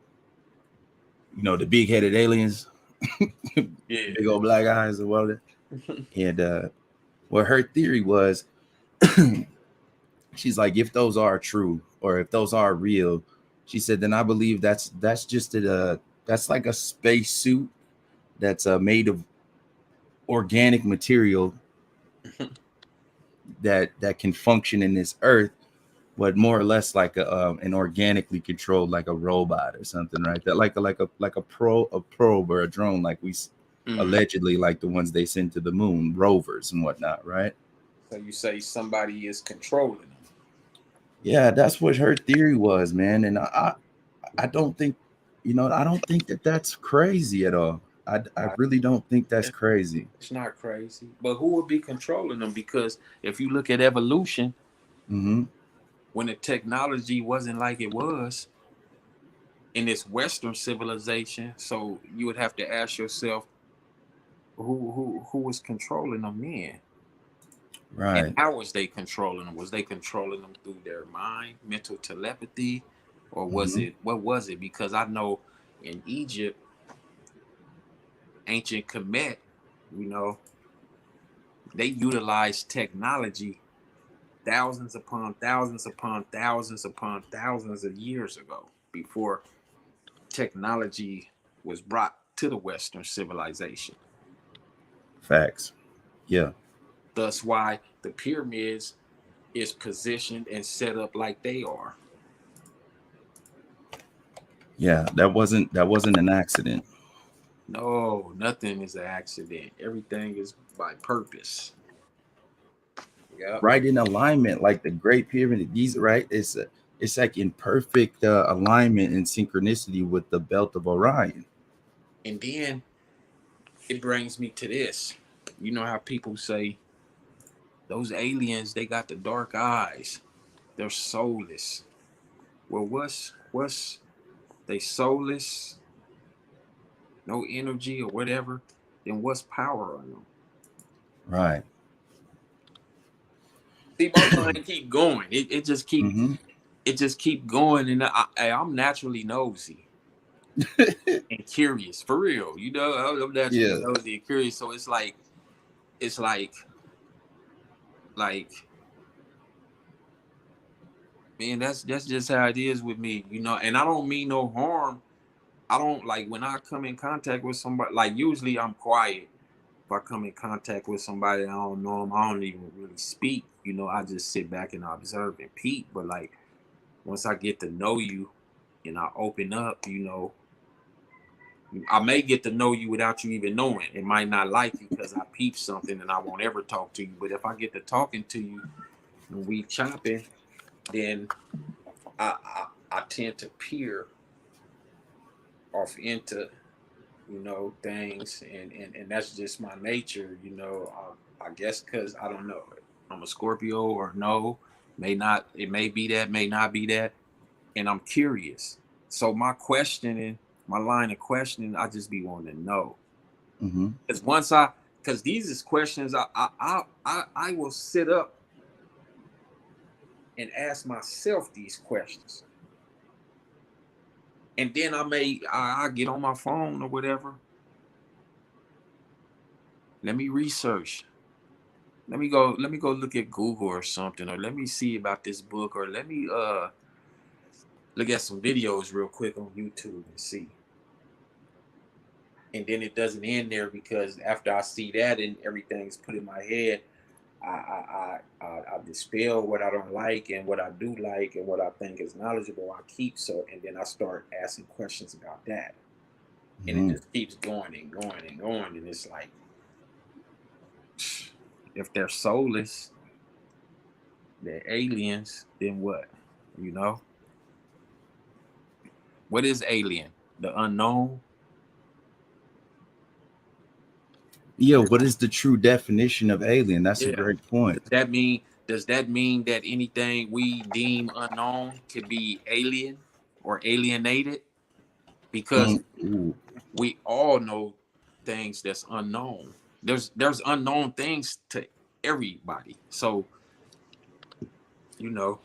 the big-headed aliens, big old black eyes or whatever. And what her theory was, she's like, if those are true, or if those are real, she said, then I believe that's just that's like a space suit that's made of organic material that can function in this earth, but more or less like an organically controlled, like a robot or something, right? That like a probe or a drone, like we allegedly, like the ones they send to the moon, rovers and whatnot, right? So you say somebody is controlling them. Yeah, that's what her theory was, man. And I don't think, I don't think that that's crazy at all. I really don't think that's crazy. It's not crazy, but who would be controlling them? Because if you look at evolution, Mm-hmm. when the technology wasn't like it was in this Western civilization, so you would have to ask yourself, who was controlling them then? And Right. how was they controlling them? Was they controlling them through their mind, mental telepathy, or was Mm-hmm. it, what was it? Because I know in Egypt, ancient Kemet, you know, they utilized technology thousands upon thousands upon thousands upon thousands of years ago, before technology was brought to the Western civilization. Facts. Yeah. Thus why the pyramids is positioned and set up like they are. Yeah. That wasn't an accident. No, nothing is an accident. Everything is by purpose. Yep. Right in alignment, like the Great Pyramid. These right. It's like in perfect alignment and synchronicity with the Belt of Orion. And then it brings me to this. You know how people say those aliens, they got the dark eyes. They're soulless. Well, what's they soulless, no energy or whatever, then what's power on them? Right. See, my mind keep going. Mm-hmm. It just keep going, and I'm naturally nosy and curious for real. You know, I'm naturally Yeah. nosy and curious. So it's like man, that's just how it is with me, you know. And I don't mean no harm. I don't like when I come in contact with somebody. Like usually I'm quiet. If I come in contact with somebody I don't know them, I don't even really speak. You know, I just sit back and observe and peep. But like once I get to know you and I open up, you know, I may get to know you without you even knowing. It might not like you because I peep something and I won't ever talk to you. But if I get to talking to you and we chopping, then I tend to peer off into, you know, things, and that's just my nature, you know. I guess because I don't know, I'm a Scorpio or no, may not, it may be that, may not be that, and I'm curious. So my questioning, my line of questioning, I just be wanting to know. Mm-hmm. Because because these is questions I will sit up and ask myself these questions, and then I get on my phone or whatever. Let me research. Let me go look at Google or something, or let me see about this book, or let me look at some videos real quick on YouTube and see. And then it doesn't end there, because after I see that and everything's put in my head, I dispel what I don't like and what I do like and what I think is knowledgeable. I keep, so, and then I start asking questions about that, and it Mm-hmm. just keeps going and going and going, and it's like, if they're soulless, they're aliens, then what? You know, what is alien? The unknown? Yeah. What is the true definition of alien? That's a Yeah. great point. Does that mean that anything we deem unknown could be alien or alienated? Because Ooh. we all know things that's unknown. There's unknown things to everybody. So, you know,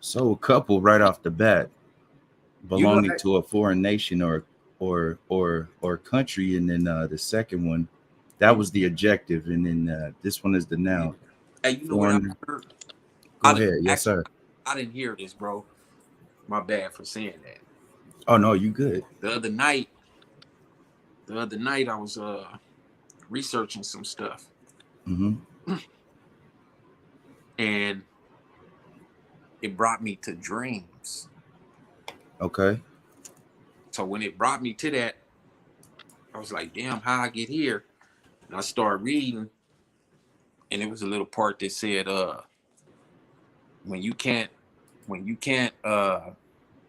So a couple right off the bat you know, belonging to a foreign nation or country, and then the second one, that was the adjective, and then this one is the yeah. noun. Hey, you know what I Foreign. heard? Go ahead. Yes, Actually, sir. I didn't hear this, bro. My bad for saying that. Oh no, you good. The other night, I was researching some stuff, Mm-hmm. and it brought me to dreams. Okay. So when it brought me to that, I was like, damn, how I get here? And I started reading, and it was a little part that said, when you can't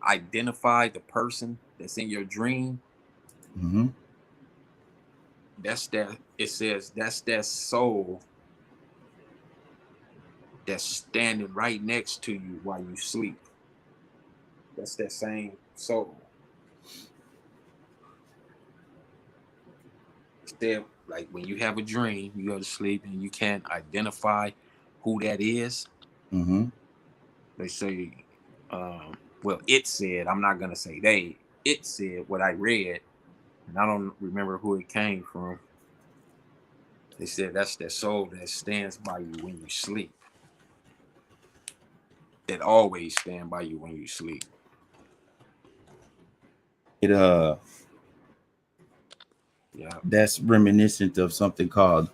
identify the person that's in your dream, Mm-hmm. that's that. It says that's that soul that's standing right next to you while you sleep. That's that same soul. Instead, like when you have a dream, you go to sleep and you can't identify who that is. Mm-hmm. They say, well, it said, I'm not gonna say they. It said what I read, and I don't remember who it came from. They said that's that soul that stands by you when you sleep. That always stand by you when you sleep. It Yeah. That's reminiscent of something called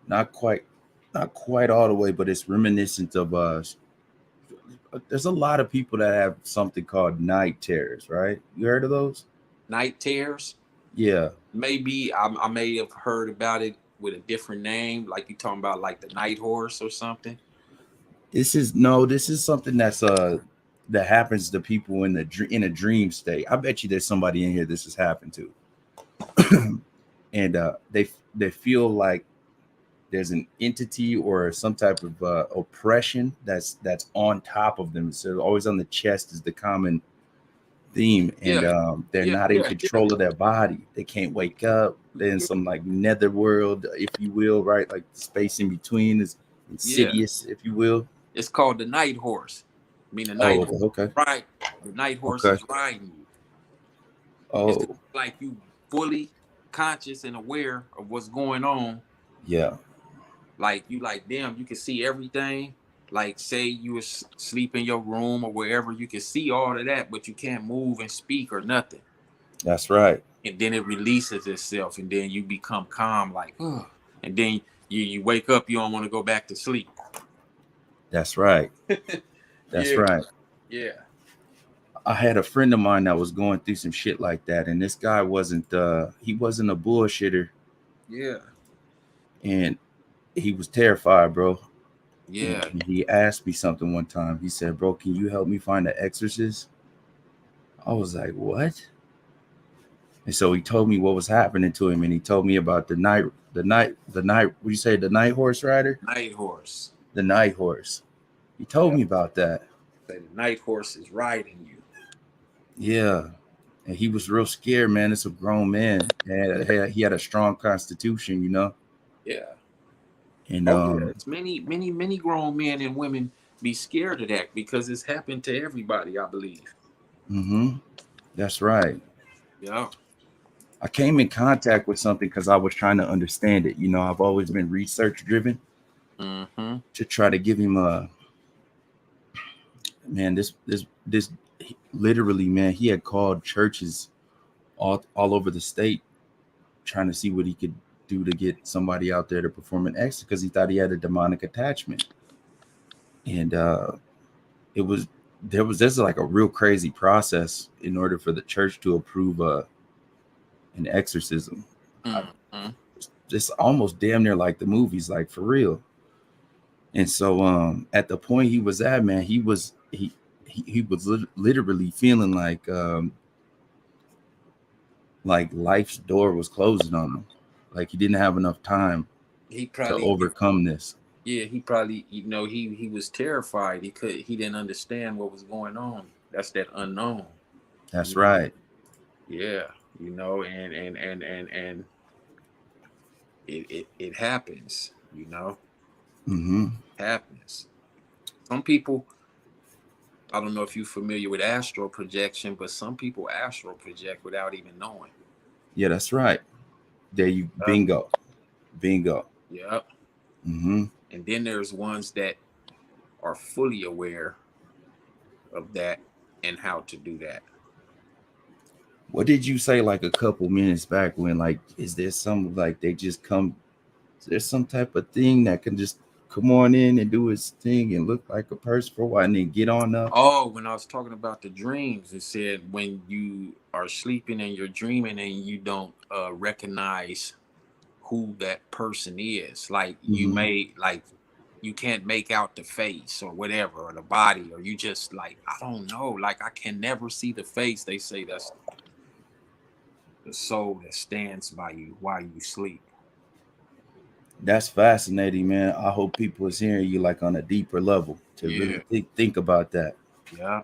not quite all the way, but it's reminiscent of there's a lot of people that have something called night terrors, right? You heard of those? Night terrors. Yeah. Maybe I may have heard about it with a different name, like you talking about like the night horse or something. This is something that happens to people in in a dream state. I bet you there's somebody in here this has happened to. And they feel like there's an entity or some type of oppression that's on top of them. So always on the chest is the common theme, and Yeah. they're Yeah. not in control of their body. They can't wake up. They're in some like netherworld, if you will, right? Like the space in between is insidious, if you will. It's called the night horse. I mean, the night Oh, horse, okay. right? The night horse Okay. is riding you. It's Oh, like you fully conscious and aware of what's going on. yeah. Like you, like damn, you can see everything. Like say you were sleep in your room or wherever, you can see all of that, but you can't move and speak or nothing. That's right. And then it releases itself, and then you become calm, like, ugh. And then you wake up, you don't want to go back to sleep. That's right. That's Yeah. right. Yeah. I had a friend of mine that was going through some shit like that, and this guy wasn't he wasn't a bullshitter, Yeah. and he was terrified, bro. Yeah. And he asked me something one time. He said, "Bro, can you help me find an exorcist?" I was like, "What?" And so he told me what was happening to him, and he told me about the night. What you say, the night horse rider? Night horse. The night horse. He told me about that. Say the night horse is riding you. Yeah. And he was real scared, man. It's a grown man. He had a strong constitution, you know. Yeah. And Oh yeah. It's many grown men and women be scared of that because it's happened to everybody, I believe. mm-hmm, that's right. Yeah. I came in contact with something because I was trying to understand it. You know, I've always been research driven Mm-hmm. to try to give him a man. This literally, man. He had called churches all over the state trying to see what he could do to get somebody out there to perform an exit because he thought he had a demonic attachment. And it was there's like a real crazy process in order for the church to approve an exorcism. Mm-hmm. It's almost damn near like the movies, like for real. And so at the point he was at, man, he was literally feeling like life's door was closing on him. Like he didn't have enough time He to probably overcome this. yeah, he probably he was terrified. He didn't understand what was going on. That's that unknown. That's right. Yeah, and it happens, Mm-hmm. happens. Some people, I don't know if you're familiar with astral projection, but some people astral project without even knowing. Yeah, that's right. There you bingo. Yep. Mm-hmm. And then there's ones that are fully aware of that and how to do that. What did you say like a couple minutes back when like is there some like they just come there's some type of thing that can just come on in and do its thing and look like a person for a while and then get on up? Oh, when I was talking about the dreams, it said when you are sleeping and you're dreaming and you don't recognize who that person is. Like you Mm-hmm. may like you can't make out the face or whatever, or the body, or you just like, I don't know, like I can never see the face. They say that's the soul that stands by you while you sleep. That's fascinating, man. I hope people is hearing you like on a deeper level to Yeah, really think about that. yeah.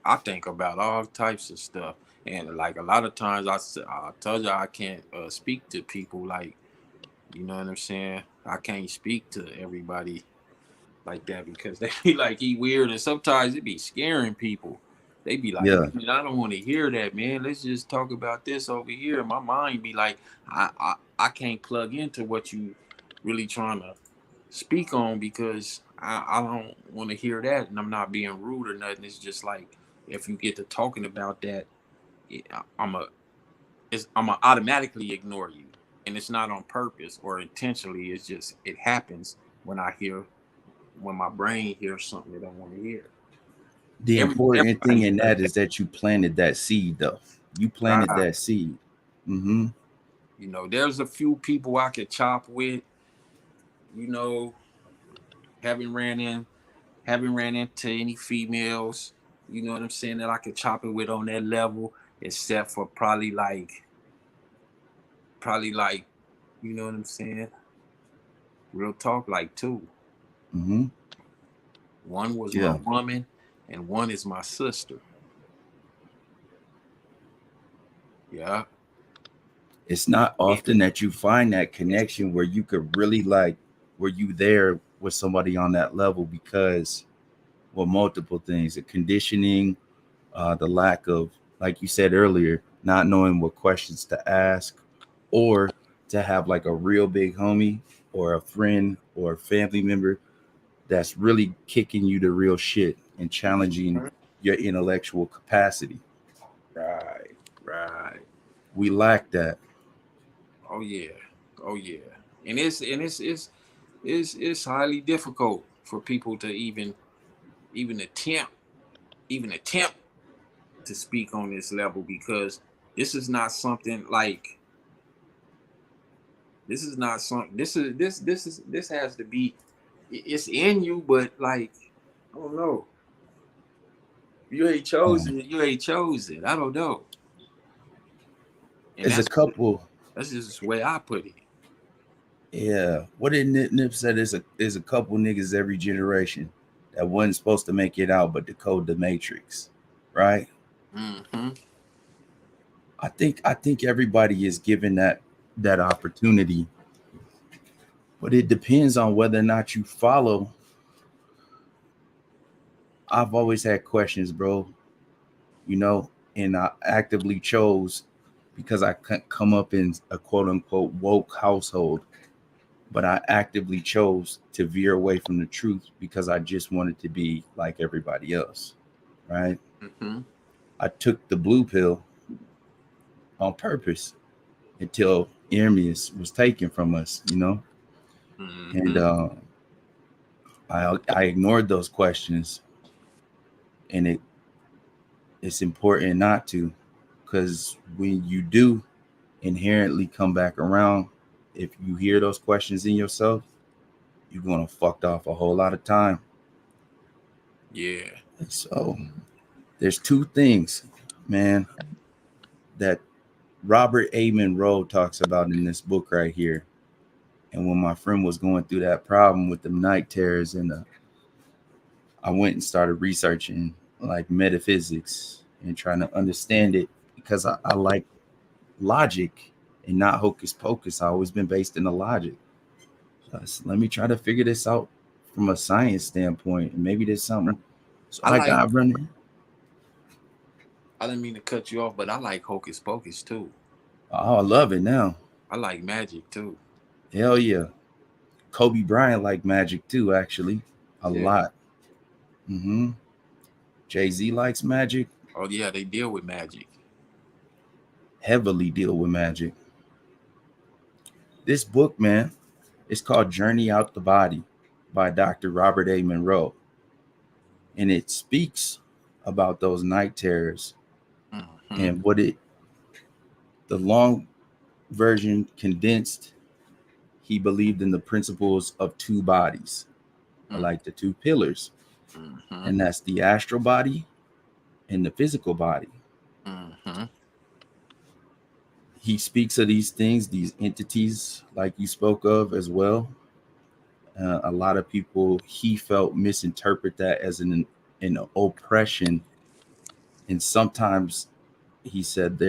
I think about all types of stuff, and like a lot of times I told you I can't speak to people, like, you know what I'm saying. I can't speak to everybody like that because they be like, he weird, and sometimes it be scaring people. They be like, Yeah. man, I don't want to hear that, man. Let's just talk about this over here. My mind be like, I can't plug into what you really trying to speak on because I don't want to hear that, and I'm not being rude or nothing. It's just like if you get to talking about that, it, I'm a I'm a automatically ignore you, and it's not on purpose or intentionally. It's just it happens when my brain hears something it don't want to hear. The important thing Everybody in does that is that you planted that seed, though. You planted that. that seed. Mm-hmm. You know, there's a few people I could chop with. You know, haven't ran in, haven't ran into any females. You know what I'm saying, that I could chop it with on that level, except for probably like, you know what I'm saying. Real talk, like two. Mm-hmm. One was my Yeah. woman, and one is my sister. Yeah. It's not Yeah. often that you find that connection where you could really like where you there with somebody on that level because well, multiple things, the conditioning, the lack of, like you said earlier, not knowing what questions to ask, or to have like a real big homie or a friend or a family member that's really kicking you the real shit and challenging your intellectual capacity. Right. Right. We lack that. Oh yeah. Oh yeah. And it's highly difficult for people to even attempt even attempt to speak on this level, because this is not something like this is not something this has to be, it's in you, but like, I don't know. You ain't Um, chosen it, you ain't chosen. I don't know. And as a couple, that's just the way I put it. yeah. What did Nip said is a couple niggas every generation that wasn't supposed to make it out, but decode the matrix, right? Mm-hmm. I think everybody is given that opportunity, but it depends on whether or not you follow. I've always had questions, bro, and I actively chose because I couldn't come up in a quote unquote woke household, but I actively chose to veer away from the truth because I just wanted to be like everybody else, right? Mm-hmm. I took the blue pill on purpose until Ermias was taken from us. And Mm-hmm. I ignored those questions, and it's important not to, because when you do inherently come back around, if you hear those questions in yourself, you're gonna fucked off a whole lot of time. Yeah. And so there's two things, man, that Robert A. Monroe talks about in this book right here. And when my friend was going through that problem with the night terrors, and I went and started researching like metaphysics and trying to understand it because I like logic and not hocus pocus. I always been based in the logic. So let me try to figure this out from a science standpoint, and maybe there's something. So I I like got running. I didn't mean to cut you off, but I like Hocus Pocus too. Oh, I love it now. I like magic too. Hell yeah. Kobe Bryant liked magic too, actually, a Yeah. lot. Mm-hmm. Jay-Z likes magic, Oh yeah, they deal with magic. heavily deal with magic. This book, man, it's called Journey Out the Body by Dr. Robert A. Monroe. And it speaks about those night terrors Mm-hmm. and the long version condensed, he believed in the principles of two bodies. are like the two pillars, Mm-hmm. and that's the astral body and the physical body. Mm-hmm. He speaks of these things, these entities, like you spoke of as well. A lot of people, he felt, misinterpret that as an oppression, and sometimes he said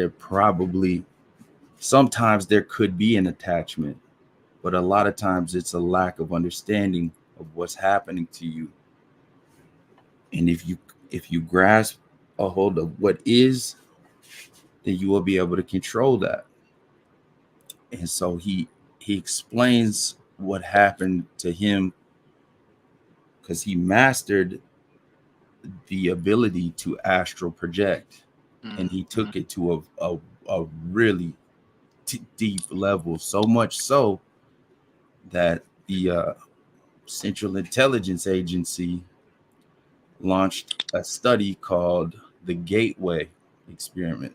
sometimes there could be an attachment, but a lot of times it's a lack of understanding of what's happening to you. And if you grasp a hold of what is, then you will be able to control that. And so he explains what happened to him because he mastered the ability to astral project, and he Mm-hmm. took it to a really deep level, so much so that the Central Intelligence Agency launched a study called the Gateway Experiment.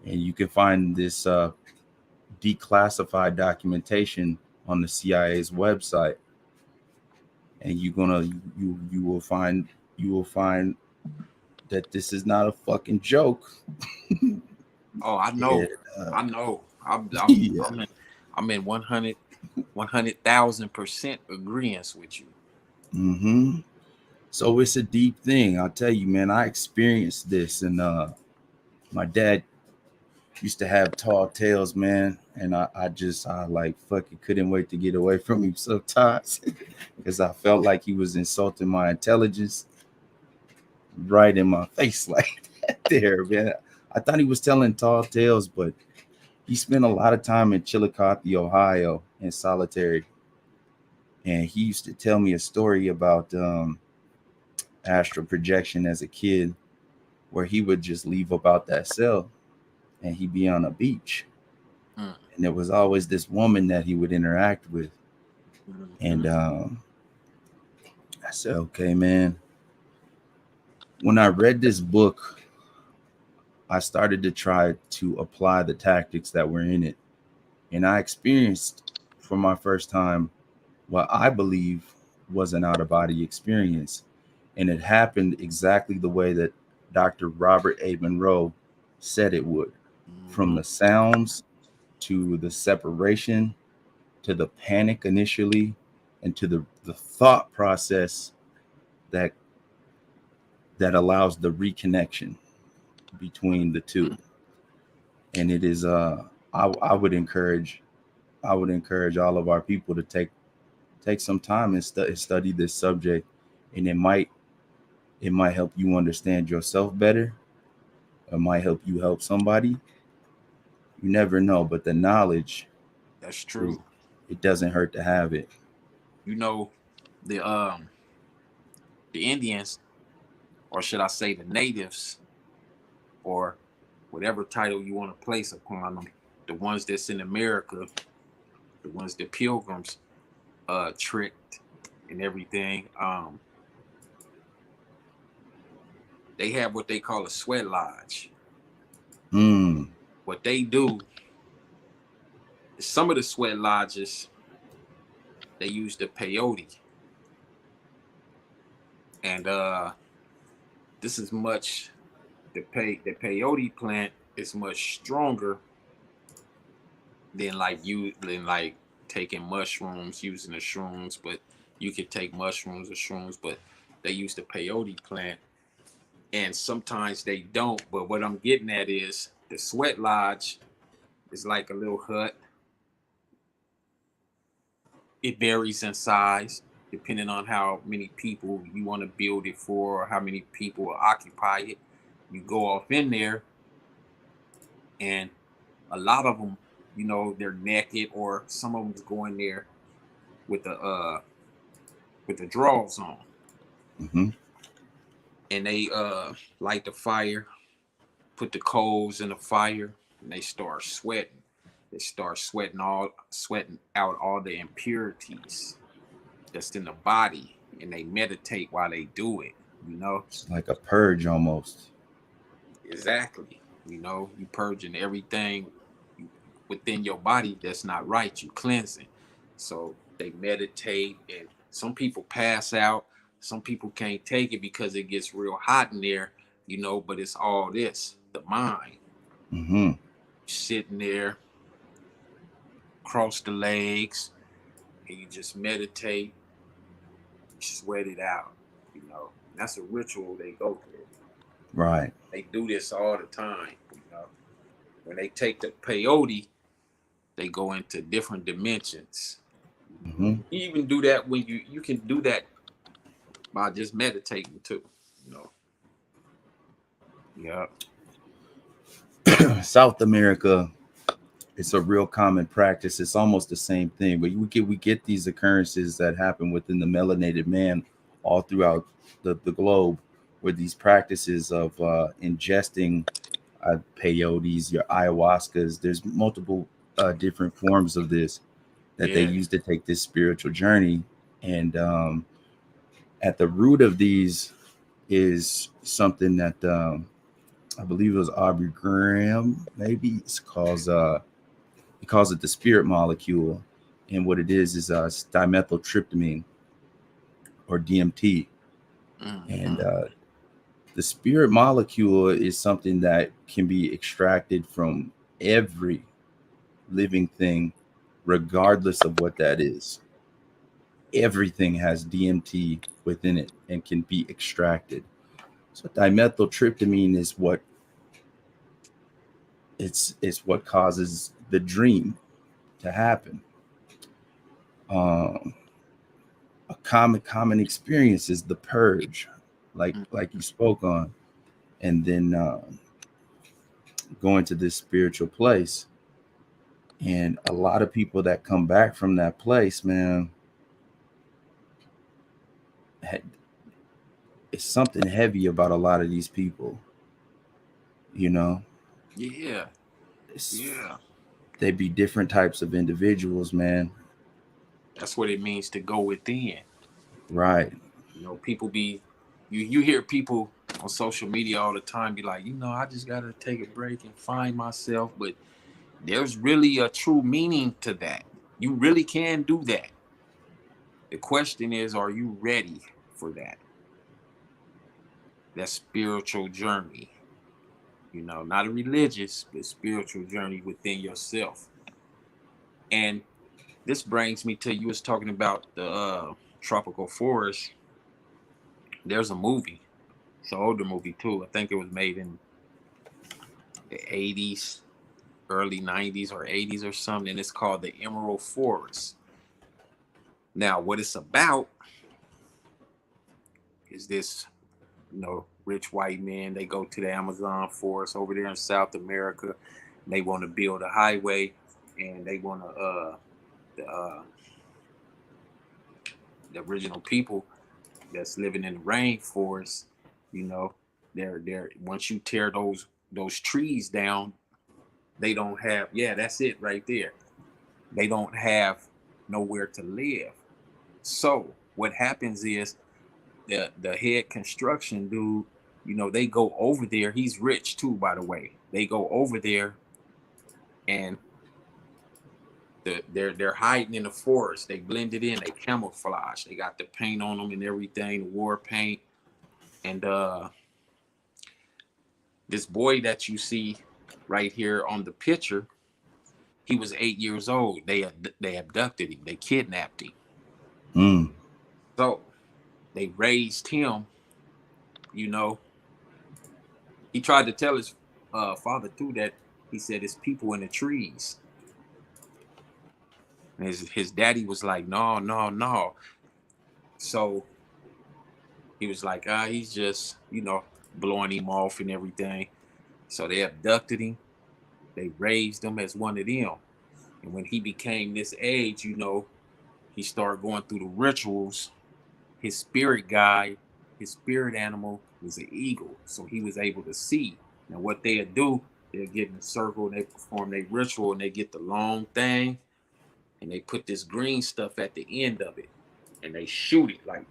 And you can find this declassified documentation on the CIA's website. And you will find that this is not a fucking joke. Oh, I know. And, I know. yeah. I'm in 100,000% agreement with you. Mm-hmm. So it's a deep thing. I'll tell you, man, I experienced this, and my dad used to have tall tales, man, and I like fucking couldn't wait to get away from him sometimes because I felt like he was insulting my intelligence right in my face like that there, man. I thought he was telling tall tales, but he spent a lot of time in Chillicothe, Ohio, in solitary, and he used to tell me a story about astral projection as a kid, where he would just leave about that cell and he'd be on a beach, Mm. and there was always this woman that he would interact with. And I said, okay, man. When I read this book, I started to try to apply the tactics that were in it. And I experienced for my first time what I believe was an out of body experience. And it happened exactly the way that Dr. Robert A. Monroe said it would, from Mm-hmm. the sounds to the separation to the panic initially and to the thought process that allows the reconnection between the two. And it is I would encourage all of our people to take some time and study this subject, and it might help you understand yourself better. It might help you help somebody. You never know, but the knowledge That's is, true. it doesn't hurt to have it. You know, the Indians, or should I say the natives, or whatever title you want to place upon them, the ones that's in America, the ones that pilgrims tricked and everything, they have what they call a sweat lodge. Hmm. What they do is, some of the sweat lodges, they use the peyote. And this is much the peyote plant is much stronger than like taking mushrooms, using the shrooms, but you could take mushrooms or shrooms, but they use the peyote plant. And sometimes they don't. But what I'm getting at is, the sweat lodge is like a little hut. It varies in size depending on how many people you want to build it for, or how many people will occupy it. You go off in there, and a lot of them, they're naked, or some of them's going there with the drawers on, Mm-hmm. and they light the fire, put the coals in the fire, and they start sweating. They start sweating out all the impurities that's in the body, and they meditate while they do it. It's like a purge almost. Exactly. You purging everything within your body that's not right. You cleansing. So they meditate, and Some people pass out. Some people can't take it because it gets real hot in there, you know, but it's all this, the mind. Mm-hmm. Sitting there, cross the legs, and you just meditate, sweat it out, you know. That's a ritual they go through. Right. They do this all the time, you know. When they take the peyote, they go into different dimensions. Mm-hmm. You even do that when you can do that by just meditating too, you know. Yeah. South America, it's a real common practice. It's almost the same thing, but we get these occurrences that happen within the melanated man all throughout the globe, where these practices of ingesting peyotes, your ayahuascas. There's multiple different forms of this that they Yeah. use to take this spiritual journey, and at the root of these is something that I believe it was Aubrey Graham. Maybe he calls it the spirit molecule, and what it is dimethyltryptamine or DMT, and Mm-hmm. the spirit molecule is something that can be extracted from every living thing, regardless of what that is. Everything has DMT within it and can be extracted. So dimethyltryptamine is it's what causes the dream to happen. Um, a common experience is the purge, like you spoke on, and then going to this spiritual place. And a lot of people that come back from that place, man, it's something heavy about a lot of these people. You know, Yeah. it's, Yeah. they be different types of individuals, man. That's what it means to go within. Right. You know, people be you hear people on social media all the time be like, you know, I just gotta take a break and find myself. But there's really a true meaning to that. You really can do that. The question is, are you ready for that? That spiritual journey. You know, not a religious, but spiritual journey within yourself. And this brings me to you was talking about the tropical forest. There's a movie. It's an older movie too. I think it was made in the 80s, early 90s or 80s or something. And it's called The Emerald Forest. Now, what it's about is this, you know, rich white men. They go to the Amazon forest over there in South America. They want to build a highway, and they want to the original people that's living in the rainforest, you know, they're once you tear those trees down, they don't have, yeah, that's it right there. They don't have nowhere to live. So what happens is the head construction dude, you know, they go over there. He's rich too, by the way. They go over there and they're hiding in the forest. They blend it in. They camouflage. They got the paint on them and everything, the war paint. And this boy that you see right here on the picture, he was 8 years old. They abducted him. They kidnapped him. Mm. So they raised him. You know, he tried to tell his father too that he said it's people in the trees. And his daddy was like, no, no, no. So he was like, he's just, you know, blowing him off and everything. So they abducted him. They raised him as one of them. And when he became this age, you know, he started going through the rituals. His spirit guide, his spirit animal was an eagle. So he was able to see. Now what they'll do, they'll get in a circle and they perform their ritual and they get the long thing and they put this green stuff at the end of it and they shoot it like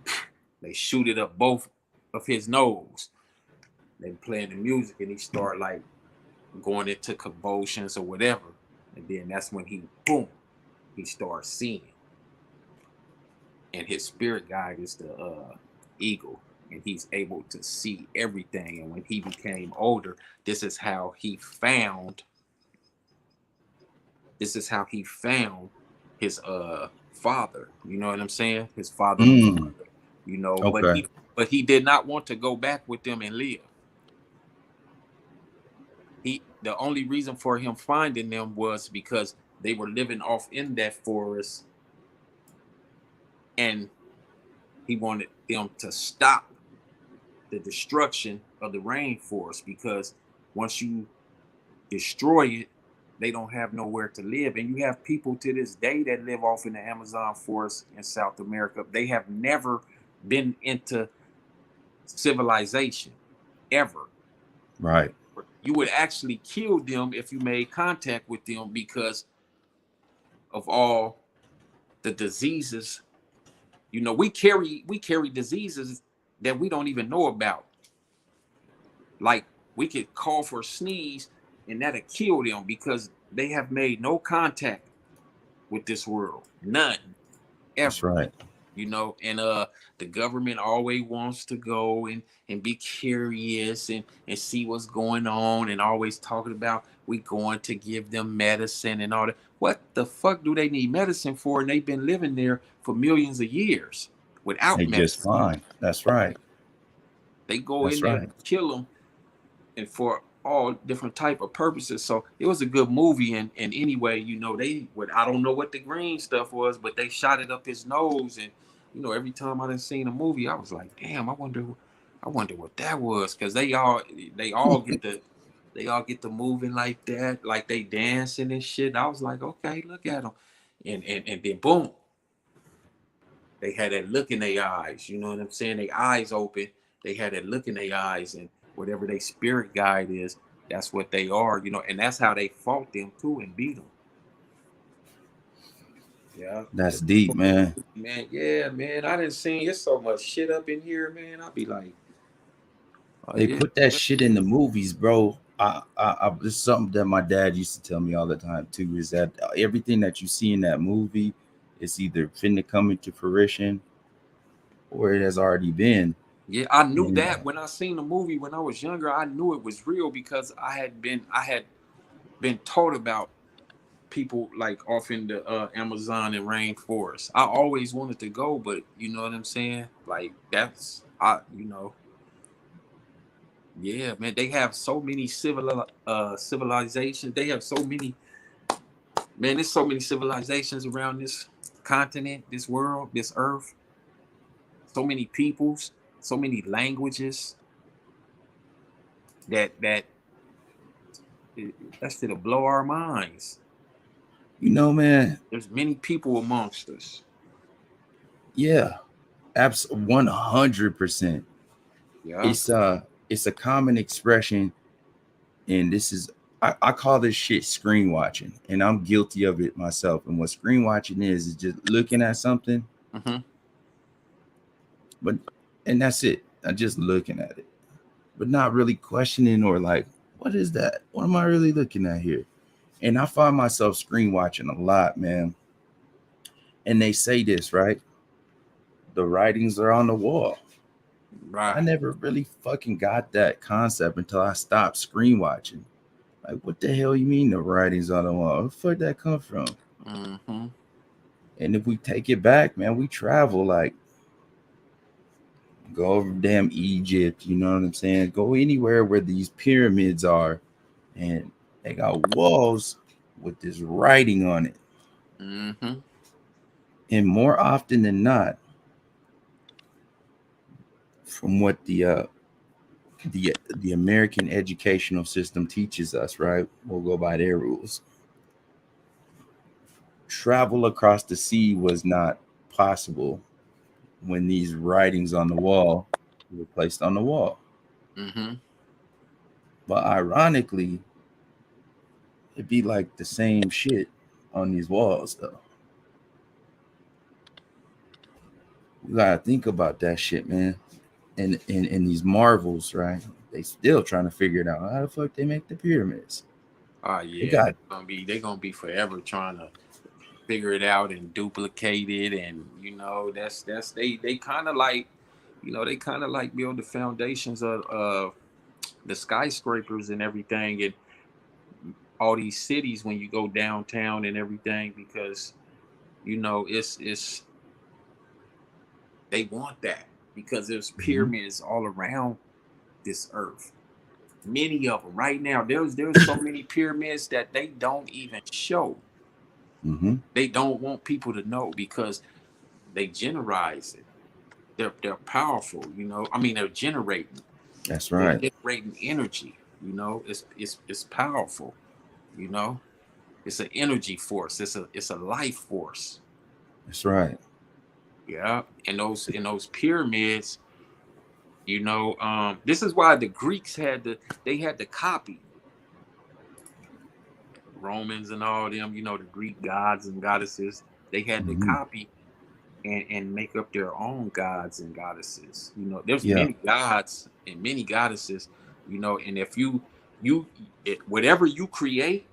they shoot it up both of his nose. They playing the music and he start like going into convulsions or whatever. And then that's when he boom, he starts seeing. and his spirit guide is the eagle, and he's able to see everything. And when he became older, this is how he found his father. You know what I'm saying? His father and mother. You know, Okay. but he did not want to go back with them and live. The only reason for him finding them was because they were living off in that forest, and he wanted them to stop the destruction of the rainforest, because once you destroy it, they don't have nowhere to live. And you have people to this day that live off in the Amazon forest in South America. They have never been into civilization ever. Right. You would actually kill them if you made contact with them because of all the diseases. You know, we carry diseases that we don't even know about. Like, we could cough or sneeze and that'll kill them because they have made no contact with this world. None. Ever. That's right. You know, and the government always wants to go and be curious and see what's going on, and always talking about we going to give them medicine and all that. What the fuck do they need medicine for? And they've been living there for millions of years without They medicine. just fine. That's right. They go That's in there right. and kill them, and for all different type of purposes. So it was a good movie. And anyway, you know, I don't know what the green stuff was, but they shot it up his nose. And, you know, every time I done seen a movie, I was like, damn, I wonder what that was. Cause they all get the moving like that, like they dancing and shit. I was like, okay, look at them. And then boom, they had that look in their eyes. You know what I'm saying? Their eyes open. They had that look in their eyes, and whatever their spirit guide is, that's what they are, you know, and that's how they fought them too and beat them. Yeah. That's deep, man. Man, yeah, man. I didn't see it's so much shit up in here, man. I'll be like, oh, They yeah. put that shit in the movies, bro. This is something that my dad used to tell me all the time too, is that everything that you see in that movie is either finna come into fruition or it has already been. Yeah, I knew that when I seen the movie when I was younger. I knew it was real because I had been taught about people like off in the Amazon and rainforest. I always wanted to go, but you know what I'm saying? Like you know, yeah, man. They have so many civilizations. They have so many, man. There's so many civilizations around this continent, this world, this earth. So many peoples, so many languages. That shit'll blow our minds. You know, man. There's many people amongst us. Yeah, absolutely, 100%. Yeah. It's a common expression, and this is I call this shit screen watching, and I'm guilty of it myself. And what screen watching is just looking at something, and that's it. I'm just looking at it, but not really questioning or like, what is that? What am I really looking at here? And I find myself screen watching a lot, man. And they say this, right? The writings are on the wall. Right. I never really fucking got that concept until I stopped screen watching. Like, what the hell you mean the writings on the wall? Where the fuck that come from? And if we take it back, man, we travel, like, go over damn Egypt, you know what I'm saying? Go anywhere where these pyramids are, and they got walls with this writing on it. And more often than not, from what the American educational system teaches us, right? We'll go by their rules. Travel across the sea was not possible when these writings on the wall were placed on the wall. But ironically, it'd be like the same shit on these walls, though. You gotta think about that shit, man. And these marvels, right? They still trying to figure it out. How the fuck they make the pyramids? Oh yeah, they're gonna be forever trying to figure it out and duplicate it, and you know that's they kind of like, you know, they kind of like build the foundations of the skyscrapers and everything, and all these cities when you go downtown and everything, because you know it's they want that because there's pyramids all around this earth. Many of them right now. There's so many pyramids that they don't even show. They don't want people to know because they generate it. They're powerful, you know. I mean, they're generating. That's They're right. generating energy. You know, it's powerful. You know, it's an energy force. It's a life force. That's right. Yeah, and those pyramids. You know, this is why the Greeks had to copy Romans and all them. You know, the Greek gods and goddesses. They had to copy and make up their own gods and goddesses. You know, there's many gods and many goddesses, you know, and if whatever you create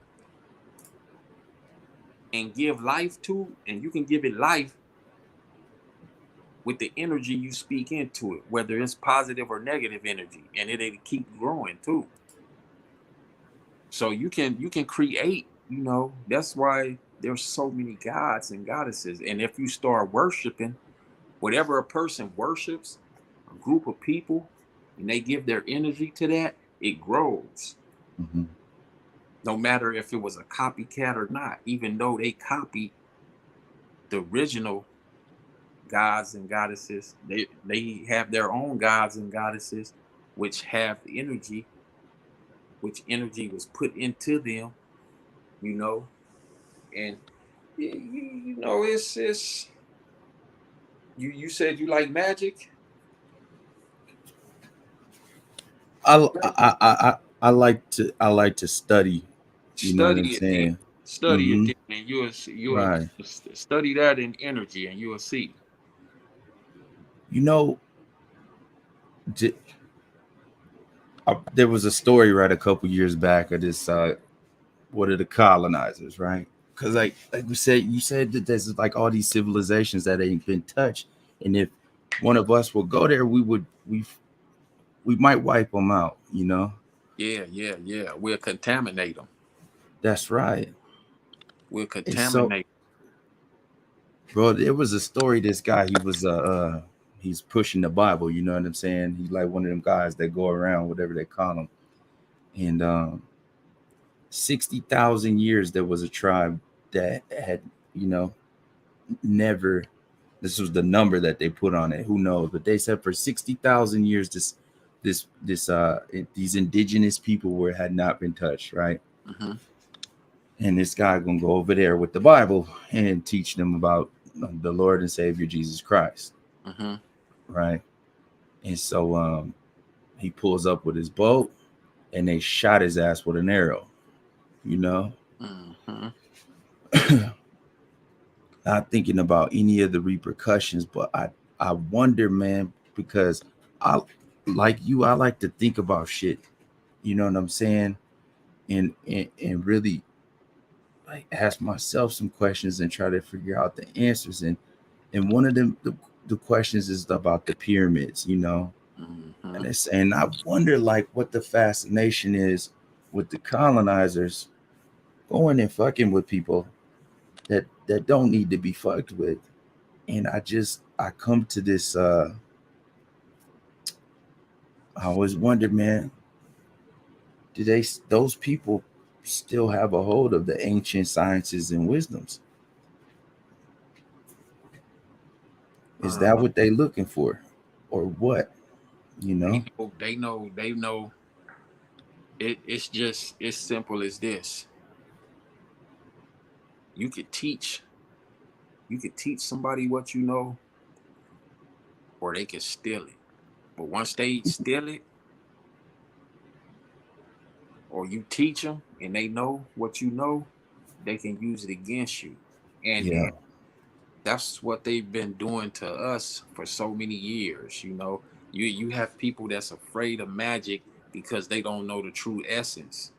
and give life to, and you can give it life with the energy you speak into it, whether it's positive or negative energy, and it'll keep growing too. So you can create, you know, that's why there's so many gods and goddesses. And if you start worshiping whatever a person worships, a group of people, and they give their energy to that, it grows. No matter if it was a copycat or not, even though they copied the original gods and goddesses, they have their own gods and goddesses, which have energy, which energy was put into them, you know, and you know, it's you said you like magic. I like to study. You know what I'm Study it then. saying? Study it then, and you'll Right. study that in energy, and you'll see. You know, there was a story right a couple years back of this. What are the colonizers, right? Because like we said, you said that there's like all these civilizations that ain't been touched, and if one of us will go there, we might wipe them out. You know. Yeah. We'll contaminate them. That's right. We'll And so, contaminate. bro, there was a story. This guy, he's pushing the Bible. You know what I'm saying? He's like one of them guys that go around, whatever they call them. And 60,000 years, there was a tribe that had, you know, never. This was the number that they put on it. Who knows? But they said for 60,000 years, these indigenous people had not been touched, right? And this guy gonna go over there with the Bible and teach them about the Lord and Savior Jesus Christ, right? And so he pulls up with his boat, and they shot his ass with an arrow. You know, not thinking about any of the repercussions, but I wonder, man, because I like you, I like to think about shit. You know what I'm saying? And really like ask myself some questions and try to figure out the answers. And one of them the questions is about the pyramids, you know. And I wonder like what the fascination is with the colonizers going and fucking with people that don't need to be fucked with. And I come to this I always wonder, man, do those people still have a hold of the ancient sciences and wisdoms? Is that what they looking for, or what? You know? They know. It's simple as this. You could teach. You could teach somebody what you know, or they could steal it. But once they steal it, or you teach them and they know what you know, they can use it against you. And Yeah, that's what they've been doing to us for so many years. You know, you have people that's afraid of magic because they don't know the true essence.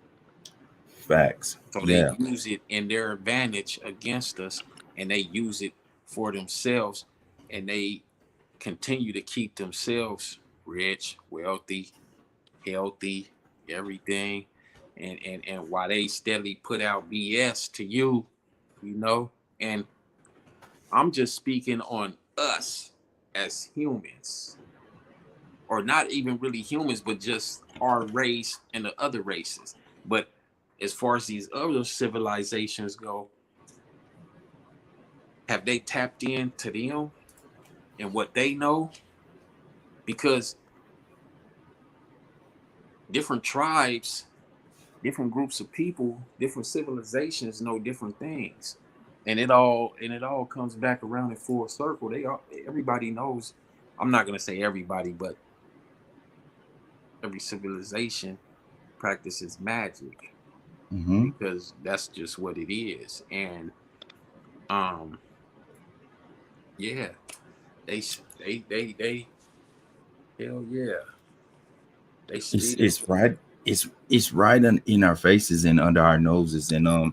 facts. So they Yeah, use it in their advantage against us. and they use it for themselves, and they continue to keep themselves rich, wealthy, healthy, everything, and while they steadily put out BS to you, you know, and I'm just speaking on us as humans, or not even really humans, but just our race and the other races. But as far as these other civilizations go, have they tapped into them and what they know? Because different tribes, different groups of people, different civilizations know different things. And it all comes back around in full circle. Everybody knows, I'm not gonna say everybody, but every civilization practices magic, Mm-hmm. because that's just what it is. And um yeah, they hell yeah, they It's still. it's right. It's right in our faces and under our noses. And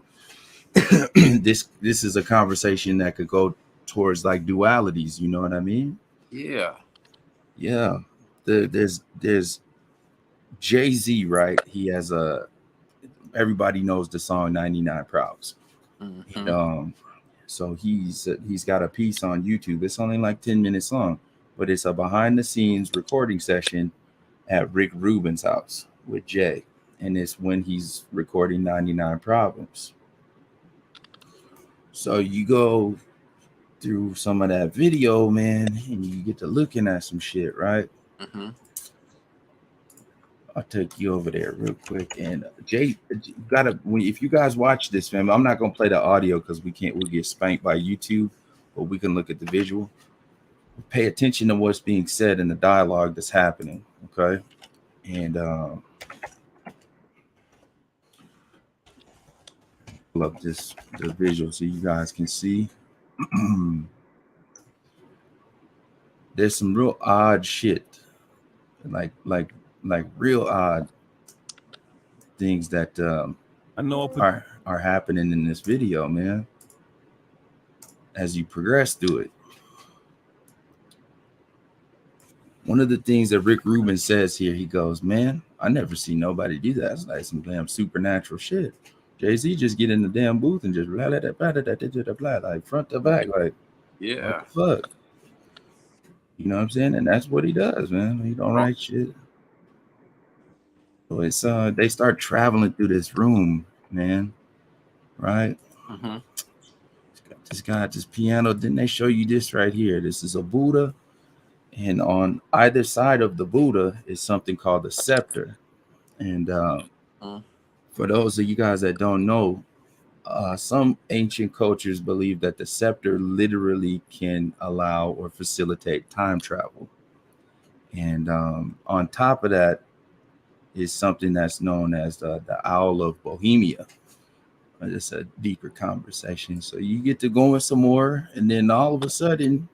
this is a conversation that could go towards like dualities. You know what I mean? Yeah. Yeah. There's Jay-Z, right? He has a everybody knows the song 99 Problems. And Mm-hmm. so he's got a piece on YouTube. It's only like 10 minutes long, but it's a behind the scenes recording session at Rick Rubin's house with Jay. And it's when he's recording 99 Problems. So you go through some of that video, man, and you get to looking at some shit, right? Mm-hmm. I'll take you over there real quick. And Jay, you gotta if you guys watch this, fam, I'm not gonna play the audio because we'll get spanked by YouTube, but we can look at the visual. Pay attention to what's being said in the dialogue that's happening, okay? And pull up the visual so you guys can see. There's some real odd shit, like real odd things that I know are happening in this video, man. As you progress through it, one of the things that Rick Rubin says here, he goes, "Man, I never see nobody do that. It's like some damn supernatural shit. Jay-Z just get in the damn booth and just blah blah blah blah blah blah, like front to back, like Yeah. what the fuck." You know what I'm saying? And that's what he does, man. He don't write shit. So it's they start traveling through this room, man. Right? Mm-hmm. This guy at this piano. Didn't they show you this right here? This is a Buddha, and on either side of the Buddha is something called the scepter. And for those of you guys that don't know, some ancient cultures believe that the scepter literally can allow or facilitate time travel. And on top of that is something that's known as the Owl of Bohemia. It's a deeper conversation. So you get to going some more, and then all of a sudden,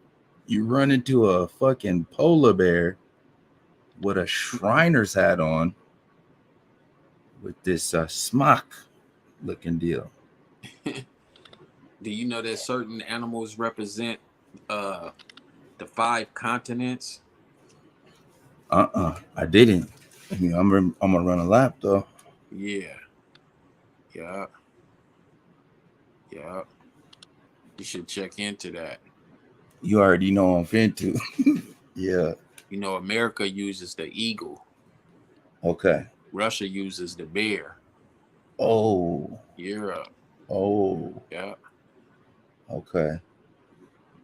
you run into a fucking polar bear with a Shriner's hat on with this smock looking deal. Do you know that certain animals represent the 5 continents? I didn't. I mean, I'm gonna run a lap though. Yeah. Yeah. Yeah. You should check into that. You already know I'm finna. Yeah. You know, America uses the eagle. Okay. Russia uses the bear. Oh. Europe. Oh. Yeah. Okay.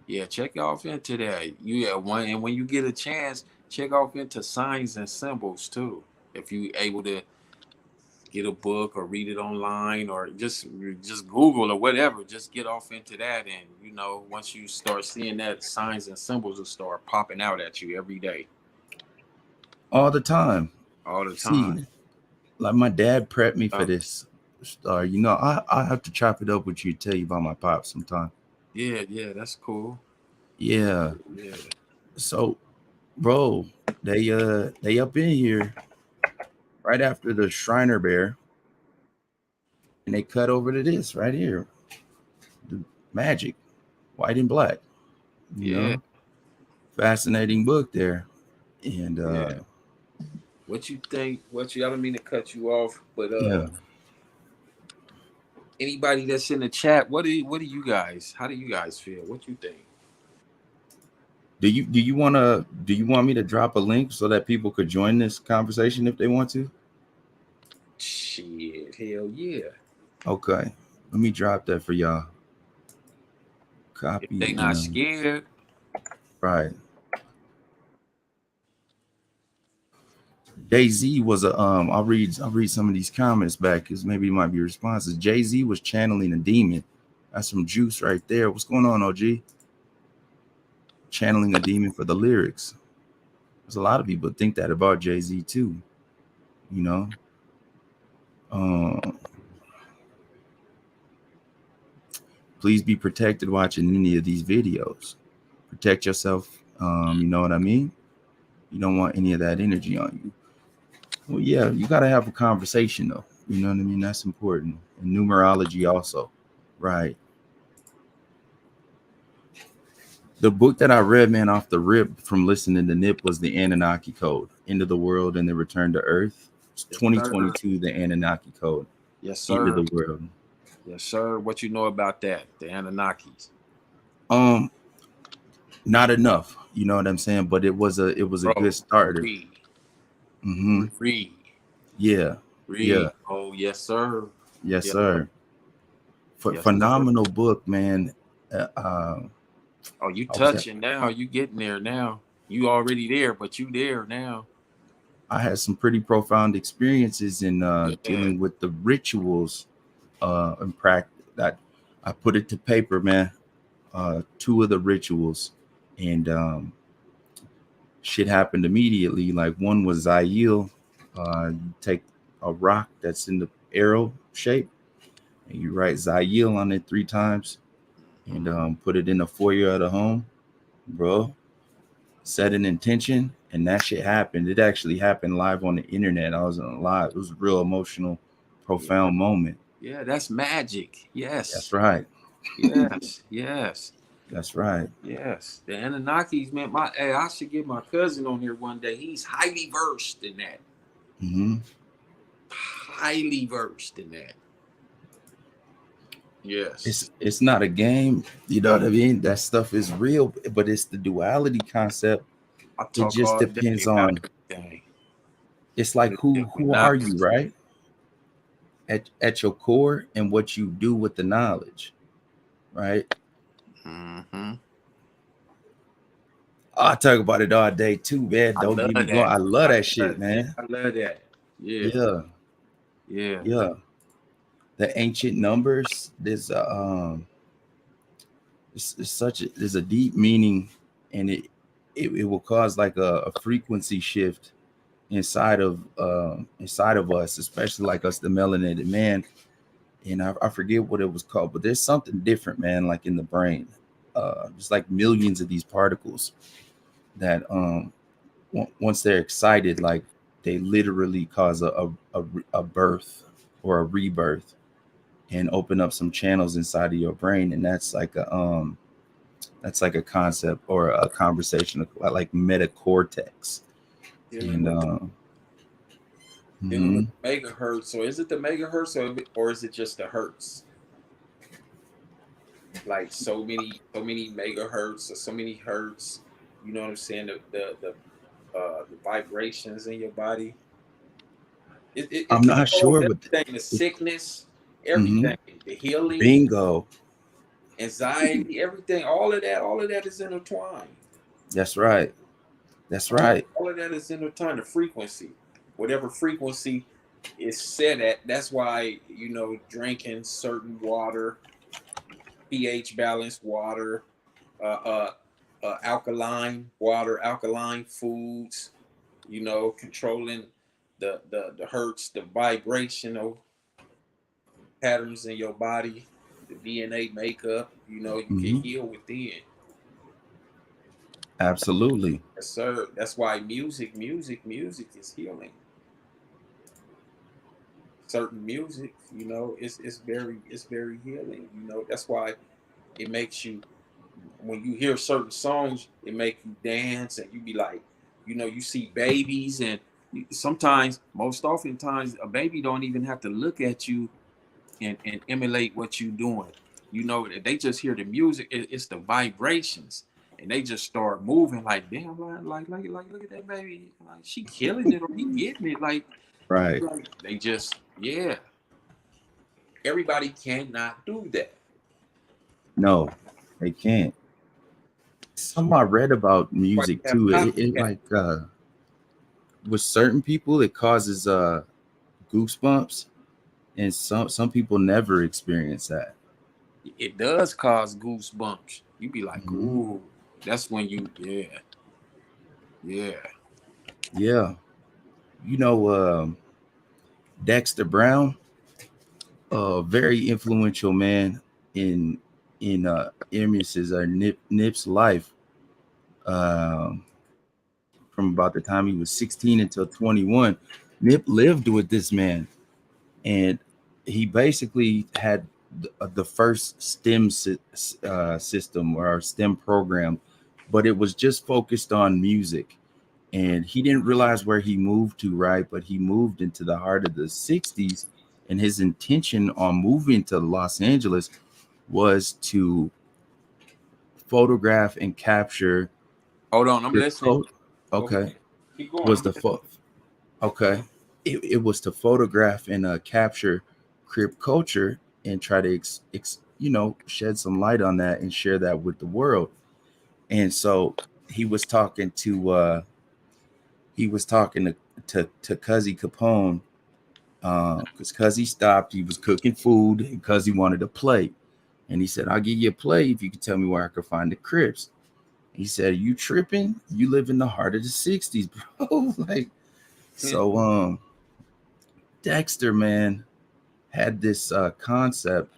Yeah, check off into that. And when you get a chance, check off into signs and symbols too. If you able to get a book or read it online, or just Google or whatever, just get off into that. And once you start seeing that, signs and symbols will start popping out at you every day. All the time. All the See, time. like my dad prepped me for this. I have to chop it up with you, tell you about my pops sometime. Yeah, that's cool. Yeah. Yeah. So, bro, they up in here right after the Shriner Bear, and they cut over to this right here, the magic. White and Black. You Yeah. know, fascinating book there. And Yeah. What you think? I don't mean to cut you off, but yeah. anybody that's in the chat, what do you guys? How do you guys feel? What you think? Do you want me to drop a link so that people could join this conversation if they want to? Shit, hell yeah. Okay, let me drop that for y'all. If Copy they not scared, right. Jay-Z was a I'll read some of these comments back because maybe it might be responses. Jay-Z was channeling a demon. That's some juice right there. What's going on, OG? Channeling a demon for the lyrics. There's a lot of people think that about Jay-Z too. You know. Please be protected watching any of these videos. Protect yourself. You know what I mean? You don't want any of that energy on you. Well, yeah, you got to have a conversation though. You know what I mean? That's important. And numerology also. Right. The book that I read, man, off the rip from listening to Nip was the Anunnaki Code, End of the World and the Return to Earth. It's 2022, the Anunnaki Code. Yes, End of sir. the World. Yes, sir. What you know about that? The Anunnakis. Not enough. You know what I'm saying? But it was a good starter. Read. Mm-hmm. Read. Yeah. Read. Yeah. Oh, yes, sir. Yes, sir. Yes, Phenomenal book, man. Oh, you touching now. You getting there now. You already there, but you there now. I had some pretty profound experiences in dealing with the rituals and practice that I put it to paper, man. 2 of the rituals, and shit happened immediately. Like one was Zayil. You take a rock that's in the arrow shape and you write Zayil on it 3 times and put it in the foyer of the home, bro. Set an intention, and that shit happened. It actually happened live on the internet. I was on live. It was a real emotional, profound moment. Yeah, that's magic. Yes. That's right. Yes. Yes. That's right. Yes. The Anunnakis, man. I should get my cousin on here one day. He's highly versed in that. Mm-hmm. Highly versed in that. Yes. It's not a game. You know what I mean? That stuff is real, but it's the duality concept. It just depends on. Everything. It's like who are you, right? At your core and what you do with the knowledge, right? Mm-hmm. I talk about it all day too, man. Don't get me going. I love that shit, man. I love that. Yeah. Yeah. Yeah. Yeah. The ancient numbers, there's there's a deep meaning, and it will cause like a frequency shift inside of us, especially like us, the melanated man. And I forget what it was called, but there's something different, man, like in the brain. Just like millions of these particles that once they're excited, like they literally cause a birth or a rebirth and open up some channels inside of your brain. And that's like a concept or a conversation like metacortex. Dealing with megahertz. So is it the megahertz or is it just the hertz? Like so many megahertz or so many hertz. You know what I'm saying? The vibrations in your body. I'm not sure, but the sickness, everything, the healing, bingo, anxiety, everything, all of that is intertwined. That's right. That's right. All of that is intertwined. The frequency, whatever frequency is set at, that's why, drinking certain water, pH balanced water, alkaline water, alkaline foods, controlling the hertz, the vibrational patterns in your body, the DNA makeup, you can heal within. Absolutely. Yes, sir. That's why music is healing. Certain music, it's very healing. That's why it makes you when you hear certain songs, it make you dance, and you be like, you know, you see babies, and sometimes, most oftentimes, a baby don't even have to look at you and emulate what you doing. You know, they just hear the music. It's the vibrations, and they just start moving. Like, damn, like, look at that baby. Like, she killing it, or he getting it. Right. They just, yeah. Everybody cannot do that. No, they can't. Something I read about Why music you have too. It copycat? like with certain people it causes goosebumps, and some people never experience that. It does cause goosebumps. You be like, Mhm. ooh, that's when you, yeah, yeah. Yeah. You know, Dexter Brown, a very influential man in Amos's Nip's life, um, from about the time he was 16 until 21. Nip lived with this man, and he basically had the first STEM system or STEM program, but it was just focused on music. And he didn't realize where he moved to, right? But he moved into the heart of the 60s, and his intention on moving to Los Angeles was to photograph and capture Hold on, I'm crip listening. code. Go ahead. Okay, Keep going. was I'm the listening. okay. It was to photograph and capture crip culture and try to shed some light on that and share that with the world. And so he was talking to to Cuzzy Capone, because Cuzzy stopped. He was cooking food and Cuzzy wanted a plate, and he said, "I'll give you a plate if you can tell me where I can find the Crips." He said, "You tripping? You live in the heart of the '60s, bro." Like, so Dexter, man, had this concept,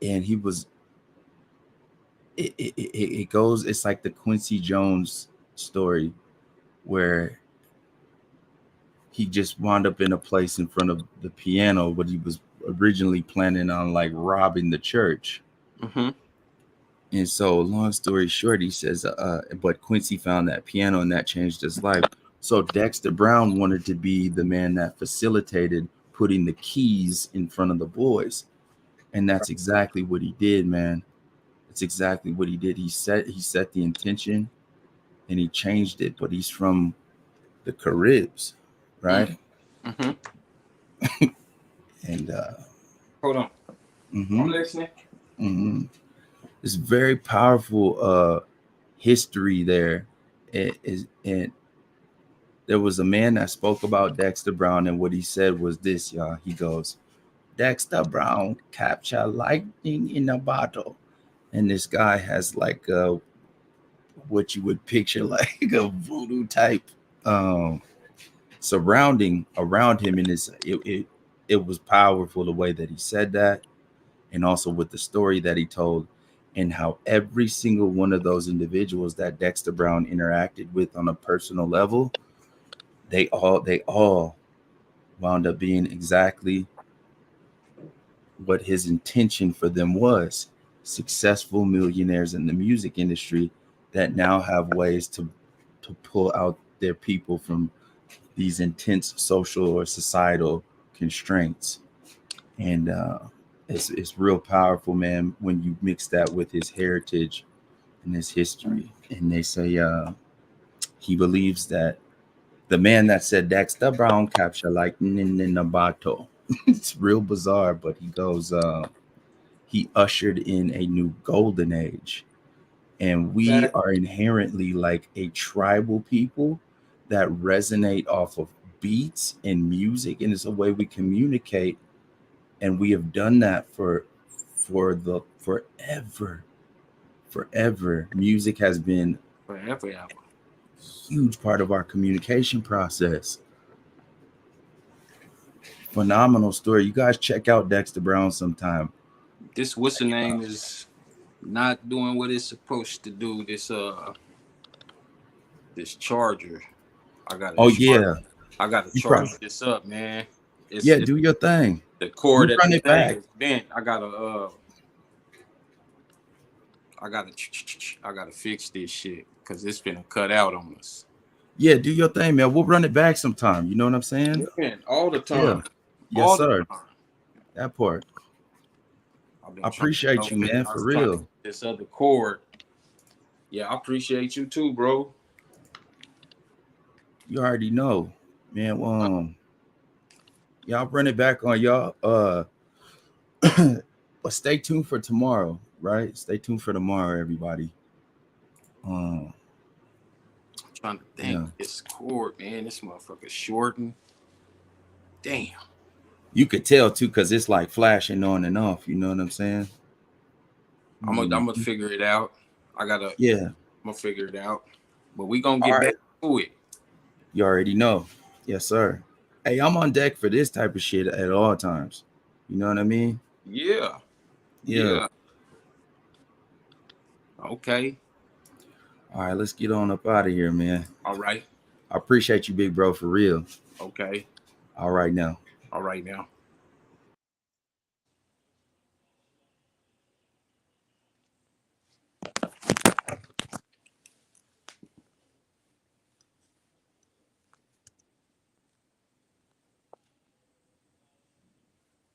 and he was it goes. It's like the Quincy Jones story where he just wound up in a place in front of the piano, but he was originally planning on like robbing the church. Mm-hmm. And so, long story short, he says, but Quincy found that piano and that changed his life. So Dexter Brown wanted to be the man that facilitated putting the keys in front of the boys. And that's exactly what he did, man. It's exactly what he did. He set the intention and he changed it, but he's from the Caribs, right? Mm-hmm. And Hold on. I'm mhm, listening. mhm. It's very powerful history there. And there was a man that spoke about Dexter Brown, and what he said was this, y'all. He goes, Dexter Brown capture lightning in a bottle. And this guy has like what you would picture like a voodoo type um, surrounding around him. And it was powerful the way that he said that, and also with the story that he told, and how every single one of those individuals that Dexter Brown interacted with on a personal level, they all wound up being exactly what his intention for them was: successful millionaires in the music industry that now have ways to pull out their people from these intense social or societal constraints. And it's real powerful, man, when you mix that with his heritage and his history. And they say he believes that the man that said Dexter Brown capture lightning in a bottle. It's real bizarre, but he goes, he ushered in a new golden age. And we Exactly. are inherently like a tribal people that resonate off of beats and music, and it's a way we communicate. And we have done that for forever. Music has been Forever. a huge part of our communication process. Phenomenal story. You guys check out Dexter Brown sometime. This what's the name is not doing what it's supposed to do. This charger. I gotta Oh charge. yeah, I gotta you charge probably this up, man. yeah. It's Do your thing. the cord You at run the it thing back. is bent. I I gotta fix this shit because it's been cut out on us. Yeah, do your thing, man. We'll run it back sometime. You know what I'm saying? Man, all the Yeah. time. Yes, All sir. the time. That part. I appreciate you, man, for real. This other chord. Yeah, I appreciate you too, bro. You already know, man. Y'all run it back on y'all. But stay tuned for tomorrow, right? Stay tuned for tomorrow, everybody. I'm trying to think. Yeah. This chord, man, this motherfucker shortened. Damn. You could tell too, because it's like flashing on and off. You know what I'm saying? I'm gonna figure it out. I'm gonna figure it out. But we gonna get back to it. You already know. Yes, sir. Hey, I'm on deck for this type of shit at all times. You know what I mean? Yeah. Okay. All right, let's get on up out of here, man. All right. I appreciate you, big bro, for real. Okay. All right now. All right now.